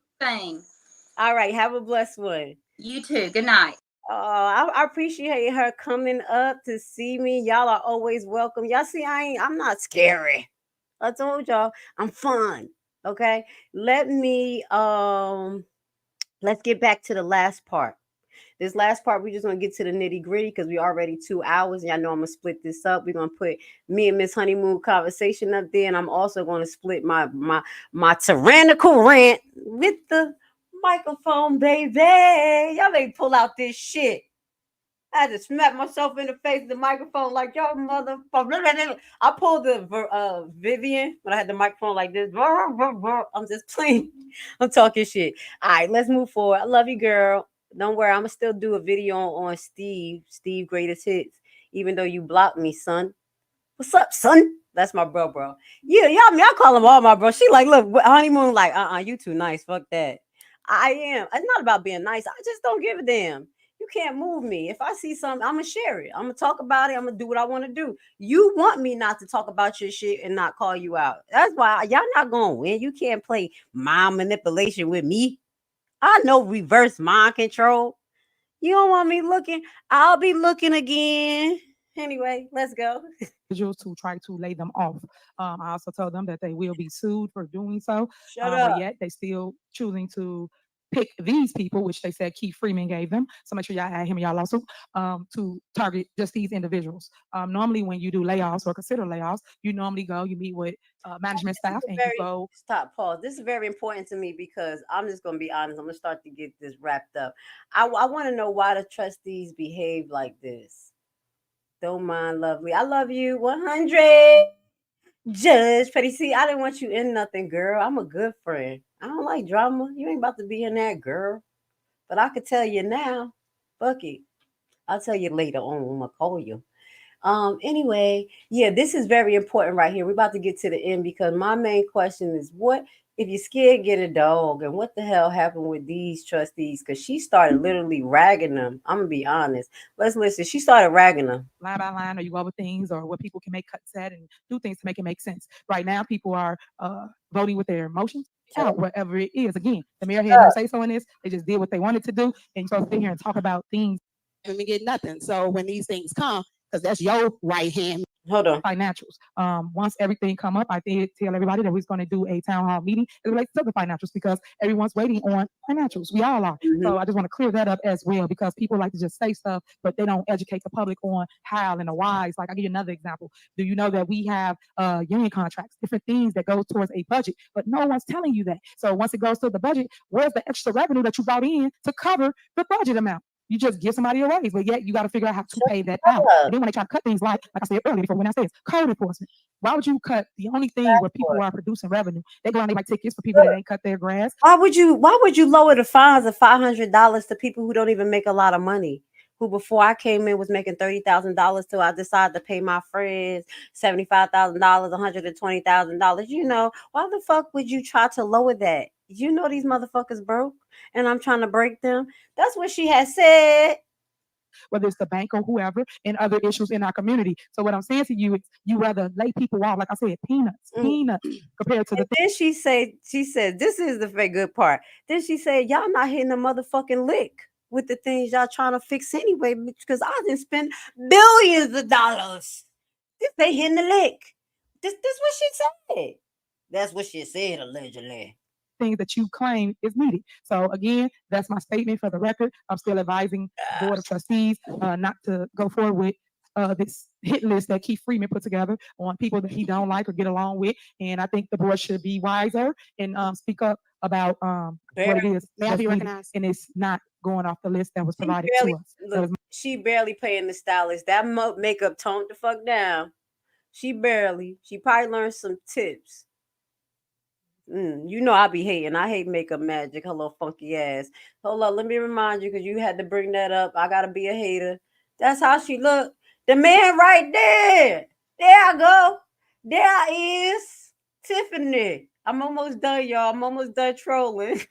All right. Have a blessed one. You too. Good night. Oh, I appreciate her coming up to see me. Y'all are always welcome. Y'all see, I'm not scary. I told y'all I'm fun. Okay. Let's get back to the last part. This last part, we're just gonna get to the nitty gritty because we're already 2 hours. Y'all know I'm gonna split this up. We're gonna put me and Miss Honeymoon conversation up there, and I'm also gonna split my tyrannical rant with the microphone, baby. Y'all may pull out this shit. I had to smack myself in the face with the microphone like y'all motherfucker. I pulled the Vivian when I had the microphone like this. I'm just playing. I'm talking shit. All right, let's move forward. I love you, girl. Don't worry, I'm gonna still do a video on Steve Greatest Hits, even though you blocked me, son. What's up, son? That's my bro. Yeah, I call him all my bro. She like, look, Honeymoon, like, you too nice. Fuck that. I am. It's not about being nice. I just don't give a damn. You can't move me. If I see something, I'm gonna share it. I'm gonna talk about it. I'm gonna do what I want to do. You want me not to talk about your shit and not call you out. That's why y'all not gonna win. You can't play mind manipulation with me. I know reverse mind control. You don't want me looking. I'll be looking again. Anyway, let's go. To try to lay them off. I also told them that they will be sued for doing so. Shut up. But yet they still choosing to pick these people, which they said Keith Freeman gave them. So make sure y'all add him in y'all lawsuit to target just these individuals. Normally, when you do layoffs or consider layoffs, you normally you meet with management staff and you go. Stop, pause. This is very important to me because I'm just going to be honest. I'm going to start to get this wrapped up. I want to know why the trustees behave like this. Don't mind, lovely. I love you. 100. Judge Petty. See, I didn't want you in nothing, girl. I'm a good friend. I don't like drama. You ain't about to be in that, girl. But I could tell you now. Fuck it. I'll tell you later on when I call you. Anyway, yeah, this is very important right here. We're about to get to the end because my main question is what if you're scared, get a dog. And what the hell happened with these trustees? Because she started literally ragging them. I'm gonna be honest. Let's listen. She started ragging them. Line by line, or you go over things or what people can make cuts at and do things to make it make sense. Right now, people are voting with their emotions out, whatever it is. Again, the mayor had no say so in this. They just did what they wanted to do. And you're supposed to sit here and talk about things. And we get nothing. So when these things come, because that's your right hand. Hold on. Financials. Once everything come up, I did tell everybody that we was going to do a town hall meeting as it relates to the financials because everyone's waiting on financials. We all are. So I just want to clear that up as well because people like to just say stuff, but they don't educate the public on how and the whys. Like I'll give you another example. Do you know that we have union contracts, different things that go towards a budget, but no one's telling you that. So once it goes to the budget, where's the extra revenue that you brought in to cover the budget amount? You just give somebody a raise, but yet you got to figure out how to pay that out. And then when they try to cut things like I said earlier before when I said code enforcement, why would you cut the only thing where people are producing revenue? They go on, they buy tickets for people that ain't cut their grass. Why would you lower the fines of $500 to people who don't even make a lot of money? Who before I came in was making $30,000 till I decided to pay my friends $75,000, $120,000. You know, why the fuck would you try to lower that? You know these motherfuckers broke, and I'm trying to break them. That's what she has said. Whether it's the bank or whoever, and other issues in our community. So what I'm saying to you is, you rather lay people off, like I said, peanuts compared to the. Then she said, this is the good part. Then she said, y'all not hitting a motherfucking lick with the things y'all trying to fix anyway, because I didn't spend billions of dollars. This ain't hitting the lick. This what she said. That's what she said, allegedly. Things that you claim is needed. So again, that's my statement for the record. I'm still advising the Board of Trustees not to go forward with this hit list that Keith Freeman put together on people that he don't like or get along with. And I think the board should be wiser and speak up about what it is. May I be recognized? And it's not going off the list that was provided to us. Look, she barely paying the stylist. That makeup toned the fuck down. She probably learned some tips. You know I be hating. I hate makeup magic. Her little funky ass. Hold on, let me remind you because you had to bring that up. I gotta be a hater. That's how she look. The man right there. There I go. There is Tiffany. I'm almost done, y'all. I'm almost done trolling.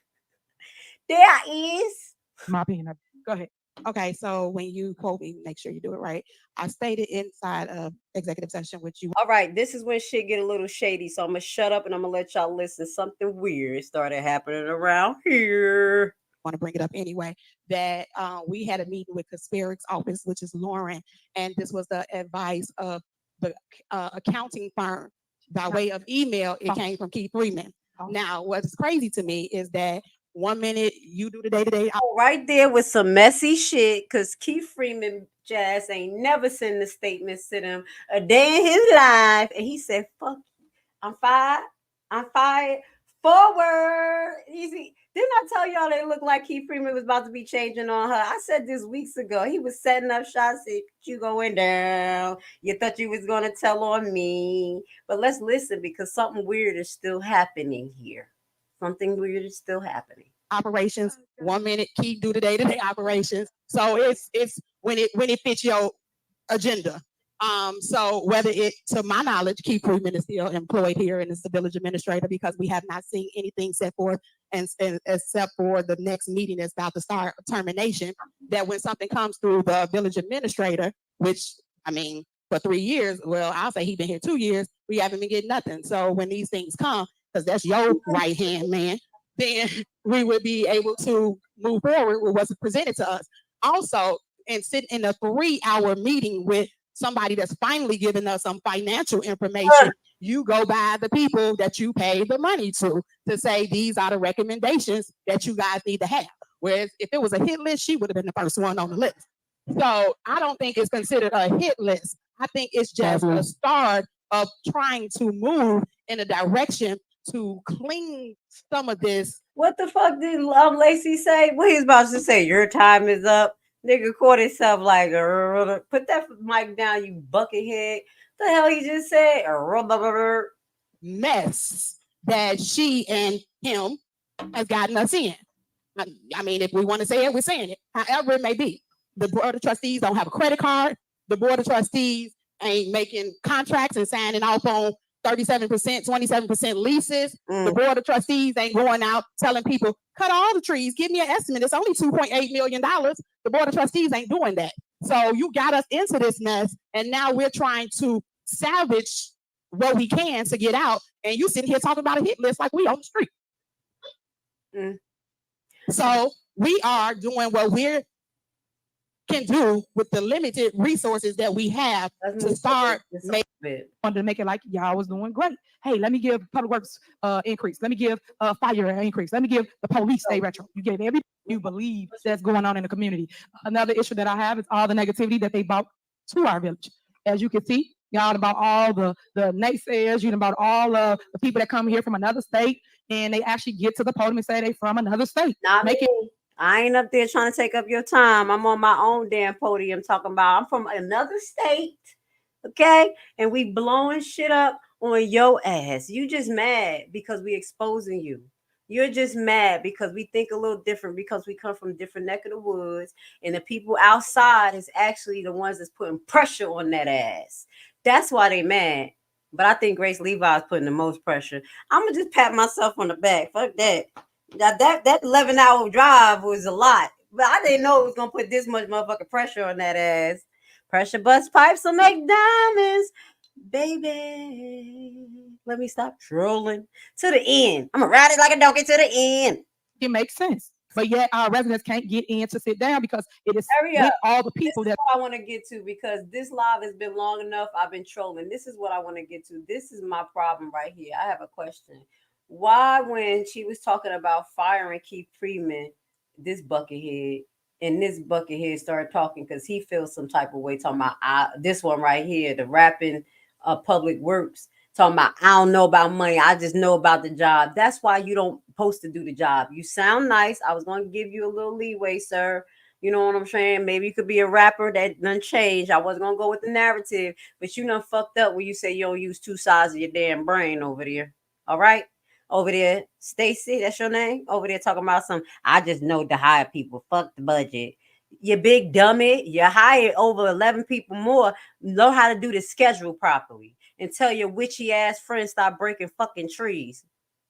There is. My opinion. Go ahead. Okay, so when you quote me, make sure you do it right. I stated inside of executive session, which you. All right, this is when shit get a little shady, so I'm gonna shut up and I'm gonna let y'all listen. Something weird started happening around here. Want to bring it up anyway. That we had a meeting with Casperic's office, which is Lauren, and this was the advice of the accounting firm by way of email. It came from Keith Freeman. Now, what's crazy to me is that 1 minute you do the day-to-day. Right there with some messy shit, because Keith Freeman Jazz ain't never sent the statements to them a day in his life. And he said, fuck you. I'm fired. Forward. Easy. Didn't I tell y'all they look like Keith Freeman was about to be changing on her? I said this weeks ago. He was setting up shots. Said, you going down. You thought you was going to tell on me. But let's listen because something weird is still happening here. Something weird is still happening. Operations, 1 minute, Keith do the day-to-day operations. So it's when it fits your agenda. So whether it, to my knowledge, Keith Freeman is still employed here and is the village administrator because we have not seen anything set forth and except for the next meeting that's about to start termination, that when something comes through the village administrator, which I mean, for 3 years, well, I'll say he's been here 2 years, we haven't been getting nothing. So when these things come, because that's your right hand man, then we would be able to move forward with what's presented to us. Also, and sit in a 3-hour meeting with somebody that's finally giving us some financial information, you go by the people that you pay the money to say these are the recommendations that you guys need to have. Whereas if it was a hit list, she would have been the first one on the list. So I don't think it's considered a hit list. I think it's just a start of trying to move in a direction to clean some of this. What the fuck did Lacey say? What he's about to say? Your time is up. Nigga caught himself like, put that mic down, you buckethead. The hell he just said? Mess that she and him has gotten us in. I mean, if we want to say it, we're saying it. However it may be. The Board of Trustees don't have a credit card. The Board of Trustees ain't making contracts and signing off on 37%, 27% leases. The board of trustees ain't going out telling people, cut all the trees, give me an estimate. It's only $2.8 million. The board of trustees ain't doing that. So you got us into this mess, and now we're trying to salvage what we can to get out. And you sitting here talking about a hit list like we on the street. So we are doing what we can do with the limited resources that we have to start making. Wanted to make it like y'all was doing great. Hey, let me give public works increase. Let me give fire increase. Let me give the police stay retro. You gave everything you believe that's going on in the community. Another issue that I have is all the negativity that they brought to our village. As you can see, y'all about all the naysayers, you know, about all the people that come here from another state and they actually get to the podium and say they from another state. I ain't up there trying to take up your time. I'm on my own damn podium talking about I'm from another state, okay? And we blowing shit up on your ass. You just mad because we exposing you. You're just mad because we think a little different because we come from different neck of the woods, and the people outside is actually the ones that's putting pressure on that ass. That's why they mad. But I think Grace Levi is putting the most pressure. I'm gonna just pat myself on the back. Fuck that. That 11-hour drive was a lot, but I didn't know it was gonna put this much motherfucking pressure on that ass. Pressure bust pipes will make diamonds, baby. Let me stop trolling to the end. I'm gonna ride it like a donkey to the end. It makes sense, but yet our residents can't get in to sit down because it is with all the people that I want to get to, because this live has been long enough. I've been trolling. This is what I want to get to. This is my problem right here. I have a question. Why, when she was talking about firing Keith Freeman, this buckethead started talking because he feels some type of way, talking about this one right here, the rapping public works, talking about I don't know about money, I just know about the job. That's why you don't supposed to do the job. You sound nice. I was going to give you a little leeway, sir. You know what I'm saying? Maybe you could be a rapper. That done changed. I wasn't going to go with the narrative, but you done fucked up when you say you don't use two sides of your damn brain over there. All right? Over there, Stacy, that's your name? Over there talking about some, I just know to hire people. Fuck the budget. You big dummy. You hired over 11 people more. Know how to do the schedule properly. And tell your witchy ass friends stop breaking fucking trees.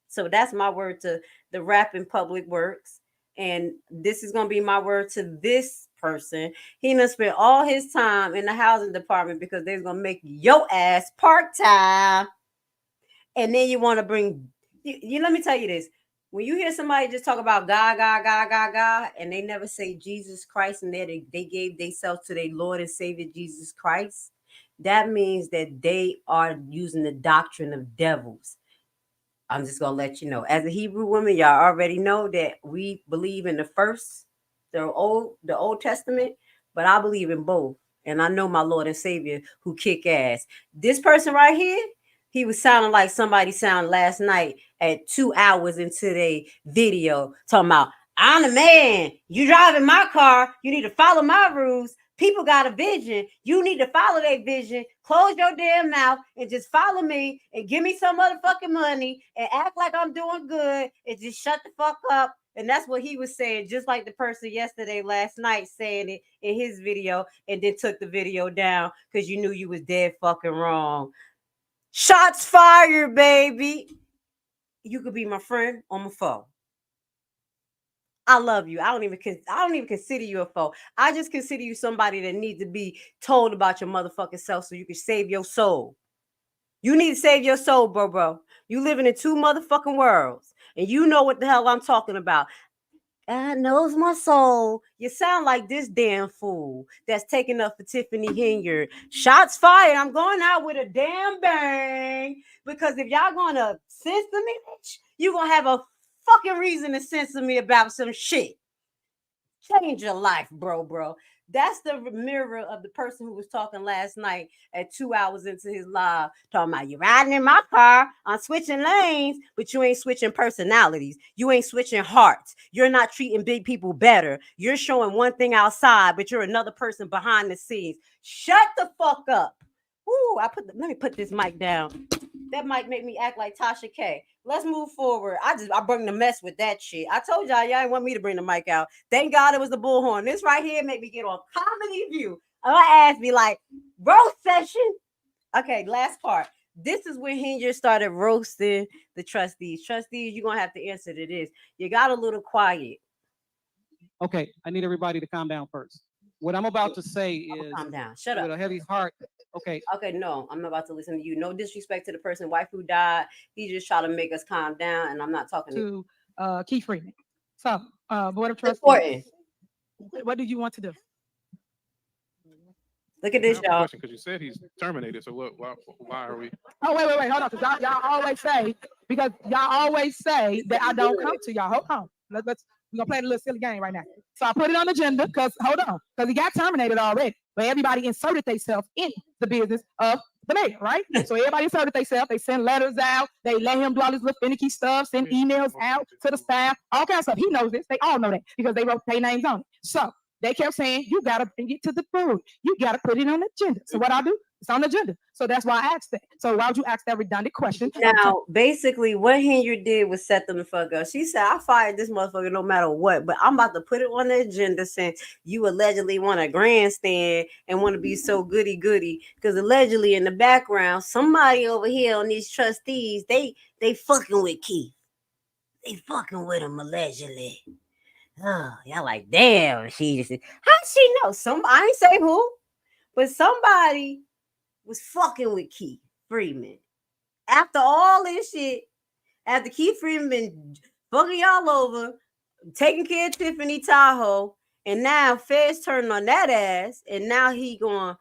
So that's my word to the rapping public works. And this is going to be my word to this person. He done spent all his time in the housing department because they're going to make your ass part-time. And then you want to bring... You let me tell you this. When you hear somebody just talk about God, and they never say Jesus Christ, and they gave themselves to their Lord and Savior Jesus Christ, that means that they are using the doctrine of devils. I'm just gonna let you know. As a Hebrew woman, y'all already know that we believe in the Old Testament, but I believe in both. And I know my Lord and Savior who kick ass. This person right here, he was sounding like somebody sounded last night at 2 hours into the video talking about, I'm the man. You driving my car. You need to follow my rules. People got a vision. You need to follow their vision. Close your damn mouth and just follow me and give me some motherfucking money and act like I'm doing good and just shut the fuck up. And that's what he was saying, just like the person last night saying it in his video, and then took the video down because you knew you was dead fucking wrong. Shots fired, baby. You could be my friend or my foe. I love you. I don't even consider you a foe. I just consider you somebody that needs to be told about your motherfucking self so you can save your soul. You need to save your soul, bro. You living in two motherfucking worlds, and you know what the hell I'm talking about. God knows my soul. You sound like this damn fool that's taking up for Tiffany Hinyard. Shots fired. I'm going out with a damn bang, because if y'all gonna censor me, you gonna have a fucking reason to censor me about some shit. Change your life, bro. That's the mirror of the person who was talking last night at 2 hours into his live, talking about you riding in my car, I'm switching lanes, but you ain't switching personalities. You ain't switching hearts. You're not treating big people better. You're showing one thing outside, but you're another person behind the scenes. Shut the fuck up. Ooh, let me put this mic down. That might make me act like Tasha K. Let's move forward. I bring the mess with that shit. I told y'all ain't want me to bring the mic out. Thank God it was the bullhorn. This right here made me get on Comedy View. My ass be like, Roast session. Okay, last part. This is when Hinger started roasting the trustees. Trustees, you're gonna have to answer to this. You got a little quiet. Okay, I need everybody to calm down first. What I'm about to say is Calm down. Shut with up. a heavy heart. Okay, Okay, no, I'm not about to listen to you. No disrespect to the person, wife who died. He just trying to make us calm down, and I'm not talking to To Keith Freeman. So, Board of It's Trustees, important. what do you want to do? Look at I this, have a y'all. question because you said he's terminated. So what? Why are we? Oh, wait, hold on, because y'all always say, that I don't come to y'all. Hold on. We're gonna play a little silly game right now. So I put it on the agenda because he got terminated already. But everybody inserted themselves in the business of the mayor, right? So everybody inserted themselves, they send letters out, they let him do all this little finicky stuff, send emails out to the staff, all kinds of stuff. He knows this, they all know that because they wrote their names on it. So they kept saying, you gotta bring it to the board. You gotta put it on the agenda. So what I do? It's on the agenda. So that's why I asked that. So why would you ask that redundant question? Now, basically, what Henry did was set them the fuck up. She said, I fired this motherfucker no matter what, but I'm about to put it on the agenda since you allegedly want a grandstand and want to be so goody goody. Because allegedly in the background, somebody over here on these trustees, they fucking with Keith. They fucking with him allegedly. Oh, y'all like, damn, she just, how'd she know? I ain't say who, but somebody was fucking with Keith Freeman. After all this shit, after Keith Freeman been fucking y'all over, taking care of Tiffany Tahoe, and now Fed's turning on that ass, and now he going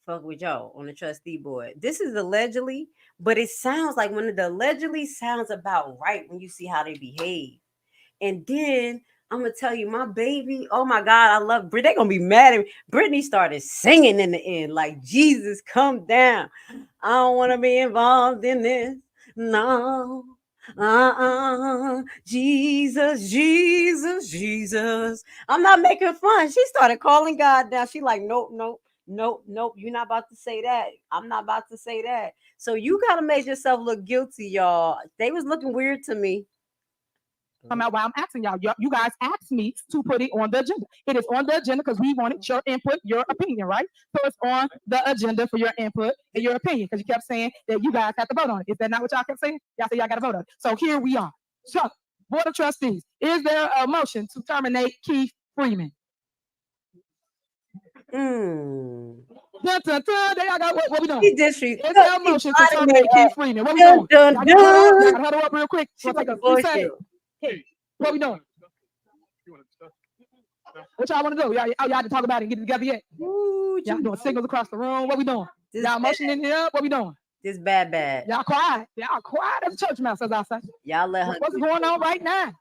fuck with y'all on the trustee board. This is allegedly, but it sounds like when the allegedly sounds about right when you see how they behave. And then I'm gonna tell you, my baby, oh my God, I love Brit. They're gonna be mad at me. Brittany started singing in the end, like, Jesus, come down. I don't want to be involved in this. No. Jesus, Jesus, Jesus. I'm not making fun. She started calling God down. She like, nope, nope, nope, nope. You're not about to say that. I'm not about to say that. So you gotta make yourself look guilty, y'all. They was looking weird to me. Come out while I'm asking y'all. You guys asked me to put it on the agenda. It is on the agenda because we wanted your input, your opinion, right? So it's on the agenda for your input and your opinion because you kept saying that you guys have to vote on it. Is that not what y'all kept saying? Y'all said y'all got to vote on it. So here we are. So, Board of Trustees, is there a motion to terminate Keith Freeman? Dun, dun, dun. There y'all go. What we doing? Is there a motion to terminate Keith Freeman? What we doing? Dun, Y'all dun, gotta huddle up real quick. We'll take a few bullshit. seconds. Hey, what we doing? What y'all want to do? Y'all had to talk about it and get it together yet? Y'all doing signals across the room. What we doing? Y'all motioning here? What we doing? This bad. Y'all quiet. Y'all quiet as a church mouse, as I say. Y'all let her. What's going on right now?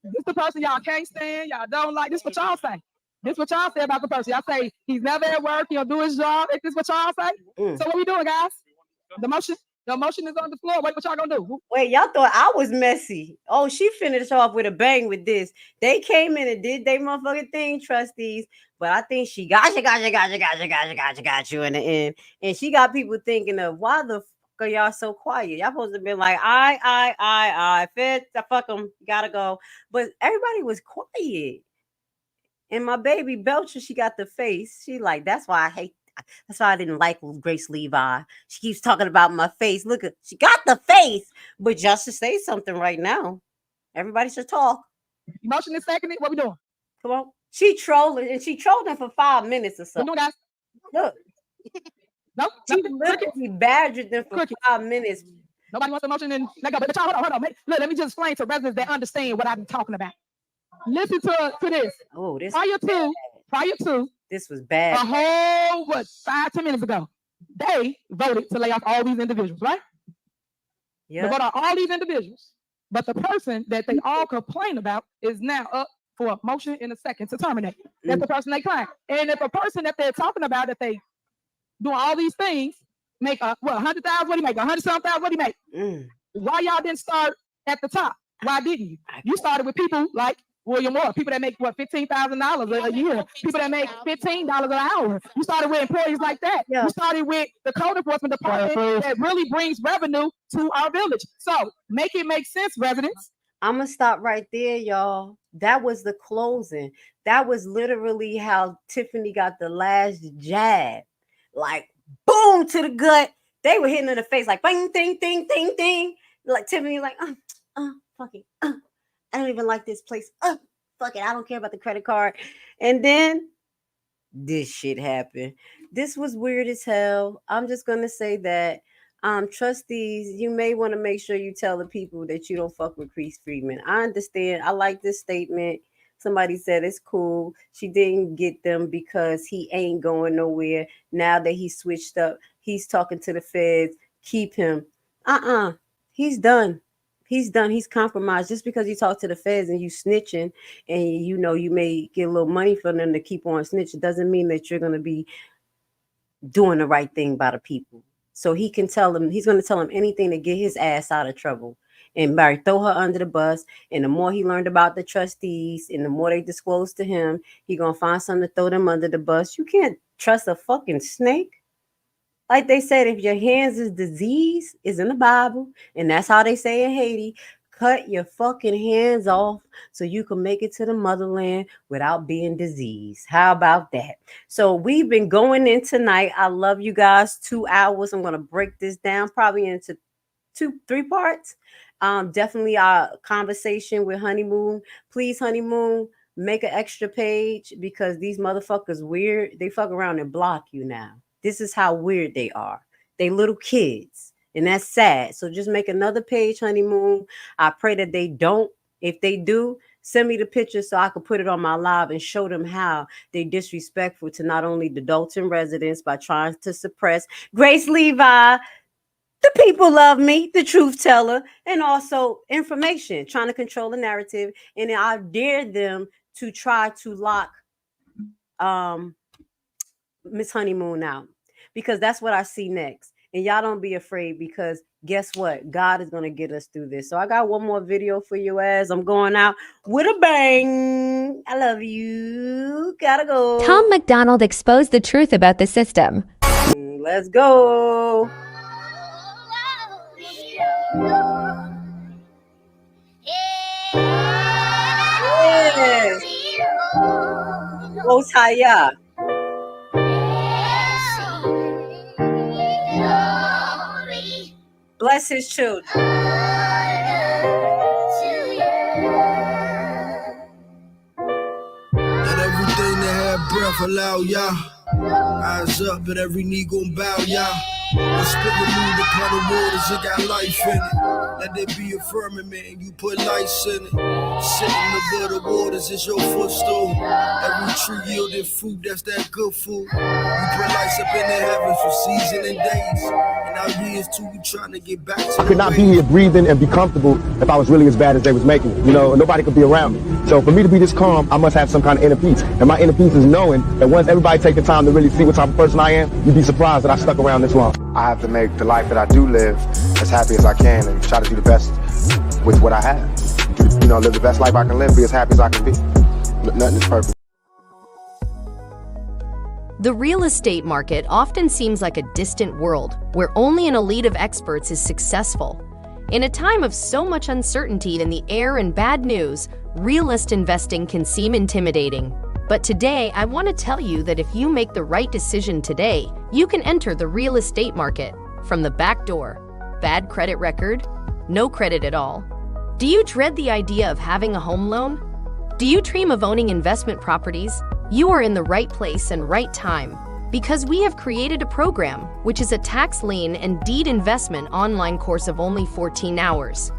This the person y'all can't stand. Y'all don't like. This what y'all say. This what y'all say about the person. Y'all say he's never at work. He'll do his job. Is this what y'all say? So what we doing, guys? The motion is on the floor. What y'all gonna do? Wait, y'all thought I was messy. Oh, she finished off with a bang with this. They came in and did their motherfucking thing, trustees. But I think she got you in the end. And she got people thinking of why the fuck are y'all so quiet? Y'all supposed to be like, I, fit, fuck them, gotta go. But everybody was quiet. And my baby Belcher, she got the face. She like, that's why I didn't like Grace Levi. She keeps talking about my face. Look, she got the face. But just to say something right now, everybody should talk. Motion is seconded. What we doing? Come on. She trolling, and she trolled him for 5 minutes or so. What we doing, guys? Look. Nope. She literally badgered them for 5 minutes. Nobody wants a motion and let go. But y'all, hold on. Look, let me just explain to residents that understand what I've been talking about. Listen to this. Oh, this prior to this was bad. A whole 5-10 minutes ago, they voted to lay off all these individuals, right? Yeah. They voted off all these individuals, but the person that they all complain about is now up for a motion in a second to terminate. That's the person they claim. And if a person that they're talking about that they doing all these things make 100,000, what do you make? 100-something, what do you make? Why y'all didn't start at the top? Why didn't you? You started with people like William Moore, people that make $15,000 a year, people that make $15 an hour. You started with employees like that. You started with the code enforcement department that really brings revenue to our village. So make it make sense, residents. I'm gonna stop right there, y'all. That was the closing. That was literally how Tiffany got the last jab. like boom to the gut. They were hitting in the face like bang, ding, ding, ding, ding. Like Tiffany, like, fuck it. I don't even like this place. Fuck it. I don't care about the credit card. And then this shit happened. This was weird as hell. I'm just gonna say that trustees, you may want to make sure you tell the people that you don't fuck with Chris Freeman. I understand. I like this statement. Somebody said it's cool. She didn't get them because he ain't going nowhere. Now that he switched up, he's talking to the feds. Keep him. He's done. He's done. He's compromised. Just because you talk to the feds and you snitching and you know you may get a little money from them to keep on snitching doesn't mean that you're going to be doing the right thing by the people. So he can tell them, he's going to tell him anything to get his ass out of trouble and throw her under the bus. And the more he learned about the trustees and the more they disclose to him, he going to find something to throw them under the bus. You can't trust a fucking snake. Like they said, if your hands is disease, is in the Bible, and that's how they say in Haiti, cut your fucking hands off so you can make it to the motherland without being diseased. How about that? So we've been going in tonight. I love you guys. 2 hours. I'm going to break this down probably into 2-3 parts. Definitely our conversation with Honeymoon. Please, Honeymoon, make an extra page because these motherfuckers weird. They fuck around and block you now. This is how weird they are. They little kids, and that's sad. So just make another page, Honeymoon. I pray that they don't. If they do, send me the picture so I can put it on my live and show them how they disrespectful to not only the Dolton residents by trying to suppress Grace Levi. The people love me, the truth teller, and also information, trying to control the narrative. And I dare them to try to lock Miss Honeymoon out, because that's what I see next. And y'all don't be afraid, because guess what? God is going to get us through this. So I got one more video for you as I'm going out with a bang. I love you. Gotta go. Tom McDonald exposed the truth about the system. Let's go. Yes. Most high, yeah. Bless his children. Let everything that have breath allow y'all. Eyes up, but every knee gon' bow y'all. The spirit moved upon the waters, it got life in it. Let there be a firmament and you put lights in it. Sitting above the waters is your footstool. Every tree yielding fruit, that's that good food. You put lights up in the heavens for season and days. And our years too, we trying to get back to I could not be here breathing and be comfortable if I was really as bad as they was making it. You know, nobody could be around me. So for me to be this calm, I must have some kind of inner peace. And my inner peace is knowing that once everybody take the time to really see what type of person I am, you'd be surprised that I stuck around this long. I have to make the life that I do live as happy as I can and try to do the best with what I have. You know, live the best life I can live, be as happy as I can be. Nothing is perfect. The real estate market often seems like a distant world where only an elite of experts is successful. In a time of so much uncertainty in the air and bad news, realist investing can seem intimidating. But today, I want to tell you that if you make the right decision today, you can enter the real estate market from the back door. Bad credit record? No credit at all. Do you dread the idea of having a home loan? Do you dream of owning investment properties? You are in the right place and right time, because we have created a program which is a tax lien and deed investment online course of only 14 hours.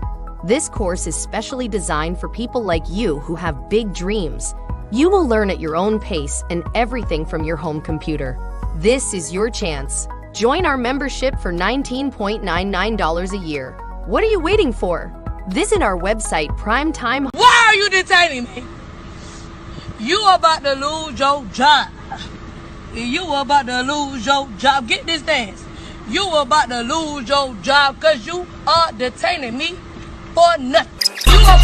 This course is specially designed for people like you who have big dreams. You will learn at your own pace and everything from your home computer. This is your chance. Join our membership for $19.99 a year. What are you waiting for? Visit our website Primetime. Why are you detaining me? You about to lose your job. You about to lose your job. Get this dance. You about to lose your job because you are detaining me for nothing. You about